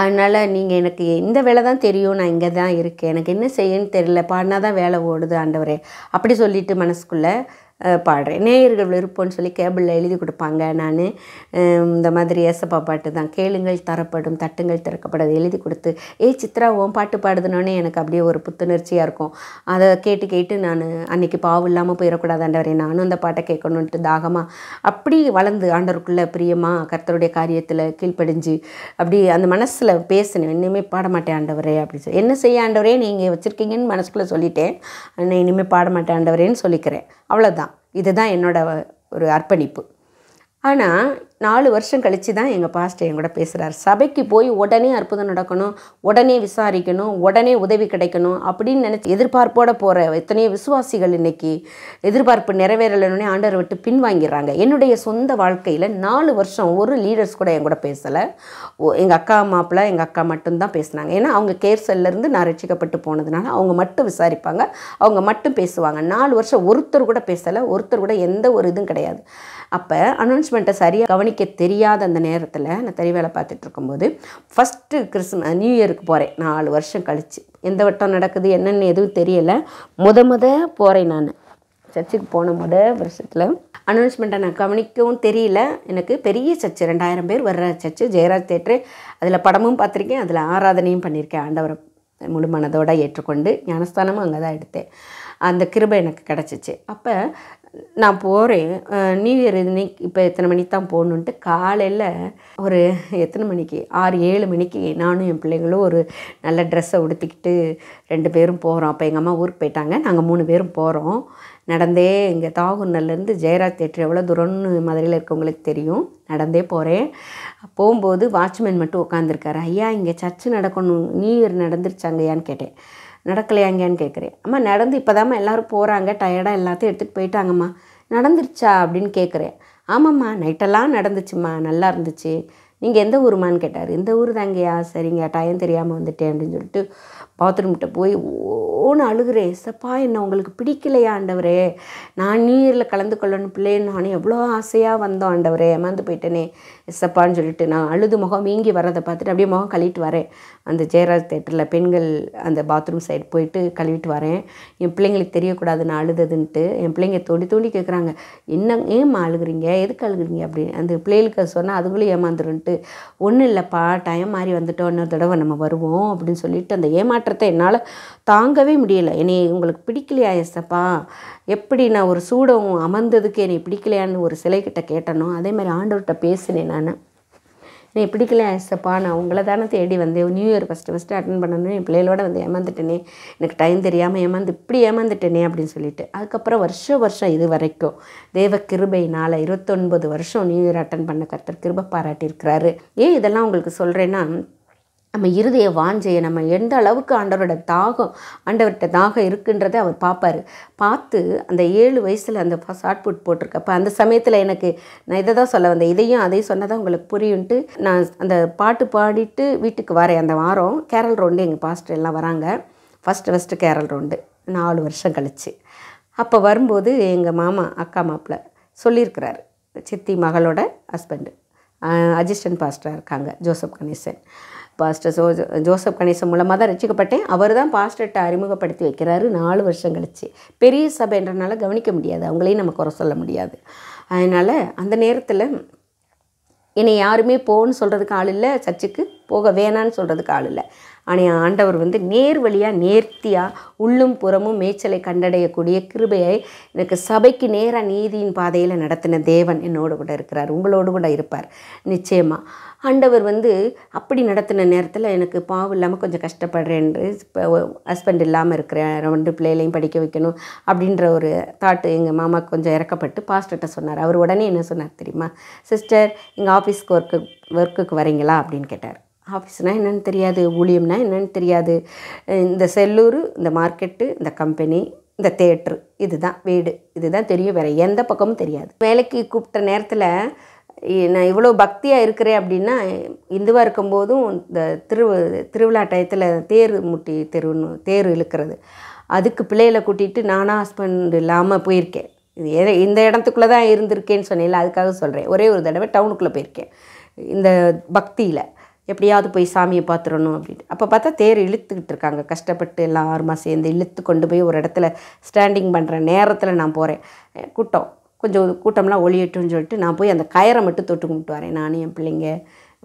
அதனால் நீங்கள் எனக்கு இந்த வேலை தான் தெரியும், நான் இங்கே தான் இருக்கேன், எனக்கு என்ன செய்யன்னு தெரியல, பாடினா தான் வேலை ஓடுது ஆண்டவரே அப்படி சொல்லிட்டு மனசுக்குள்ளே பாடுறேன். நேயர்கள் விருப்பம்னு சொல்லி கேபிளில் எழுதி கொடுப்பாங்க. நான் இந்த மாதிரி ஏசப்பா பாட்டு தான், கேளுங்கள் தரப்படும், தட்டுங்கள் திறக்கப்படும், எழுதி கொடுத்து சித்ரா உன் பாட்டு பாடுதுனோடனே எனக்கு அப்படியே ஒரு புத்துணர்ச்சியாக இருக்கும். அதை கேட்டு கேட்டு நான் அன்றைக்கி பாவு இல்லாமல் போயிடக்கூடாது ஆண்டவரே, நானும் அந்த பாட்டை கேட்கணுன்ட்டு தாகமாக அப்படி வளர்ந்து ஆண்டவருக்குள்ளே பிரியமாக கர்த்தருடைய காரியத்தில் கீழ்ப்படிஞ்சு அப்படி அந்த மனசில் பேசினேன். இனிமேல் பாட மாட்டேன் ஆண்டவரே அப்படின்னு சொல்லி. என்ன செய்ய ஆண்டவரே நீங்கள் வச்சுருக்கீங்கன்னு மனசுக்குள்ளே சொல்லிட்டேன், நான் இனிமேல் பாட மாட்டேன் ஆண்டவரேன்னு சொல்லிக்கிறேன், அவ்வளோதான். இதுதான் என்னோட ஒரு அர்ப்பணிப்பு. ஆனால் 4 வருஷம் கழித்து தான் எங்கள் பாஸ்டர் என் கூட பேசுகிறார். சபைக்கு போய் உடனே அற்புதம் நடக்கணும், உடனே விசாரிக்கணும், உடனே உதவி கிடைக்கணும் அப்படின்னு நினச்சி எதிர்பார்ப்போடு போகிற எத்தனையோ விசுவாசிகள் இன்றைக்கி எதிர்பார்ப்பு நிறைவேறலைன்னே ஆண்டவர் விட்டு பின்வாங்கிடுறாங்க. என்னுடைய சொந்த வாழ்க்கையில் 4 வருஷம் ஒரு லீடர்ஸ் கூட என் கூட பேசலை. எங்கள் அக்கா மாப்பிள்ளை எங்கள் அக்கா மட்டும்தான் பேசினாங்க. ஏன்னா அவங்க கேர் செல்லேருந்து நான் ரட்சிக்கப்பட்டு போனதுனால அவங்க மட்டும் விசாரிப்பாங்க, அவங்க மட்டும் பேசுவாங்க. 4 வருஷம் ஒருத்தர் கூட பேசலை, ஒருத்தர் கூட எந்த ஒரு இதுவும் கிடையாது. அப்போ அனௌன்ஸ்மெண்ட்டை சரியாக கவனிக்க தெரியாத அந்த நேரத்தில் நான் தறி வேலை பார்த்துட்டு இருக்கும்போது ஃபஸ்ட்டு நியூ இயருக்கு போகிறேன் 4 வருஷம் கழித்து. எந்த வட்டம் நடக்குது என்னென்னு எதுவும் தெரியலை. முத போகிறேன் நான் சர்ச்சுக்கு போன வருஷத்தில். அனௌன்ஸ்மெண்ட்டை நான் கவனிக்கவும் தெரியல. எனக்கு பெரிய சர்ச்சு 2000 பேர் வர்ற சர்ச்சு, ஜெயராஜ் தேட்டரு. அதில் படமும் பார்த்துருக்கேன், அதில் ஆராதனையும் பண்ணியிருக்கேன். ஆண்டவரை முழு மனதோடு ஏற்றுக்கொண்டு ஞானஸ்தானமும் அங்கே தான் எடுத்தேன். அந்த கிருபை எனக்கு கிடச்சிச்சு. அப்போ நான் போகிறேன் நியூ இயர் இன்னைக்கு இப்போ எத்தனை மணிக்கு தான் போகணுன்ட்டு காலையில் ஒரு எத்தனை மணிக்கு 6-7 மணிக்கு நானும் என் பிள்ளைங்களும் ஒரு நல்ல ட்ரெஸ்ஸை உடுத்திக்கிட்டு 2 பேரும் போகிறோம். அப்போ எங்கள் அம்மா ஊருக்கு போயிட்டாங்க, நாங்கள் 3 பேரும் போகிறோம். நடந்தே இங்கே தாகூர்லேருந்து ஜெயராஜ் தேட்டர் எவ்வளோ தூரம்னு மதுரையில் இருக்கவங்களுக்கு தெரியும். நடந்தே போகிறேன். போகும்போது வாட்ச்மேன் மட்டும் உட்காந்துருக்காரு. ஐயா இங்கே சர்ச்சு நடக்கணும், நியூ இயர் நடந்துருச்சாங்கய்யான்னு கேட்டேன். நடக்கலையாங்கன்னு கேட்குறேன். அம்மா நடந்து இப்போ தாம்மா எல்லோரும் போகிறாங்க, டயர்டாக எல்லாத்தையும் எடுத்துகிட்டு போயிட்டாங்கம்மா, நடந்துருச்சா அப்படின்னு கேட்குறேன். ஆமாம்மா நைட்டெல்லாம் நடந்துச்சும்மா, நல்லா இருந்துச்சு. நீங்கள் எந்த ஊருமான்னு கேட்டார். இந்த ஊர் தாங்கய்யா. சரிங்க, டைம் தெரியாமல் வந்துட்டேன் அப்படின்னு சொல்லிட்டு பாத்ரூம்கிட்ட போய் ஓன்னு அழுகிறேன். சப்பா என்ன உங்களுக்கு பிடிக்கலையா ஆண்டவரே, நான் நியூ இயரில் கலந்து கொள்ளணும் பிள்ளைன்னு நானே எவ்வளோ ஆசையாக வந்தோம் ஆண்டவரே, ஏமாந்து போயிட்டேனே எஸ்ஸப்பான்னு சொல்லிட்டு நான் அழுது முகம் வீங்கி வரதை பார்த்துட்டு அப்படியே முகம் கழுவிட்டு வரேன். அந்த ஜெயராஜ் தேட்டரில் பெண்கள் அந்த பாத்ரூம் சைடு போயிட்டு கழுவிட்டு வரேன். என் பிள்ளைங்களுக்கு தெரியக்கூடாது நான் அழுதுன்ட்டு. என் பிள்ளைங்க தோண்டி கேட்குறாங்க, என்ன ஏம்மா அழுகுறீங்க, எதுக்கு அழுகுறீங்க அப்படின்னு. அந்த பிள்ளைகளுக்கு சொன்னால் அதுங்களும் ஏமாந்துருன்ட்டு, ஒன்றும் இல்லைப்பா டைம் மாறி வந்துட்டோம், இன்னொரு தடவை நம்ம வருவோம் அப்படின்னு சொல்லிட்டு அந்த ஏமாற்றத்தை என்னால் தாங்கவே முடியலை. என்னை உங்களுக்கு பிடிக்கலையா எஸ்ஸப்பா, எப்படி நான் ஒரு சூடம் அமர்ந்ததுக்கு என்னை பிடிக்கலையான்னு ஒரு சிலைக்கிட்ட கேட்டனோ அதே மாதிரி ஆண்டவர்கிட்ட பேசினேன். நான் என்னை பிடிக்கலையா எஸ்ஸப்பா, நான் உங்களை தானே தேடி வந்தேன், நியூ இயர் ஃபஸ்ட்டு அட்டன் பண்ணணும், என் பிள்ளைகளோட வந்து ஏமாந்துட்டேனே, எனக்கு டைம் தெரியாமல் இப்படி ஏமாந்துட்டேனே அப்படின்னு சொல்லிட்டு. அதுக்கப்புறம் வருஷம் இது வரைக்கும் தேவ கிருபையினால் 29 வருஷம் நியூ இயர் அட்டன் பண்ண கர்த்தர் கிருபை பாராட்டியிருக்கிறாரு. ஏன் இதெல்லாம் உங்களுக்கு சொல்கிறேன்னா, நம்ம இருதய வாஞ்சையை நம்ம எந்த அளவுக்கு ஆண்டவர்கிட்ட தாகம் இருக்குன்றதை அவர் பார்ப்பார். பார்த்து அந்த 7 வயசில் அந்த ஷார்ட் போட்டிருக்கப்போ அந்த சமயத்தில் எனக்கு நான் இதை தான் சொல்ல வந்தேன், அதையும் சொன்னால் தான் உங்களுக்கு புரியுன்ட்டு நான் அந்த பாட்டு பாடிட்டு வீட்டுக்கு வரேன். அந்த வாரம் கேரல் ரவுண்டு எங்கள் பாஸ்டர் எல்லாம் வராங்க. ஃபஸ்ட்டு கேரல் ரவுண்டு 4 வருஷம் கழிச்சு. அப்போ வரும்போது எங்கள் மாமா அக்கா மாப்பிள்ளை சொல்லியிருக்கிறாரு, சித்தி மகளோட ஹஸ்பண்டு அசிஸ்டன்ட் பாஸ்டராக இருக்காங்க Joseph Ganesan. Pastor Joseph Ganesan மூலமாக தான் ரசிக்கப்பட்டேன். அவர் தான் பாஸ்டர்கிட்ட அறிமுகப்படுத்தி வைக்கிறாரு 4 வருஷம் கழிச்சு. பெரிய சபைன்றனால கவனிக்க முடியாது, அவங்களையும் நம்ம குறை சொல்ல முடியாது. அதனால் அந்த நேரத்தில் என்னை யாருமே போன்னு சொல்கிறதுக்கு ஆள் இல்லை, சர்ச்சுக்கு போக வேணான்னு சொல்கிறதுக்கு ஆள் இல்லை. ஆனால் ஆண்டவர் வந்து நேர் வழியாக நேர்த்தியாக உள்ளும் புறமும் மேய்ச்சலை கண்டடையக்கூடிய கிருபையை எனக்கு சபைக்கு நேராக நீதியின் பாதையில் நடத்தின தேவன் என்னோடு கூட இருக்கிறார், உங்களோடு கூட இருப்பார் நிச்சயமாக. ஆண்டவர் வந்து அப்படி நடத்தின நேரத்தில் எனக்கு பாவம் இல்லாமல் கொஞ்சம் கஷ்டப்படுறேன், இப்போ ஹஸ்பண்ட் இல்லாமல் இருக்கிறேன், 2 பிள்ளைகளையும் படிக்க வைக்கணும் அப்படின்ற ஒரு தாட்டு எங்கள் மாமாவுக்கு கொஞ்சம் இறக்கப்பட்டு பாஸ்டர்கிட்ட சொன்னார். அவர் உடனே என்ன சொன்னார் தெரியுமா, சிஸ்டர் எங்கள் ஆஃபீஸ்க்கு ஒர்க்குக்கு வரீங்களா அப்படின்னு கேட்டார். ஆஃபீஸ்னால் என்னென்னு தெரியாது, ஊழியம்னா என்னென்னு தெரியாது, இந்த செல்லூர், இந்த மார்க்கெட்டு, இந்த கம்பெனி, இந்த தேட்ரு, இதுதான் வீடு, இதுதான் தெரியும், வேறு எந்த பக்கமும் தெரியாது. வேலைக்கு கூப்பிட்ட நேரத்தில் நான் இவ்வளோ பக்தியாக இருக்கிறேன் அப்படின்னா, இந்துவாக இருக்கும்போதும் இந்த திருவிழா டயத்தில் தேர் இழுக்கிறது, அதுக்கு பிள்ளைகளை கூட்டிகிட்டு நானாக ஹஸ்பண்ட் இல்லாமல் போயிருக்கேன். இந்த இடத்துக்குள்ளே தான் இருந்திருக்கேன்னு சொன்னேன்ல, அதுக்காக சொல்கிறேன். ஒரே ஒரு தடவை டவுனுக்குள்ளே போயிருக்கேன் இந்த பக்தியில், எப்படியாவது போய் சாமியை பார்த்துடணும் அப்படின்ட்டு. அப்போ பார்த்தா தேர் இழுத்துக்கிட்டு இருக்காங்க, கஷ்டப்பட்டு எல்லாருமா சேர்ந்து இழுத்து கொண்டு போய் ஒரு இடத்துல ஸ்டாண்டிங் பண்ணுற நேரத்தில் நான் போகிறேன். கொஞ்சம் கூட்டம்லாம் ஒளியட்டும்னு சொல்லிட்டு நான் போய் அந்த கயரை மட்டும் தொட்டு கும்பிட்டு வரேன், நானும் என் பிள்ளைங்க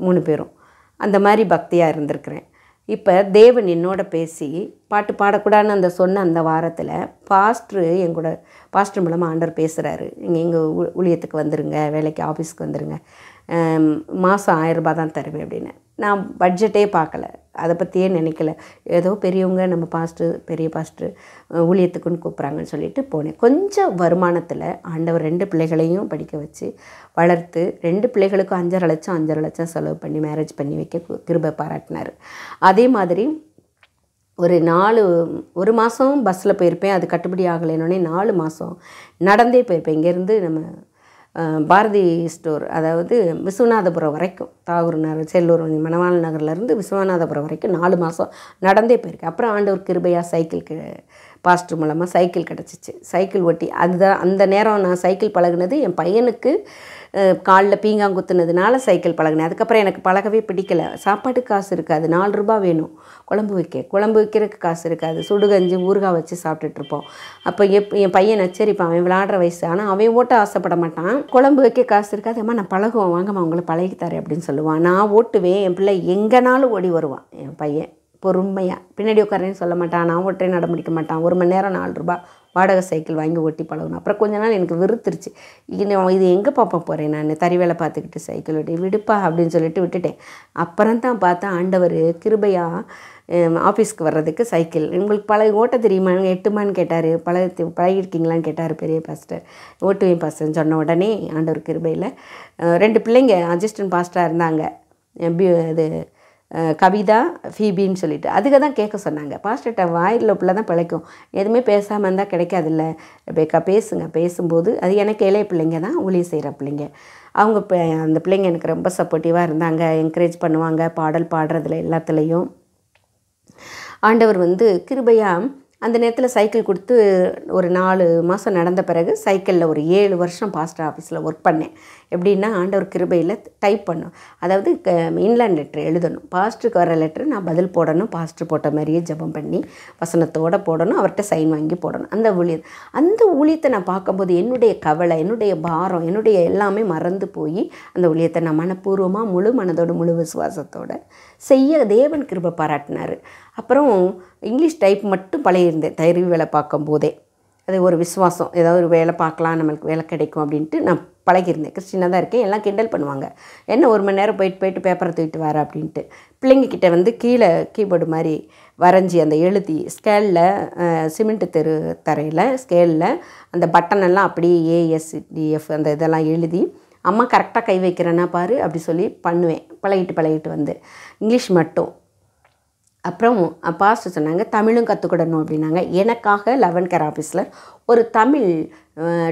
3 பேரும். அந்த மாதிரி பக்தியாக இருந்திருக்கிறேன். இப்போ தேவன் என்னோட பேசி பாட்டு பாடக்கூடாதுன்னு சொன்ன அந்த வாரத்தில் பாஸ்டர் மூலமாக ஆண்டவர் பேசுகிறாரு. எங்கள் ஊழியத்துக்கு வந்துடுங்க, வேலைக்கு ஆஃபீஸ்க்கு வந்துடுங்க, மாதம் 1000 ரூபா தான் தருவேன் அப்படின்னு. நான் பட்ஜெட்டே பார்க்கல, அதை பற்றியே நினைக்கல. ஏதோ பெரியவங்க நம்ம பெரிய பாஸ்டர் ஊழியத்துக்குன்னு கூப்பிட்றாங்கன்னு சொல்லிட்டு போனேன். கொஞ்சம் வருமானத்தில் ஆண்டவர் 2 பிள்ளைகளையும் படிக்க வச்சு வளர்த்து 2 பிள்ளைகளுக்கும் 5,500 லட்சம் செலவு பண்ணி மேரேஜ் பண்ணி வைக்க கிருபை பாராட்டினார். அதே மாதிரி ஒரு மாதம் பஸ்ஸில் போயிருப்பேன், அது கட்டுப்படி ஆகலைன்னொடனே 4 மாதம் நடந்தே போயிருப்பேன். இங்கேருந்து நம்ம பாரதி ஸ்டோர், அதாவது விஸ்வநாதபுரம் வரைக்கும், தாகூர் நகர், செல்லூர், மணவாள நகர்லேருந்து விஸ்வநாதபுரம் வரைக்கும் 4 மாதம் நடந்தே போயிருக்கேன். அப்புறம் ஆண்டவர் கிருபையாக பாஸ்டர் மூலமாக சைக்கிள் கிடச்சிச்சு, சைக்கிள் ஓட்டி. அந்த நேரம் நான் சைக்கிள் பழகுனது என் பையனுக்கு காலில் பீங்காங் குத்துனதுனால சைக்கிள் பழகினேன். அதுக்கப்புறம் எனக்கு பழகவே பிடிக்கலை. சாப்பாட்டுக்கு காசு இருக்காது, 4 ரூபா வேணும் குழம்பு வைக்கிறதுக்கு காசு இருக்காது, சுடுகஞ்சி ஊறுகாய் வச்சு சாப்பிட்டுட்ருப்போம். அப்போ என் பையன் நச்சரிப்பான், அவன் விளாடுற வயசு, ஆனால் அவன் ஓட்ட ஆசைப்பட மாட்டான். குழம்பு வைக்க காசு இருக்காது, அம்மா நான் பழகுவோம், வாங்கம்மா உங்களை பழகித்தாரேன் அப்படின்னு சொல்லுவான். நான் ஓட்டுவேன், என் பிள்ளை எங்கேனாலும் ஓடி வருவான். என் பையன் பொறுமையாக பின்னாடி உட்காரேன்னு சொல்ல மாட்டான், நான் ஓட்டுறேன் நட முடிக்க மாட்டான். 1 மணி நேரம் 4 ரூபா வாடகை சைக்கிள் வாங்கி ஓட்டி பழகணும். அப்புறம் கொஞ்ச நாள் எனக்கு வெறுத்துருச்சு, இது எங்கே பார்ப்ப போகிறேன், நான் தறி வேலை பார்த்துக்கிட்டு சைக்கிள் ஓட்டி விடுப்பா அப்படின்னு சொல்லிட்டு விட்டுட்டேன். அப்புறம் தான் பார்த்தா ஆண்டவர் கிருபையாக ஆஃபீஸ்க்கு வர்றதுக்கு சைக்கிள் உங்களுக்கு ஓட்ட தெரியுமா, எட்டுமான்னு கேட்டார். பழகிருக்கீங்களான்னு கேட்டார் பெரிய பாஸ்டர். ஓட்டுவேன் பாஸ்டர்ன்னு சொன்ன உடனே ஆண்டவர் கிருபையில் 2 பிள்ளைங்க அசிஸ்டன்ட் பாஸ்டராக இருந்தாங்க, அது கவிதா, ஃபீபின்னு சொல்லிட்டு. அதுக்கு தான் கேட்க சொன்னாங்க. பாஸ்டர்கிட்ட வாயில் பிள்ளை தான் பிழைக்கும், எதுவுமே பேசாமல் இருந்தால் கிடைக்காதுல்ல, பேக்கா பேசுங்க. பேசும்போது அது எனக்கு இளைய பிள்ளைங்க தான், ஊழியம் செய்கிற பிள்ளைங்க. அவங்க அந்த பிள்ளைங்க எனக்கு ரொம்ப சப்போர்ட்டிவாக இருந்தாங்க, என்கரேஜ் பண்ணுவாங்க, பாடல் பாடுறதுல எல்லாத்துலேயும். ஆண்டவர் கிருபையாக அந்த நேரத்தில் சைக்கிள் கொடுத்து ஒரு 4 மாதம் நடந்த பிறகு சைக்கிளில் ஒரு 7 வருஷம் பாஸ்டர் ஆஃபீஸில் ஒர்க் பண்ணேன். எப்படின்னா ஆண்டவர் கிருபையில் டைப் பண்ணணும், அதாவது இன்லேண்ட் லெட்ரு எழுதணும். பாஸ்டருக்கு வர லெட்ரு நான் பதில் போடணும், பாஸ்டர் போட்ட மாதிரியே ஜெபம் பண்ணி வசனத்தோடு போடணும், அவர்கிட்ட சைன் வாங்கி போடணும். அந்த ஊழியத்தை நான் பார்க்கும்போது என்னுடைய கவலை, என்னுடைய பாரம், என்னுடைய எல்லாமே மறந்து போய் அந்த ஊழியத்தை நான் மனப்பூர்வமாக முழு மனதோடு முழு விசுவாசத்தோடு செய்ய தேவன் கிருபை பாராட்டினார். அப்புறம் இங்கிலீஷ் டைப் மட்டும் பழகியிருந்தேன் தறி வேலை பார்க்கும்போதே. அது ஒரு விசுவாசம், ஏதாவது ஒரு வேலை பார்க்கலாம், நம்மளுக்கு வேலை கிடைக்கும் அப்படின்ட்டு நான் பழகியிருந்தேன். கிறிஸ்டினாக தான் இருக்கேன், எல்லாம் கிண்டல் பண்ணுவாங்க, என்ன 1 மணி நேரம் போயிட்டு பேப்பரை தூக்கிட்டு வர அப்படின்ட்டு. பிள்ளைங்கக்கிட்ட கீழே கீபோர்டு மாதிரி வரைஞ்சி அந்த எழுதி ஸ்கேலில் சிமெண்ட்டு தரையில் ஸ்கேலில் அந்த பட்டனெல்லாம் அப்படியே ASDF அந்த இதெல்லாம் எழுதி, அம்மா கரெக்டாக கை வைக்கிறேன்னா பாரு அப்படி சொல்லி பண்ணுவேன். பழகிட்டு இங்கிலீஷ் மட்டும். அப்புறம் பாஸ்டர் சொன்னாங்க தமிழும் கற்றுக்கிடணும் அப்படின்னாங்க. எனக்காக 11 கேர் ஆஃபீஸில் ஒரு தமிழ்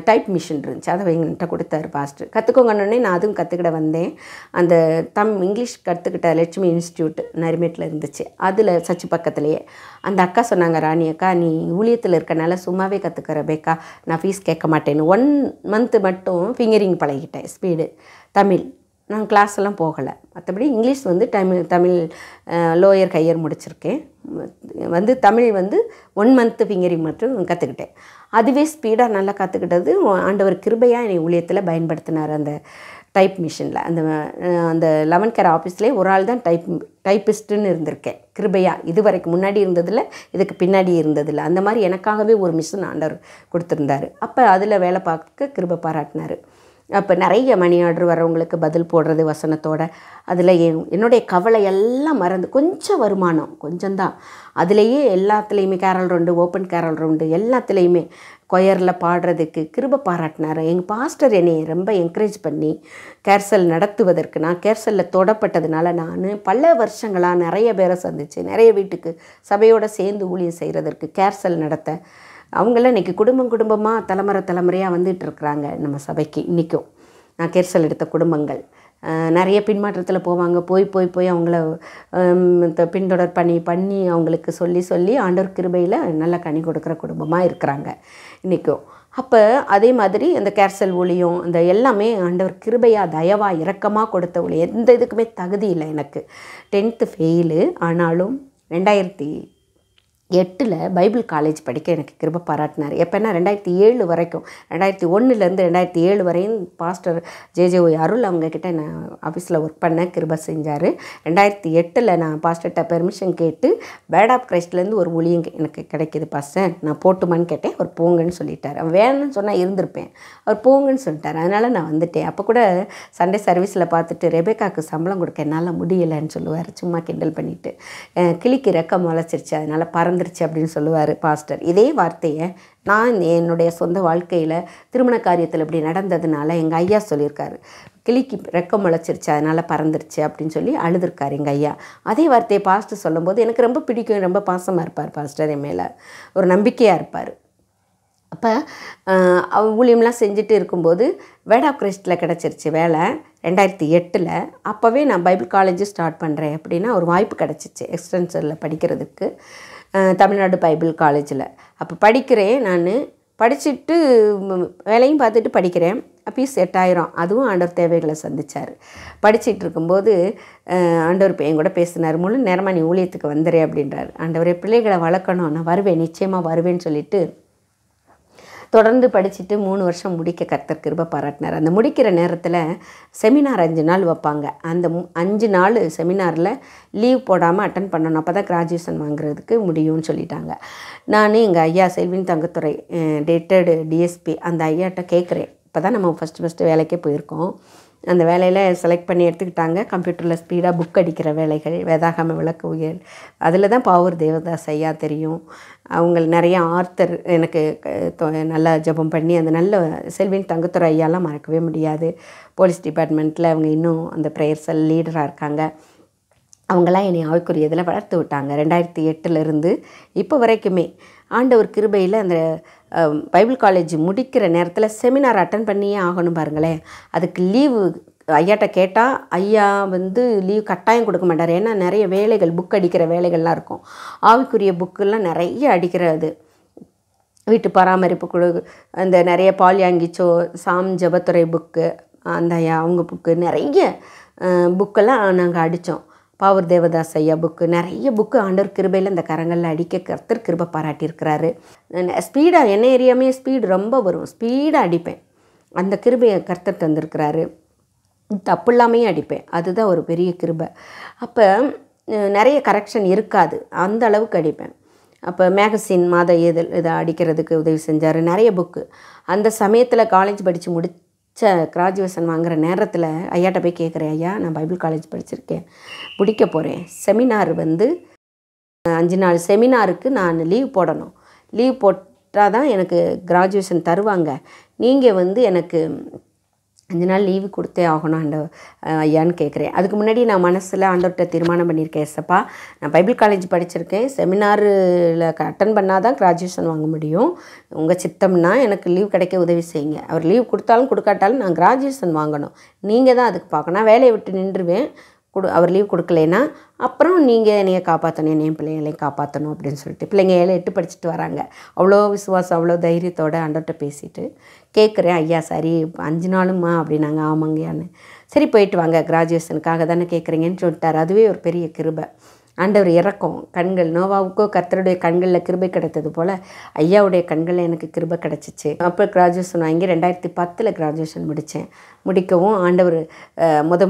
டைப் மிஷின் இருந்துச்சு, அதை எங்கள்கிட்ட கொடுத்தாரு பாஸ்டர். கற்றுக்கோங்கன்னே நான் அதுவும் கற்றுக்கிட வந்தேன். அந்த இங்கிலீஷ் கற்றுக்கிட்ட லட்சுமி இன்ஸ்டியூட் நரிமேட்டில் இருந்துச்சு, அதில் சச்சி பக்கத்துலேயே. அந்த அக்கா சொன்னாங்க, ராணி அக்கா நீ ஊழியத்தில் இருக்கனால சும்மாவே கற்றுக்கிற பேக்கா, நான் ஃபீஸ் கேட்க மாட்டேன்னு. 1 மந்த்து மட்டும் ஃபிங்கரிங் பழகிட்டேன், ஸ்பீடு தமிழ். நான் கிளாஸ் எல்லாம் போகலை, மற்றபடி இங்கிலீஷ் தமிழ் லோயர் ஹையர் முடிச்சிருக்கேன். தமிழ் 1 மந்த்து ஃபிங்கரிங் மட்டும் கற்றுக்கிட்டேன். அதுவே ஸ்பீடாக நல்லா கற்றுக்கிட்டது ஆண்டவர் கிருபையாக என்னை ஊழியத்தில் பயன்படுத்தினார். அந்த டைப் மிஷினில் அந்த 11 கேர் ஆஃபீஸ்லேயே ஒரு ஆள் தான் டைப்பிஸ்ட்டுன்னு இருந்திருக்கேன் கிருபையாக. இது வரைக்கும் முன்னாடி இருந்ததில்ல, இதுக்கு பின்னாடி இருந்ததில்லை. அந்த மாதிரி எனக்காகவே ஒரு மிஷின் ஆண்டவர் கொடுத்துருந்தார். அப்போ அதில் வேலை பார்க்க கிருபை பாராட்டினார். அப்போ நிறைய மணி ஆர்டர் வரவங்களுக்கு பதில் போடுறது வசனத்தோடு. அதில் என்னுடைய கவலை எல்லாம் மறந்து, கொஞ்சம் வருமானம் கொஞ்சம்தான், அதுலேயே எல்லாத்துலேயுமே carol round, open carol round எல்லாத்துலேயுமே கொயரில் பாடுறதுக்கு கிருபை பாராட்டினார். எங்கள் பாஸ்டர் என்னை ரொம்ப என்கரேஜ் பண்ணி கேர்சல் நடத்துவதற்கு, நான் கேர்சலில் தொடப்பட்டதுனால நான் பல வருஷங்களாக நிறைய பேரை சந்தித்து, நிறைய வீட்டுக்கு சபையோடு சேர்ந்து ஊழியம் செய்கிறதற்கு, கேர்சல் நடத்த அவங்களாம் இன்றைக்கி குடும்பமாக தலைமுறையாக வந்துட்டுருக்குறாங்க நம்ம சபைக்கு இன்றைக்கும். நான் கேர்சல் எடுத்த குடும்பங்கள் நிறைய பின்மாற்றத்தில் போவாங்க. போய் அவங்கள பின்தொடர் பண்ணி அவங்களுக்கு சொல்லி ஆண்டவர் கிருபையில் நல்ல கனி கொடுக்குற குடும்பமாக இருக்கிறாங்க இன்றைக்கும். அப்போ அதே மாதிரி அந்த கேர்சல் ஊழியம் இந்த எல்லாமே ஆண்டவர் கிருபையாக தயவாக இரக்கமாக கொடுத்த ஊழியம். எந்த இதுக்குமே தகுதி இல்லை எனக்கு. 10th fail. ஆனாலும் 2008 பைபிள் காலேஜ் படிக்க எனக்கு கிருபை பாராட்டினார். எப்போனா 2007 வரைக்கும், 2001 2007 வரையும் பாஸ்டர் ஜே.ஜே.ஒய் அருள் அவங்கக்கிட்ட நான் ஆஃபீஸில் ஒர்க் பண்ண கிருபை செஞ்சார். 2008 நான் பாஸ்டர்கிட்ட பெர்மிஷன் கேட்டு பேட் ஆஃப் கிரைஸ்ட்லேருந்து ஒரு ஊழியம் எனக்கு கிடைக்கிது பாஸ்டர், நான் போட்டுமான்னு கேட்டேன். அவர் போங்கன்னு சொல்லிட்டார். அவன் வேணும்னு சொன்னால் இருந்திருப்பேன், அவர் போங்கன்னு சொல்லிட்டார். அதனால் நான் வந்துட்டேன். அப்போ கூட சண்டே சர்வீஸில் பார்த்துட்டு ரெபேக்காவுக்கு சம்பளம் கொடுக்க என்னால் முடியலைன்னு சொல்லுவார், சும்மா கிண்டல் பண்ணிவிட்டு. கிளிக்கு ரெக்கம் முளைச்சிருச்சு அதனால் பறந்துருச்சு அப்படின்னு சொல்லுவார் பாஸ்டர். இதே வார்த்தையை நான் என்னுடைய சொந்த வாழ்க்கையில் திருமண காரியத்தில் இப்படி நடந்ததுனால எங்கள் ஐயா சொல்லியிருக்காரு, கிளிக்கு ரெக்கம் முளைச்சிருச்சு அதனால் பறந்துருச்சு அப்படின்னு சொல்லி அழுதுருக்கார் எங்கள் ஐயா. அதே வார்த்தையை பாஸ்டர் சொல்லும்போது எனக்கு ரொம்ப பிடிக்கும். ரொம்ப பாசமாக இருப்பார் பாஸ்டர், என் மேலே ஒரு நம்பிக்கையாக இருப்பார். அப்போ ஊழியம்லாம் செஞ்சுட்டு இருக்கும்போது வேர்ட் ஆஃப் கிரைஸ்ட்டில் கிடச்சிருச்சு வேலை 2008. அப்போவே நான் பைபிள் காலேஜ் ஸ்டார்ட் பண்ணுறேன் அப்படின்னா ஒரு வாய்ப்பு கிடச்சிச்சு எக்ஸ்டென்ஷனில் படிக்கிறதுக்கு, தமிழ்நாடு பைபிள் காலேஜில். அப்போ படிக்கிறேன். நான் படிச்சுட்டு வேலையும் பார்த்துட்டு படிக்கிறேன். ஃபீஸ் 8000. அதுவும் ஆண்டவர் தேவைகளை சந்தித்தார். படிச்சுட்டு இருக்கும்போது ஆண்டவர் என் கூட பேசினார், முழு நேரமாக நீ ஊழியத்துக்கு வந்துடுறே அப்படின்றார். ஆண்டவரே பிள்ளைகளை வளர்க்கணும், நான் வருவேன், நிச்சயமாக வருவேன்னு சொல்லிட்டு தொடர்ந்து படிச்சுட்டு 3 வருஷம் முடிக்க கர்த்தர் கிருபை பாராட்டினார். அந்த முடிக்கிற நேரத்தில் செமினார் 5 நாள் வைப்பாங்க. அந்த 5 நாள் செமினாரில் லீவ் போடாமல் அட்டன் பண்ணணும், அப்போ தான் கிராஜுவேஷன் வாங்குறதுக்கு முடியும்னு சொல்லிட்டாங்க. நான் எங்கள் ஐயா செல்வின் தங்கத்துறை டேட்டட் டிஎஸ்பி அந்த ஐயாட்ட கேட்குறேன். இப்போ தான் நம்ம ஃபஸ்ட்டு வேலைக்கே போயிருக்கோம். அந்த வேலையில் செலக்ட் பண்ணி எடுத்துக்கிட்டாங்க. கம்ப்யூட்டரில் ஸ்பீடாக புக் அடிக்கிற வேலைகள், வேதாகம விளக்க உயர், அதில் தான் பாவூர் தேவதாஸ் ஐயா தெரியும். அவங்க நிறைய ஆர்த்தர் எனக்கு நல்லா ஜெபம் பண்ணி அந்த நல்ல செல்வின் தங்கத்துறை ஐயாலாம் மறக்கவே முடியாது. போலீஸ் டிபார்ட்மெண்ட்டில் அவங்க இன்னும் அந்த ப்ரேயர்ஸில் லீடராக இருக்காங்க. அவங்களாம் என்னை ஆவிக்குரிய இதில் வளர்த்து விட்டாங்க. 2008 இப்போ வரைக்குமே ஆண்டவர் கிருபையில் அந்த பைபிள் காலேஜ் முடிக்கிற நேரத்தில் செமினார் அட்டன் பண்ணியே ஆகணும் பாருங்களேன். அதுக்கு லீவு ஐயாட்ட கேட்டால் ஐயா லீவ் கட்டாயம் கொடுக்க மாட்டார். ஏன்னா நிறைய வேலைகள், புக் அடிக்கிற வேலைகள்லாம் இருக்கும். ஆவிக்குரிய புக்கெல்லாம் நிறைய அடிக்கிறது, வீட்டு பராமரிப்பு குழு, அந்த நிறைய பால்யாங்கிச்சோ சாம் ஜபத்துறை புக்கு, அந்த ஐயா அவங்க புக்கு நிறைய புக்கெல்லாம் நாங்கள் அடித்தோம். பாவூர் தேவதாஸ் ஐயா புக்கு, நிறைய புக்கு ஆண்டவர் கிருபையில் இந்த கரங்களில் அடிக்க கர்த்தர் கிருபை பாராட்டியிருக்கிறாரு. ஸ்பீடாக என்ன ஏரியாமே ஸ்பீடு ரொம்ப வரும், ஸ்பீடாக அடிப்பேன். அந்த கிருபையை கர்த்தர் தந்திருக்கிறாரு. தப்பு இல்லாமையும் அடிப்பேன், அதுதான் ஒரு பெரிய கிருபை. அப்போ நிறைய கரெக்ஷன் இருக்காது, அந்த அளவுக்கு அடிப்பேன். அப்போ மேகசின் மாத இதை அடிக்கிறதுக்கு உதவி செஞ்சார். நிறைய புக்கு அந்த சமயத்தில் காலேஜ் படித்து கிராஜுவேஷன் வாங்குகிற நேரத்தில் ஐயாட்ட போய் கேட்குறேன், ஐயா நான் பைபிள் காலேஜ் படிச்சிருக்கேன், முடிக்க போகிறேன், செமினார் 5 நாள் செமினாருக்கு நான் லீவ் போடணும், லீவ் போட்டால் தான் எனக்கு கிராஜுவேஷன் தருவாங்க, நீங்கள் எனக்கு 5 நாள் லீவு கொடுத்தே ஆகணும் ஐயான்னு கேட்குறேன். அதுக்கு முன்னாடி நான் மனசில் ஆண்டவர்கிட்ட தீர்மானம் பண்ணியிருக்கேன், எஸ்ஸப்பா நான் பைபிள் காலேஜ் படிச்சிருக்கேன், செமினாரில் அட்டன் பண்ணால் தான் கிராஜுவேஷன் வாங்க முடியும், உங்கள் சித்தம்னா எனக்கு லீவ் கிடைக்க உதவி செய்யுங்க, அவர் லீவ் கொடுத்தாலும் கொடுக்காட்டாலும் நான் கிராஜுவேஷன் வாங்கணும், நீங்கள் தான் அதுக்கு பார்க்கணும், நான் வேலையை விட்டு நின்றுவேன், அவர் லீவ் கொடுக்கலைன்னா அப்புறம் நீங்கள் என்னையை காப்பாற்றணும், என் பிள்ளைங்களையும் காப்பாற்றணும் அப்படின்னு சொல்லிட்டு பிள்ளைங்க 7-8 படிச்சுட்டு வராங்க. அவ்வளோ விசுவாசம், அவ்வளோ தைரியத்தோடு ஆண்டவர்கிட்ட பேசிட்டு கேட்குறேன், ஐயா சரி 5 நாளுமா அப்படின்னாங்க. ஆமாங்கயான்னு. சரி போயிட்டு வாங்க, கிராஜுவேஷனுக்காக தானே கேட்குறீங்கன்னு சொல்லிட்டார். அதுவே ஒரு பெரிய கிருபை. ஆண்டவர் இறக்கம் கண்கள், நோவாவுக்கோ கர்த்தருடைய கண்களில் கிருபை கிடைத்தது போல் ஐயாவுடைய கண்களில் எனக்கு கிருபை கிடச்சிச்சு. அப்போ கிராஜுவேஷன் வாங்கி 2010 கிராஜுவேஷன் முடிக்கவும் ஆண்டவர்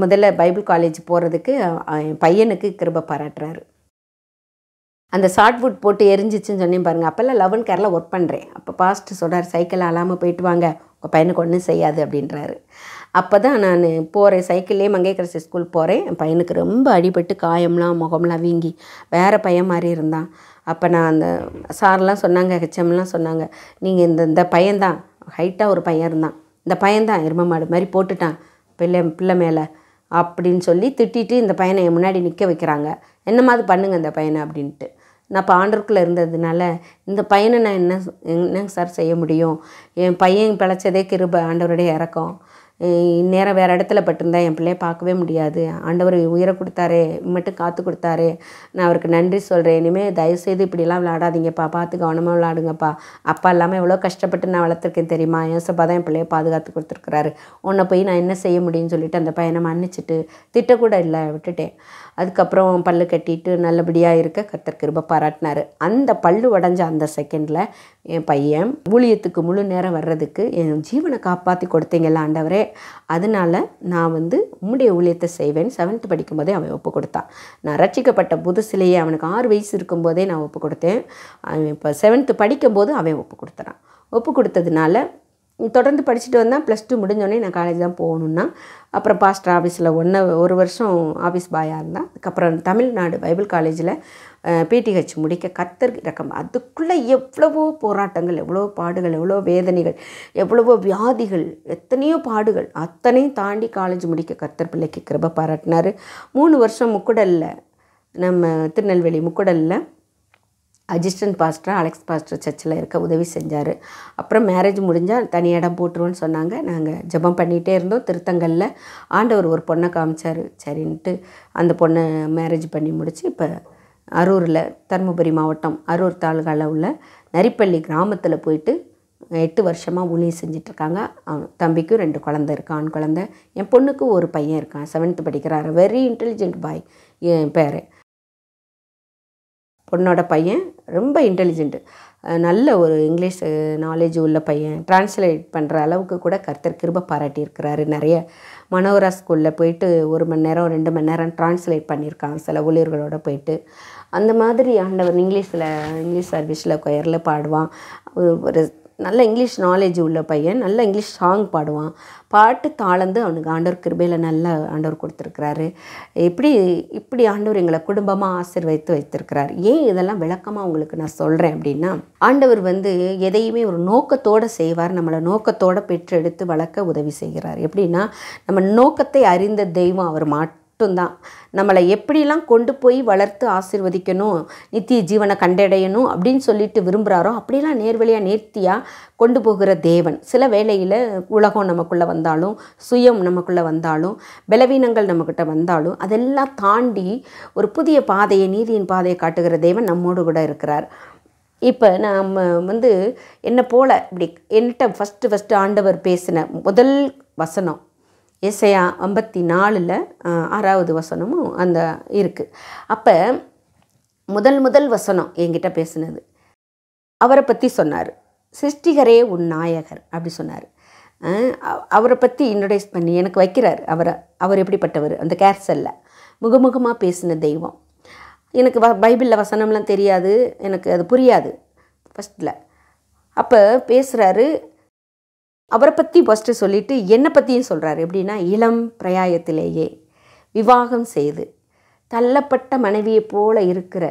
முதல்ல பைபிள் காலேஜ் போகிறதுக்கு என் பையனுக்கு கிருபை பாராட்டுறாரு. அந்த ஷார்ட்வுட் போட்டு எரிஞ்சிச்சுன்னு சொன்னேன் பாருங்கள், அப்போல்லாம் 11 கேரில் ஒர்க் பண்ணுறேன். அப்போ பாஸ்ட்டு சொல்கிறார், சைக்கிள் அழாமல் போயிட்டு வாங்க, உங்கள் பையனுக்கு ஒன்றும் செய்யாது அப்படின்றாரு. அப்போ தான் நான் போகிறேன், சைக்கிள்லேயே மங்கையரசி ஸ்கூல் போகிறேன். என் பையனுக்கு ரொம்ப அடிபட்டு காயம்லாம் முகம்லாம் வீங்கி வேறு பையன் மாதிரி இருந்தான். அப்போ நான் அந்த சார்லாம் சொன்னாங்க, ஹெச்எம்லாம் சொன்னாங்க, நீங்கள் இந்த பையன்தான், ஹைட்டாக ஒரு பையன் இருந்தான், இந்த பையன்தான் எரும மாடு மாதிரி போட்டுட்டான் பிள்ளை மேலே அப்படின்னு சொல்லி திட்டிட்டு இந்த பையனை என் முன்னாடி நிற்க வைக்கிறாங்க. என்னமாதிரி பண்ணுங்க இந்த பையனை அப்படின்ட்டு. நான் இப்போ ஆண்டருக்குள்ளே இருந்ததுனால இந்த பையனை நான் என்னங்க சார் செய்ய முடியும்? என் பையன் பிழைச்சதே கிருபை, ஆண்டவருடைய இரக்கம். இந்நேரம் வேறு இடத்துல பட்டிருந்தா என் பிள்ளைய பார்க்கவே முடியாது. ஆண்டவர் உயிரை கொடுத்தாரு, மட்டும் காத்து கொடுத்தாரு. நான் அவருக்கு நன்றி சொல்கிறேன். இனிமேல் தயவுசெய்து இப்படிலாம் விளையாடாதீங்கப்பா, பார்த்து கவனமாக விளையாடுங்கப்பா. அப்பா இல்லாமல் எவ்வளோ கஷ்டப்பட்டு நான் வளர்த்துருக்கேன் தெரியுமா? ஏசப்பா தான் என் பிள்ளைய பாதுகாத்து கொடுத்துருக்குறாரு. உன்னை போய் நான் என்ன செய்ய முடியும்னு சொல்லிட்டு அந்த பையனை மன்னிச்சிட்டு திட்டக்கூட இல்லை, விட்டுட்டேன். அதுக்கப்புறம் பல்லு கட்டிட்டு நல்லபடியாக இருக்க கர்த்தர் கிருபை பாராட்டினார். அந்த பல்லு உடஞ்ச அந்த செகண்டில் என் பையன் ஊழியத்துக்கு முழு நேரம் வர்றதுக்கு என் ஜீவனை காப்பாற்றி கொடுத்தீங்கல்ல ஆண்டவரே, அதனால் நான் உம்முடைய ஊழியத்தை செய்வேன். 7th படிக்கும்போதே அவன் ஒப்பு கொடுத்தான். நான் ரட்சிக்கப்பட்ட புதுசிலேயே அவனுக்கு 6 வயசு இருக்கும்போதே நான் ஒப்பு கொடுத்தேன். அவன் இப்போ 7th படிக்கும்போது அவன் ஒப்பு கொடுத்துறான். ஒப்பு கொடுத்ததுனால தொடர்ந்து படிச்சுட்டு வந்தான். +2 முடிஞ்சோடனே நான் காலேஜ் தான் போகணுன்னா, அப்புறம் பாஸ்டர் ஆஃபீஸில் 1 வருஷம் ஆஃபீஸ் பாயாக இருந்தான். அதுக்கப்புறம் தமிழ்நாடு பைபிள் காலேஜில் PTH முடிக்க கர்த்தர் இரக்கம். அதுக்குள்ளே எவ்வளவோ போராட்டங்கள், எவ்வளோ பாடுகள், எவ்வளோ வேதனைகள், எவ்வளவோ வியாதிகள், எத்தனையோ பாடுகள், அத்தனையும் தாண்டி காலேஜ் முடிக்க கர்த்தர் பிள்ளைக்கு கிருபை பாராட்டினார். 3 வருஷம் முக்குடலில், நம்ம திருநெல்வேலி முக்குடலில் அசிஸ்டன்ட் பாஸ்டர் அலெக்ஸ் பாஸ்டர் சர்ச்சில் இருக்க உதவி செஞ்சார். அப்புறம் மேரேஜ் முடிஞ்சால் தனி இடம் போட்டுருவோன்னு சொன்னாங்க. நாங்கள் ஜெபம் பண்ணிகிட்டே இருந்தோம். திருத்தங்கலில் ஆண்டவர் ஒரு பொண்ணை காமிச்சார். சரின்ட்டு அந்த பொண்ணை மேரேஜ் பண்ணி முடித்து இப்போ அரூரில், தருமபுரி மாவட்டம் அரூர் தாலுகாவில் உள்ள நரிப்பள்ளி கிராமத்தில் போயிட்டு 8 வருஷமாக ஊழியம் செஞ்சிட்ருக்காங்க. அவன் தம்பிக்கும் 2 குழந்தை இருக்கான், ஆண் குழந்தை. என் பொண்ணுக்கு ஒரு பையன் இருக்கான், 7th படிக்கிறாரு. வெரி இன்டெலிஜென்ட் பாய் என் பேர். பொண்ணோட பையன் ரொம்ப இன்டெலிஜென்ட்டு, நல்ல ஒரு இங்கிலீஷ் நாலேஜ் உள்ள பையன். டிரான்ஸ்லேட் பண்ணுற அளவுக்கு கூட கர்த்தர் கிருபை பாராட்டியிருக்கிறாரு. நிறைய மனோரா ஸ்கூலில் போயிட்டு 1 மணி நேரம் 2 மணி நேரம் டிரான்ஸ்லேட் பண்ணியிருக்காங்க சில ஊழியர்களோடு போயிட்டு. அந்த மாதிரி ஆண்டவர் இங்கிலீஷ் சர்வீஸில் கொயரில் பாடுவான். ஒரு நல்ல இங்கிலீஷ் நாலேஜ் உள்ள பையன். நல்ல இங்கிலீஷ் சாங் பாடுவான். பாட்டு தாளந்து அவனுக்கு ஆண்டவர் கிருபையில் நல்ல ஆண்டவர் கொடுத்துருக்கிறாரு. இப்படி ஆண்டவர் எங்களை குடும்பமாக ஆசீர்வதித்து வைத்திருக்கிறார். ஏன் இதெல்லாம் விளக்கமாக உங்களுக்கு நான் சொல்கிறேன் அப்படின்னா, ஆண்டவர் எதையுமே ஒரு நோக்கத்தோடு செய்வார். நம்மளை நோக்கத்தோடு பெற்றெடுத்து வளர்க்க உதவி செய்கிறார். எப்படின்னா, நம்ம நோக்கத்தை அறிந்த தெய்வம் அவர் மட்டும்தான். நம்மளை எப்படிலாம் கொண்டு போய் வளர்த்து ஆசீர்வதிக்கணும், நித்திய ஜீவனை கண்டடையணும் அப்படின்னு சொல்லிட்டு விரும்புகிறாரோ அப்படிலாம் நேர்வழியாக நேர்த்தியாக கொண்டு போகிற தேவன். சில வேளையில் உலகம் நமக்குள்ளே வந்தாலும், சுயம் நமக்குள்ளே வந்தாலும், பலவீனங்கள் நம்மக்கிட்ட வந்தாலும் அதெல்லாம் தாண்டி ஒரு புதிய பாதையை, நீதியின் பாதையை காட்டுகிற தேவன் நம்மோடு கூட இருக்கிறார். இப்போ நம்ம என்னை போல் இப்படி என்கிட்ட ஃபஸ்ட்டு ஆண்டவர் பேசின முதல் வசனம் ஏசாயா 54 6வது வசனமும் அந்த இருக்குது. அப்போ முதல் வசனம் என்கிட்ட பேசினது அவரை பற்றி சொன்னார். சிருஷ்டிகரே உன் நாயகர் அப்படி சொன்னார். அவரை பற்றி இன்ட்ரடியூஸ் பண்ணி எனக்கு வைக்கிறார். அவர் எப்படிப்பட்டவர், அந்த கேர்சலில் முகமுகமாக பேசின தெய்வம். எனக்கு பைபிளில் வசனம்லாம் தெரியாது, எனக்கு அது புரியாது ஃபஸ்ட்டில். அப்போ பேசுகிறாரு. அவரை பற்றி ஃபஸ்ட்டு சொல்லிவிட்டு என்னை பற்றியும் சொல்கிறாரு. எப்படின்னா, இளம் பிரயாயத்திலேயே விவாகம் செய்து தள்ளப்பட்ட மனைவியைப் போல இருக்கிற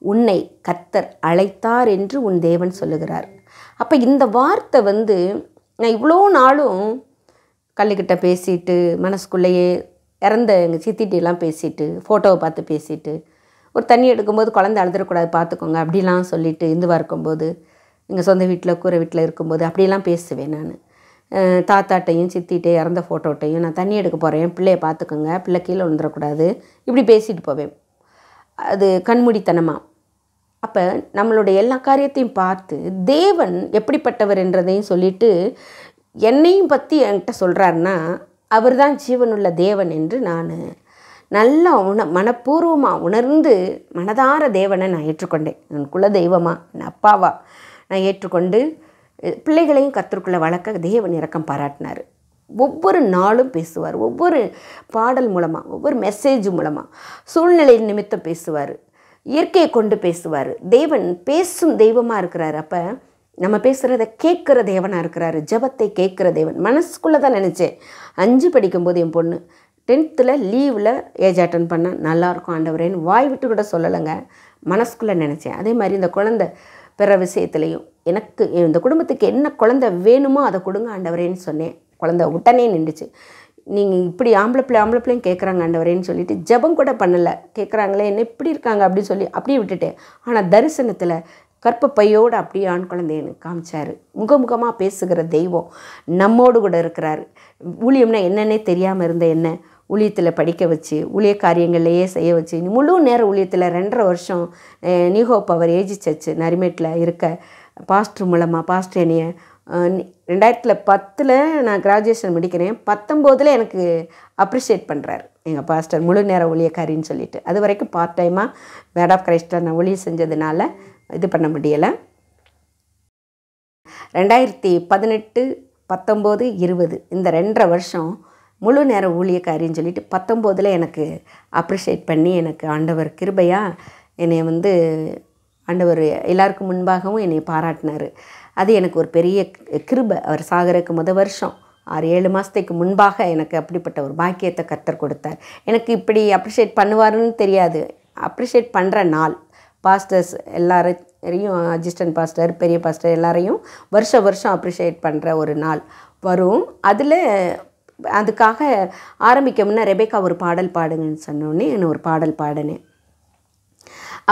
உன்னை கர்த்தர் அழைத்தார் என்று உன் தேவன் சொல்லுகிறார். அப்போ இந்த வார்த்தை நான் இவ்வளோ நாளும் கல்லுக்கிட்ட பேசிட்டு, மனசுக்குள்ளேயே இறந்த எங்கள் சித்திட்டெல்லாம் பேசிட்டு, ஃபோட்டோவை பார்த்து பேசிட்டு, ஒரு தண்ணி எடுக்கும்போது குழந்தை அழுதுறக்கூடாது பார்த்துக்கோங்க அப்படிலாம் சொல்லிவிட்டு, இந்துவாக இருக்கும்போது, எங்கள் சொந்த வீட்டில் கூரை வீட்டில் இருக்கும்போது அப்படிலாம் பேசுவேன். நான் தாத்தாட்டையும் சித்திட்டே இறந்த ஃபோட்டோட்டையும் நான் தண்ணி எடுக்க போகிறேன், பிள்ளையை பார்த்துக்கோங்க, பிள்ளை கீழே விழுந்துடக்கூடாது, இப்படி பேசிட்டு போவேன். அது கண்மூடித்தனமாக. அப்போ நம்மளுடைய எல்லா காரியத்தையும் பார்த்து தேவன் எப்படிப்பட்டவர் என்றதையும் சொல்லிவிட்டு என்னையும் பற்றி என்கிட்ட சொல்கிறாருன்னா, அவர் தான் ஜீவனுள்ள தேவன் என்று நான் நல்லா மனப்பூர்வமாக உணர்ந்து மனதார தேவனை நான் ஏற்றுக்கொண்டேன். என் குல தெய்வமாக, என் அப்பாவா நான் ஏற்றுக்கொண்டு பிள்ளைகளையும் கர்த்தருக்குள்ளே வளர்க்க தேவன் இரக்கம் பாராட்டினார். ஒவ்வொரு நாளும் பேசுவார். ஒவ்வொரு பாடல் மூலமாக, ஒவ்வொரு மெசேஜ் மூலமாக, சூழ்நிலை நிமித்தம் பேசுவார். இயற்கையை கொண்டு பேசுவார். தேவன் பேசும் தெய்வமாக இருக்கிறார். அப்போ நம்ம பேசுகிறத கேட்குற தேவனாக இருக்கிறாரு. ஜெபத்தை கேட்குற தேவன். மனசுக்குள்ளே தான் நினச்சேன். 5 படிக்கும்போது என் பொண்ணு 10th லீவில் ஏஜ் அட்டன் பண்ணால் நல்லாயிருக்கும் ஆண்டவரேன்னு வாய் விட்டு கூட சொல்லலைங்க, மனசுக்குள்ளே நினச்சேன். அதே மாதிரி இந்த குழந்தை பிற விஷயத்துலையும் எனக்கு இந்த குடும்பத்துக்கு என்ன குழந்தை வேணுமோ அதை கொடுங்க ஆண்டவரேன்னு சொன்னேன். குழந்தை உடனே நின்றுச்சு. நீங்கள் இப்படி ஆம்பளை பிள்ளையும் கேட்குறாங்க ஆண்டவரேன்னு சொல்லிட்டு ஜெபம் கூட பண்ணலை. கேட்குறாங்களே என்ன இப்படி இருக்காங்க அப்படின்னு சொல்லி அப்படியே விட்டுட்டேன். ஆனால் தரிசனத்தில் கற்பப்பையோடு அப்படியே ஆண் குழந்தை எனக்கு காமிச்சார். முகமுகமாக பேசுகிற தெய்வம் நம்மோடு கூட இருக்கிறார். ஊழியம்னா என்னன்னே தெரியாமல் இருந்த என்ன ஊழியத்தில் படிக்க வச்சு ஊழிய காரியங்கள்லையே செய்ய வச்சு முழு நேர ஊழியத்தில் 2.5 வருஷம் நியூ ஹோப் அவர் ஏஜி சர்ச் நரிமேட்டில் இருக்க பாஸ்டர் மூலமாக பாஸ்டர் என்னைய 2010 நான் கிராஜுவேஷன் முடிக்கிறேன். 19 எனக்கு அப்ரிஷியேட் பண்ணுறாரு எங்கள் பாஸ்டர் முழு நேர ஊழியக்காரின்னு சொல்லிட்டு. அது வரைக்கும் பார்ட் டைமாக வேர்ட் ஆஃப் கிரைஸ்டில் நான் ஊழியம் செஞ்சதுனால இது பண்ண முடியலை. 2018, 19, 20 இந்த 2.5 வருஷம் முழு நேர ஊழியக்காரின்னு சொல்லிட்டு 19 எனக்கு அப்ரிஷியேட் பண்ணி எனக்கு ஆண்டவர் கிருபையாக என்னை ஆண்டவர் எல்லாருக்கும் முன்பாகவும் என்னை பாராட்டினார். அது எனக்கு ஒரு பெரிய கிருபை. அவர் சாகருக்கு வருஷம் 6-7 மாதத்துக்கு முன்பாக எனக்கு அப்படிப்பட்ட ஒரு பாக்கியத்தை கர்த்தர் கொடுத்தார். எனக்கு இப்படி அப்ரிஷியேட் பண்ணுவாருன்னு தெரியாது. அப்ரிஷியேட் பண்ணுற நாள் பாஸ்டர்ஸ் எல்லாரையும் அசிஸ்டன்ட் பாஸ்டர் பெரிய பாஸ்டர் எல்லாரையும் வருஷம் அப்ரிஷியேட் பண்ணுற ஒரு நாள் வரும். அதில் அதுக்காக ஆரம்பிக்க முன்னே ரெபேக்கா ஒரு பாடல் பாடுங்கன்னு சொன்னோடனே நான் ஒரு பாடல் பாடினேன்.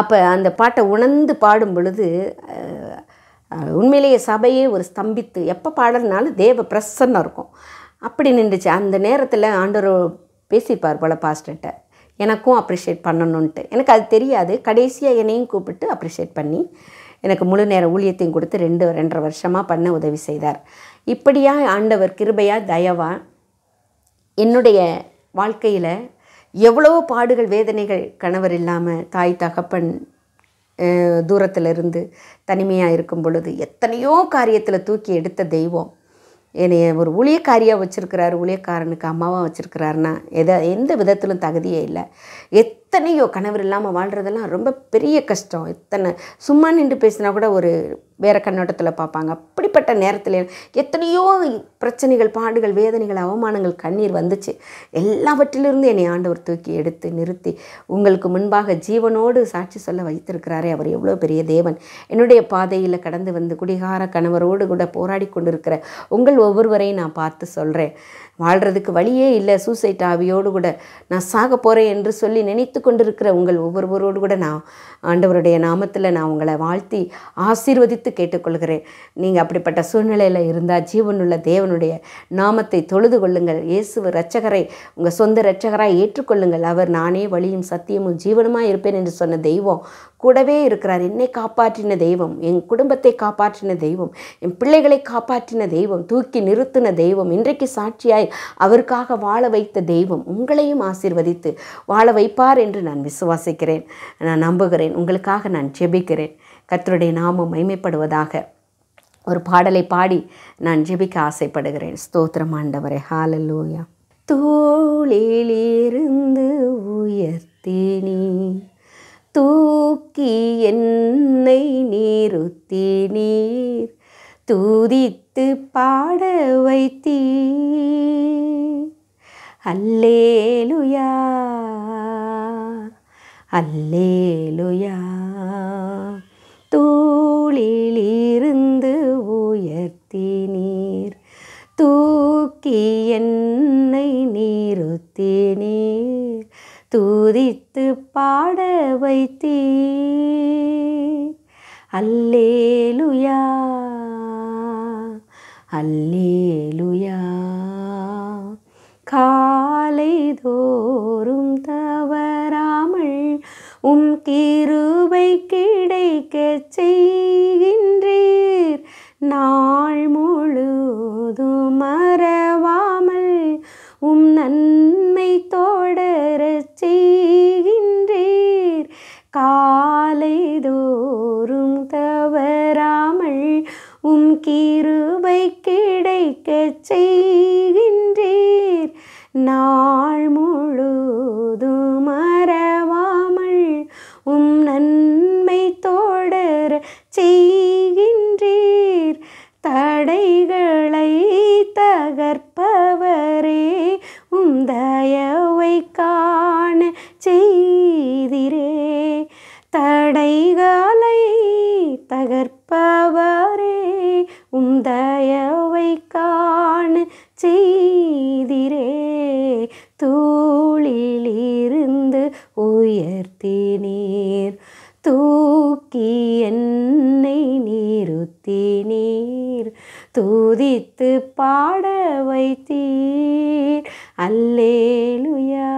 அப்போ அந்த பாட்டை உணர்ந்து பாடும் பொழுது உண்மையிலேயே சபையே ஒரு ஸ்தம்பித்து எப்போ பாடல்னாலும் தேவ பிரசன்னம் இருக்கும். அப்படி நின்றுச்சு. அந்த நேரத்தில் ஆண்டவர் பேசிப்பார் போல் பாஸ்டர்கிட்ட எனக்கும் அப்ரிஷியேட் பண்ணணுன்ட்டு. எனக்கு அது தெரியாது. கடைசியாக என்னையும் கூப்பிட்டு அப்ரிஷியேட் பண்ணி எனக்கு முழு நேர ஊழியத்தையும் கொடுத்து 2.5 வருஷமாக பண்ண உதவி செய்தார். இப்படியாக ஆண்டவர் கிருபையாக தயவாக என்னுடைய வாழ்க்கையில் எவ்வளோ பாடுகள் வேதனைகள், கணவர் இல்லாமல் தாய் தகப்பன் தூரத்தில் இருந்து தனிமையாக இருக்கும் பொழுது எத்தனையோ காரியத்தில் தூக்கி எடுத்த தெய்வம் என்னைய ஒரு ஊழியக்காரியாக வச்சுருக்கிறாரு. ஊழியக்காரனுக்கு அம்மாவாக வச்சுருக்கிறாருன்னா எந்த விதத்திலும் தகுதியே இல்லை. எத்தனையோ கணவர் இல்லாமல் வாழ்கிறதெல்லாம் ரொம்ப பெரிய கஷ்டம். சும்மா நின்று பேசினா கூட ஒரு வேறு கண்ணோட்டத்தில் பார்ப்பாங்க. அப்படிப்பட்ட நேரத்தில் எத்தனையோ பிரச்சனைகள், பாடுகள், வேதனைகள், அவமானங்கள், கண்ணீர் வந்துச்சு. எல்லாவற்றிலிருந்து என்னை ஆண்டவர் தூக்கி எடுத்து நிறுத்தி உங்களுக்கு முன்பாக ஜீவனோடு சாட்சி சொல்ல வைத்திருக்கிறாரே, அவர் எவ்வளோ பெரிய தேவன். என்னுடைய பாதையில் கடந்து குடிகார கணவரோடு கூட போராடி கொண்டிருக்கிற உங்கள் ஒவ்வொருவரையும் நான் பார்த்து சொல்கிறேன். வாழ்கிறதுக்கு வழியே இல்லை, சூசைட் ஆவியோடு கூட நான் சாக போகிறேன் என்று சொல்லி நினைத்து கொண்டிருக்கிற உங்கள் ஒவ்வொருவரோடு கூட நான் ஆண்டவருடைய நாமத்தில் நான் உங்களை வாழ்த்தி ஆசீர்வதித்து கேட்டுக்கொள்கிறேன். நீங்கள் அப்படிப்பட்ட சூழ்நிலையில் இருந்தால் ஜீவனுள்ள தேவனுடைய நாமத்தை தொழுது கொள்ளுங்கள். இயேசு இரட்சகரை உங்கள் சொந்த இரட்சகராக ஏற்றுக்கொள்ளுங்கள். அவர் நானே வழியும் சத்தியமும் ஜீவனுமாக இருப்பேன் என்று சொன்ன தெய்வம் கூடவே இருக்கிறார். என்னை காப்பாற்றின தெய்வம், என் குடும்பத்தை காப்பாற்றின தெய்வம், என் பிள்ளைகளை காப்பாற்றின தெய்வம், தூக்கி நிறுத்தின தெய்வம், இன்றைக்கு சாட்சியாய் அவருக்காக வாழ வைத்த தெய்வம் உங்களையும் ஆசீர்வதித்து வாழ வைப்பார் என்று நான் விசுவாசிக்கிறேன். நான் நம்புகிறேன். உங்களுக்காக நான் ஜெபிக்கிறேன். கர்த்தருடைய நாமம் மகிமைப்படுவதாக. ஒரு பாடலை பாடி நான் ஜெபிக்க ஆசைப்படுகிறேன். ஸ்தோத்திரம் ஆண்டவரே. ஹல்லேலூயா. தோளிலிருந்து உயர்த்தினீ, தூக்கி என்னை நிறுத்தினீர், துதித்து பாட வைத்தீர். அல்லேலூயா அல்லேலூயா. தோளிலிருந்து உயர்த்தினீர், தூக்கி என்னை நிறுத்தினீர், துதித்து பாட வைத்தீர். அல்லேலூயா அல்லேலூயா. காலை தோறும் தவறாமல் உம் கிருபை கிடைக்கச் செய்கின்றீர். நாள் முழுதும் மறவாமல் உம் நன்மை தொடரச் செய்கின்றீர். காலை தோறும் தவறாமல் உம் கிருபை கிடைக்கச் செய்கின்றீர். நாள் முழுதும் மறவாமல் உம் நன்மை தொடர செய்கின்றீர். தடைகளை தகர்ப்பவரே, உம் தயவை காண செய்திரே. தடைகளை தகர்ப்பவரே, உம் தயவை காண செய்திரே. துதித்து பாட வைத்தீர். அல்லேலுயா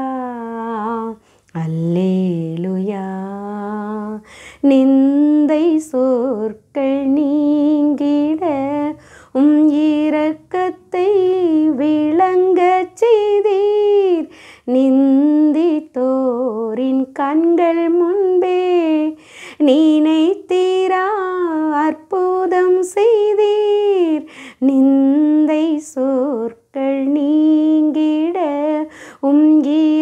அல்லேலுயா. நிந்தை சொற்கள் நீங்கிட இரக்கத்தை விளங்கச் செய்தீர். நிந்தித்தோரின் கண்கள் முன்பே நினைத்தீரா அற்புதம் செய்தீர். நிந்தை சொற்கள் நீங்கிட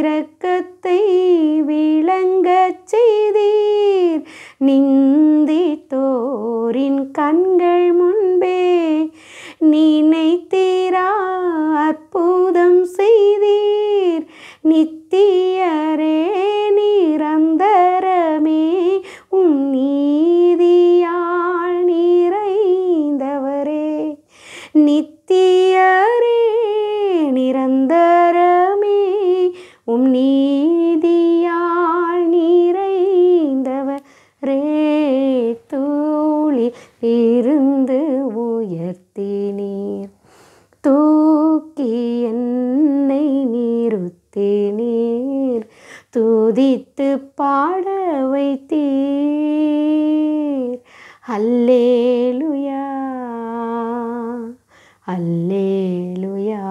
இரக்கத்தை விளங்கச் செய்தீர். நிந்தித்தோரின் கண்கள் முன்பே நினைத்தீரா அற்புதம் செய்தீர். நித்தியரே நிரந்தரமே நீதியால் நிறைந்தவரே. நித்தியரே நிரந்தரமே நீதியால் நிறைந்தவரே. தூளி இருந்து உயர்த்தினீர். தூக்கி என்னை நிறுத்தினீர். துதித்து பாட வைத்தீர். அல்லேலுயா அல்லேலுயா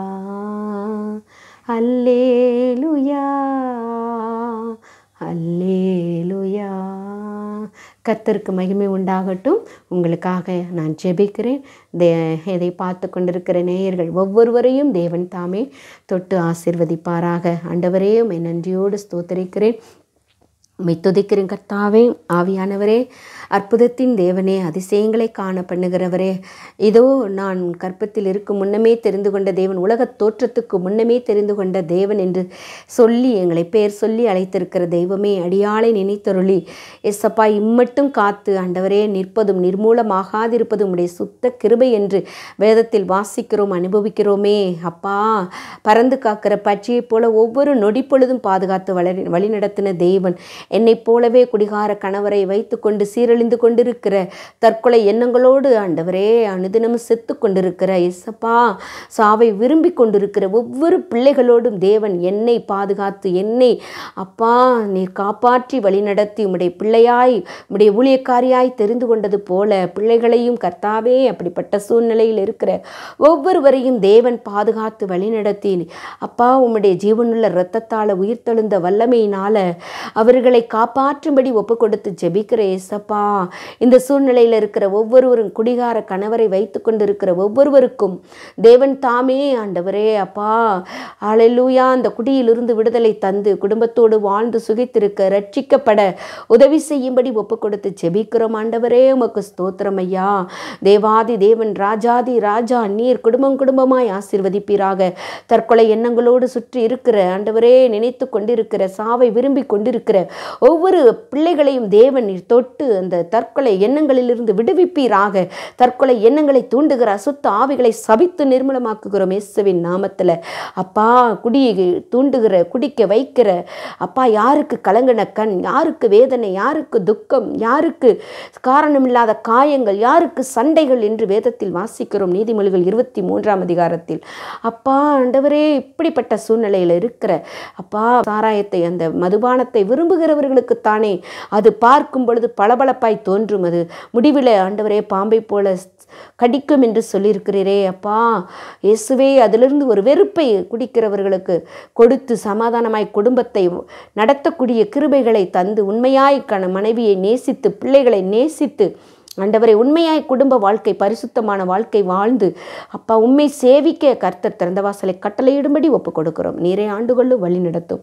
அல்லேலுயா அல்லேலுயா. கர்த்தருக்கு மகிமை உண்டாகட்டும். உங்களுக்காக நான் ஜெபிக்கிறேன். இதை பார்த்து கொண்டிருக்கிற நேயர்கள் ஒவ்வொருவரையும் தேவன் தாமே தொட்டு ஆசீர்வதிப்பாராக. ஆண்டவரே, உம்மை நன்றியோடு ஸ்தோத்திரிக்கிறேன். உம்மை துதிக்கிறேன் கர்த்தாவே. ஆவியானவரே, அற்புதத்தின் தேவனே, அதிசயங்களை காண பண்ணுகிறவரே, இதோ நான் கற்பத்தில் இருக்கும் முன்னமே தெரிந்து கொண்ட தேவன், உலகத் தோற்றத்துக்கு முன்னமே தெரிந்து கொண்ட தேவன் என்று சொல்லி எங்களை பேர் சொல்லி அழைத்திருக்கிற தெய்வமே, அடியாளை நினைத்தருளி எஸ்ஸப்பா இம்மட்டும் காத்து ஆண்டவரே நிற்பதும் நிர்மூலமாகாதிருப்பதும் உடைய சுத்த கிருபை என்று வேதத்தில் வாசிக்கிறோம், அனுபவிக்கிறோமே. அப்பா, பறந்து காக்கிற பட்சியைப் போல ஒவ்வொரு நொடி பொழுதும் பாதுகாத்து வழிநடத்தின தேவன், என்னைப் போலவே குடிகார கணவரை வைத்து கொண்டு சீரழிந்து கொண்டிருக்கிற தற்கொலை எண்ணங்களோடு ஆண்டவரே அனுதினமும் செத்து கொண்டிருக்கிற எஸ்ஸப்பா, சாவை விரும்பி கொண்டிருக்கிற ஒவ்வொரு பிள்ளைகளோடும் தேவன் என்னை பாதுகாத்து என்னை அப்பா நீர் காப்பாற்றி வழிநடத்தி உம்முடைய பிள்ளையாய் உம்முடைய ஊழியக்காரியாய் தெரிந்து கொண்டது போல பிள்ளைகளையும் கர்த்தாவே அப்படிப்பட்ட சூழ்நிலையில் இருக்கிற ஒவ்வொருவரையும் தேவன் பாதுகாத்து வழிநடத்தி அப்பா உம்முடைய ஜீவனுள்ள இரத்தத்தால் உயிர்த்தெழுந்த வல்லமையினால அவர்களை காப்பாற்றும்படி ஒப்பு கொடுத்து ஜெபிக்கிற ஏசப்பா, இந்த சூழ்நிலையில் இருக்கிற ஒவ்வொருவரும் குடிகார கணவரை வைத்து கொண்டிருக்கிற ஒவ்வொருவருக்கும் தேவன் தாமே ஆண்டவரே அப்பா ஹல்லேலூயா அந்த குடியிலிருந்து விடுதலை தந்து குடும்பத்தோடு வாழ்ந்து சுகித்திருக்க ரட்சிக்கப்பட உதவி செய்யும்படி ஒப்பு கொடுத்து ஜெபிக்கிறோம். ஆண்டவரே, உமக்கு ஸ்தோத்திரம் ஐயா. தேவாதி தேவன், ராஜாதி ராஜா, நீர் குடும்பம் குடும்பமாய் ஆசீர்வதிப்பீராக. தற்கொலை எண்ணங்களோடு சுற்றி இருக்கிற ஆண்டவரே, நினைத்து கொண்டிருக்கிற சாவை விரும்பி கொண்டிருக்கிற ஒவ்வொரு பிள்ளைகளையும் தேவன் நீர் தொட்டு அந்த தற்கொலை எண்ணங்களிலிருந்து விடுவிப்பீராக. தற்கொலை எண்ணங்களை தூண்டுகிற அசுத்த ஆவிகளை சபித்து நிர்மூலமாக்குகிறோம் இயேசுவின் நாமத்தில். அப்பா, குடியை தூண்டுகிற குடிக்க வைக்கிற அப்பா, யாருக்கு கலங்கின கண், யாருக்கு வேதனை, யாருக்கு துக்கம், யாருக்கு காரணமில்லாத காயங்கள், யாருக்கு சண்டைகள் என்று வேதத்தில் வாசிக்கிறோம் நீதிமொழிகள் 23ஆம் அதிகாரத்தில். அப்பா ஆண்டவரே, இப்படிப்பட்ட சூழ்நிலையில் இருக்கிற அப்பா சாராயத்தை அந்த மதுபானத்தை விரும்புகிறவர்களுக்குத்தானே அது பார்க்கும் பொழுது பளபளப்பாய் தோன்றும். அது முடிவில் ஆண்டவரே பாம்பை போல கடிக்கும் என்று சொல்லியிருக்கிறீரே அப்பா இயேசுவே. அதிலிருந்து ஒரு வெறுப்பை குடிக்கிறவர்களுக்கு கொடுத்து சமாதானமாய் குடும்பத்தை நடத்தக்கூடிய கிருபைகளை தந்து உண்மையாய் மனைவியை நேசித்து பிள்ளைகளை நேசித்து ஆண்டவரை உண்மையாய் குடும்ப வாழ்க்கை பரிசுத்தமான வாழ்க்கை வாழ்ந்து அப்பா உண்மை சேவிக்க கர்த்தர் திறந்த வாசலை கட்டளையிடும்படி ஒப்பு கொடுக்கிறோம். நீரே ஆண்டுகளும் வழி நடத்தும்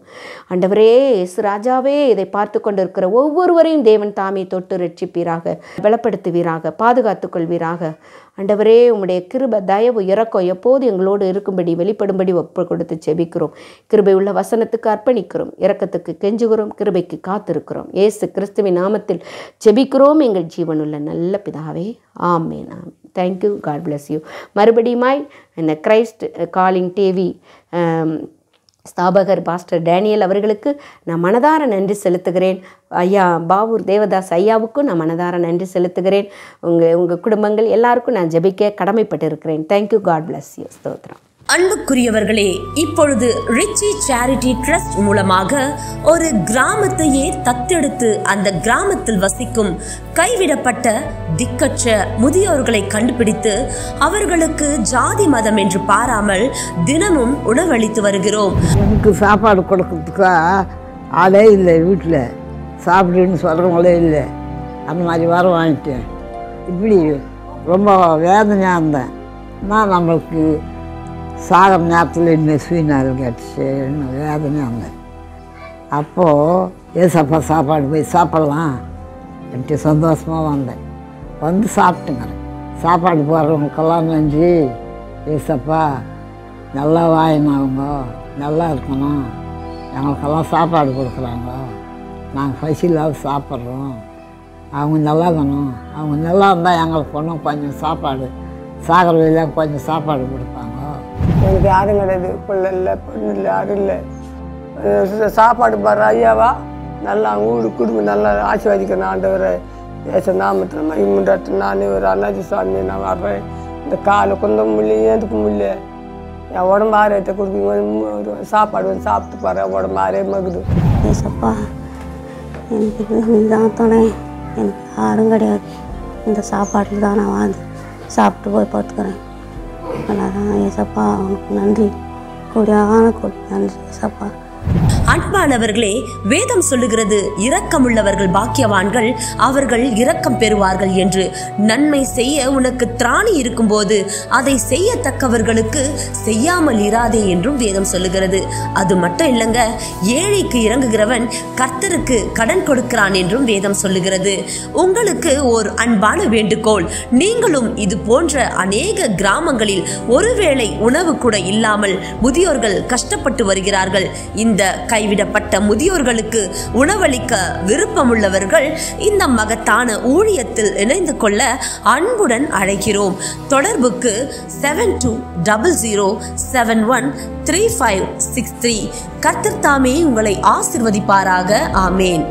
ஆண்டவரே. இயேசு ராஜாவே, இதை பார்த்து கொண்டிருக்கிற ஒவ்வொருவரையும் தேவன் தாமே தொட்டு ரட்சிப்பீராக, பலப்படுத்துவீராக, பாதுகாத்துக் கொள்வீராக. ஆண்டவரே, உம்முடைய கிருபை தயவு இரக்கம் எப்போது எங்களோடு இருக்கும்படி வெளிப்படும்படி ஒப்பு கொடுத்து செபிக்கிறோம். கிருபை உள்ள வசனத்துக்கு அர்ப்பணிக்கிறோம், இரக்கத்துக்கு கெஞ்சுகிறோம், கிருபைக்கு காத்திருக்கிறோம். இயேசு கிறிஸ்துவின் நாமத்தில் செபிக்கிறோம் எங்கள் ஜீவனுள்ள நல்ல பிதாவே. Amen amen. Thank you. God bless you. மறுபடியுமாய் இந்த கிரைஸ்ட் காலிங் டிவி ஸ்தாபகர் பாஸ்டர் டேனியல் அவர்களுக்கு நான் மனதார நன்றி செலுத்துகிறேன். ஐயா பாவூர் தேவதாஸ் ஐயாவுக்கும் நான் மனதார நன்றி செலுத்துகிறேன். உங்கள் குடும்பங்கள் எல்லாருக்கும் நான் ஜெபிக்க கடமைப்பட்டு இருக்கிறேன். தேங்க்யூ. God bless you. ஸ்தோத்திரம். அன்புக்குரியவர்களே, இப்பொழுது ரிச்சி சேரிட்டி ட்ரஸ்ட் மூலமாக ஒரு கிராமத்தையே தத்தெடுத்து அந்த கிராமத்தில் வசிக்கும் கைவிடப்பட்ட திக்கற்ற முதியோர்களை கண்டுபிடித்து அவர்களுக்கு ஜாதி மதம் என்று பாராமல் தினமும் உணவளித்து வருகிறோம். எனக்கு சாப்பாடு கொடுக்கறதுக்கா ஆளே இல்லை, வீட்டில் சாப்பிடுன்னு சொல்கிறவங்களே இல்லை. அந்த மாதிரி வர வாங்கிட்டேன். இப்படி ரொம்ப வேதனையாக இருந்தேன். நான் நம்மளுக்கு சாகிற நேரத்தில் இன்னும் சுயநாள் கிடச்சின்னு வேதனையாக இருந்தேன். அப்போது ஏசப்பா சாப்பாடு போய் சாப்பிட்லாம் என்கிட்ட சந்தோஷமாக வந்தேன். வந்து சாப்பிட்டுங்கிறேன். சாப்பாடு போடுறவங்களுக்கெல்லாம் நன்றி ஏசப்பா, நல்லா வாங்கினவங்க நல்லா இருக்கணும், எங்களுக்கெல்லாம் சாப்பாடு கொடுக்குறாங்க, நாங்கள் பசியில்லாத சாப்பிட்றோம், அவங்க நல்லா இருக்கணும், அவங்க நல்லா இருந்தால் எங்களுக்கு ஒன்றும் கொஞ்சம் சாப்பாடு சாகிற வழியில் கொஞ்சம் சாப்பாடு கொடுப்பாங்க. எனக்கு யாரும் கிடையாது, பிள்ளை இல்லை, பொண்ணு இல்லை, யாரும் இல்லை. சாப்பாடு பாரு ஐயாவா, நல்லா அவங்க வீடு குடும்பம் நல்லா ஆசீர்வதிக்கணும். ஆண்டவரை ஏச நாமத்தில் மகிமுண்டாட்டு நானே ஒரு அண்ணாச்சி சாமி நான் வர்றேன். இந்த காலை கொஞ்சம் முடியல, ஏந்துக்க முடியல, என் உடம்பு ஆரோக்கியத்தை கொடுக்குங்க. சாப்பாடு வந்து சாப்பிட்டு பாரு, உடம்பு ஆரோக்கியமாகுது. ஏசப்பா, எனக்கு இதுதான் துணை, எனக்கு யாரும் கிடையாது. இந்த சாப்பாட்டில் தான் நான் வாழ்ந்து சாப்பிட்டு போய் பார்த்துக்கிறேன். அதான் ஏசப்பா, அவனுக்கு நன்றி, கொடியான கொடி நன்றி ஏசப்பா. அன்பானவர்களே, வேதம் சொல்லுகிறது, இரக்கமுள்ளவர்கள் பாக்கியவான்கள், அவர்கள் இரக்கம் பெறுவார்கள் என்று. நன்மை செய்ய உனக்கு திராணி இருக்கும்போது அதை செய்யத்தக்கவர்களுக்கு செய்யாமல் இராதே என்றும் வேதம் சொல்லுகிறது. அது மட்டும் இல்லைங்க, ஏழைக்கு இறங்குகிறவன் கர்த்தருக்கு கடன் கொடுக்கிறான் என்றும் வேதம் சொல்லுகிறது. உங்களுக்கு ஒரு அன்பான வேண்டுகோள், நீங்களும் இது போன்ற அநேக கிராமங்களில் ஒருவேளை உணவு கூட இல்லாமல் முதியோர்கள் கஷ்டப்பட்டு வருகிறார்கள். இந்த கைவிடப்பட்ட முதியோர்களுக்கு உணவளிக்க விருப்பமுள்ளவர்கள் இந்த மகத்தான ஊழியத்தில் இணைந்து கொள்ள அன்புடன் அழைக்கிறோம். தொடர்புக்கு 7200713563. கர்த்தர் தாமே உங்களை ஆசீர்வதிப்பாராக. ஆமேன்.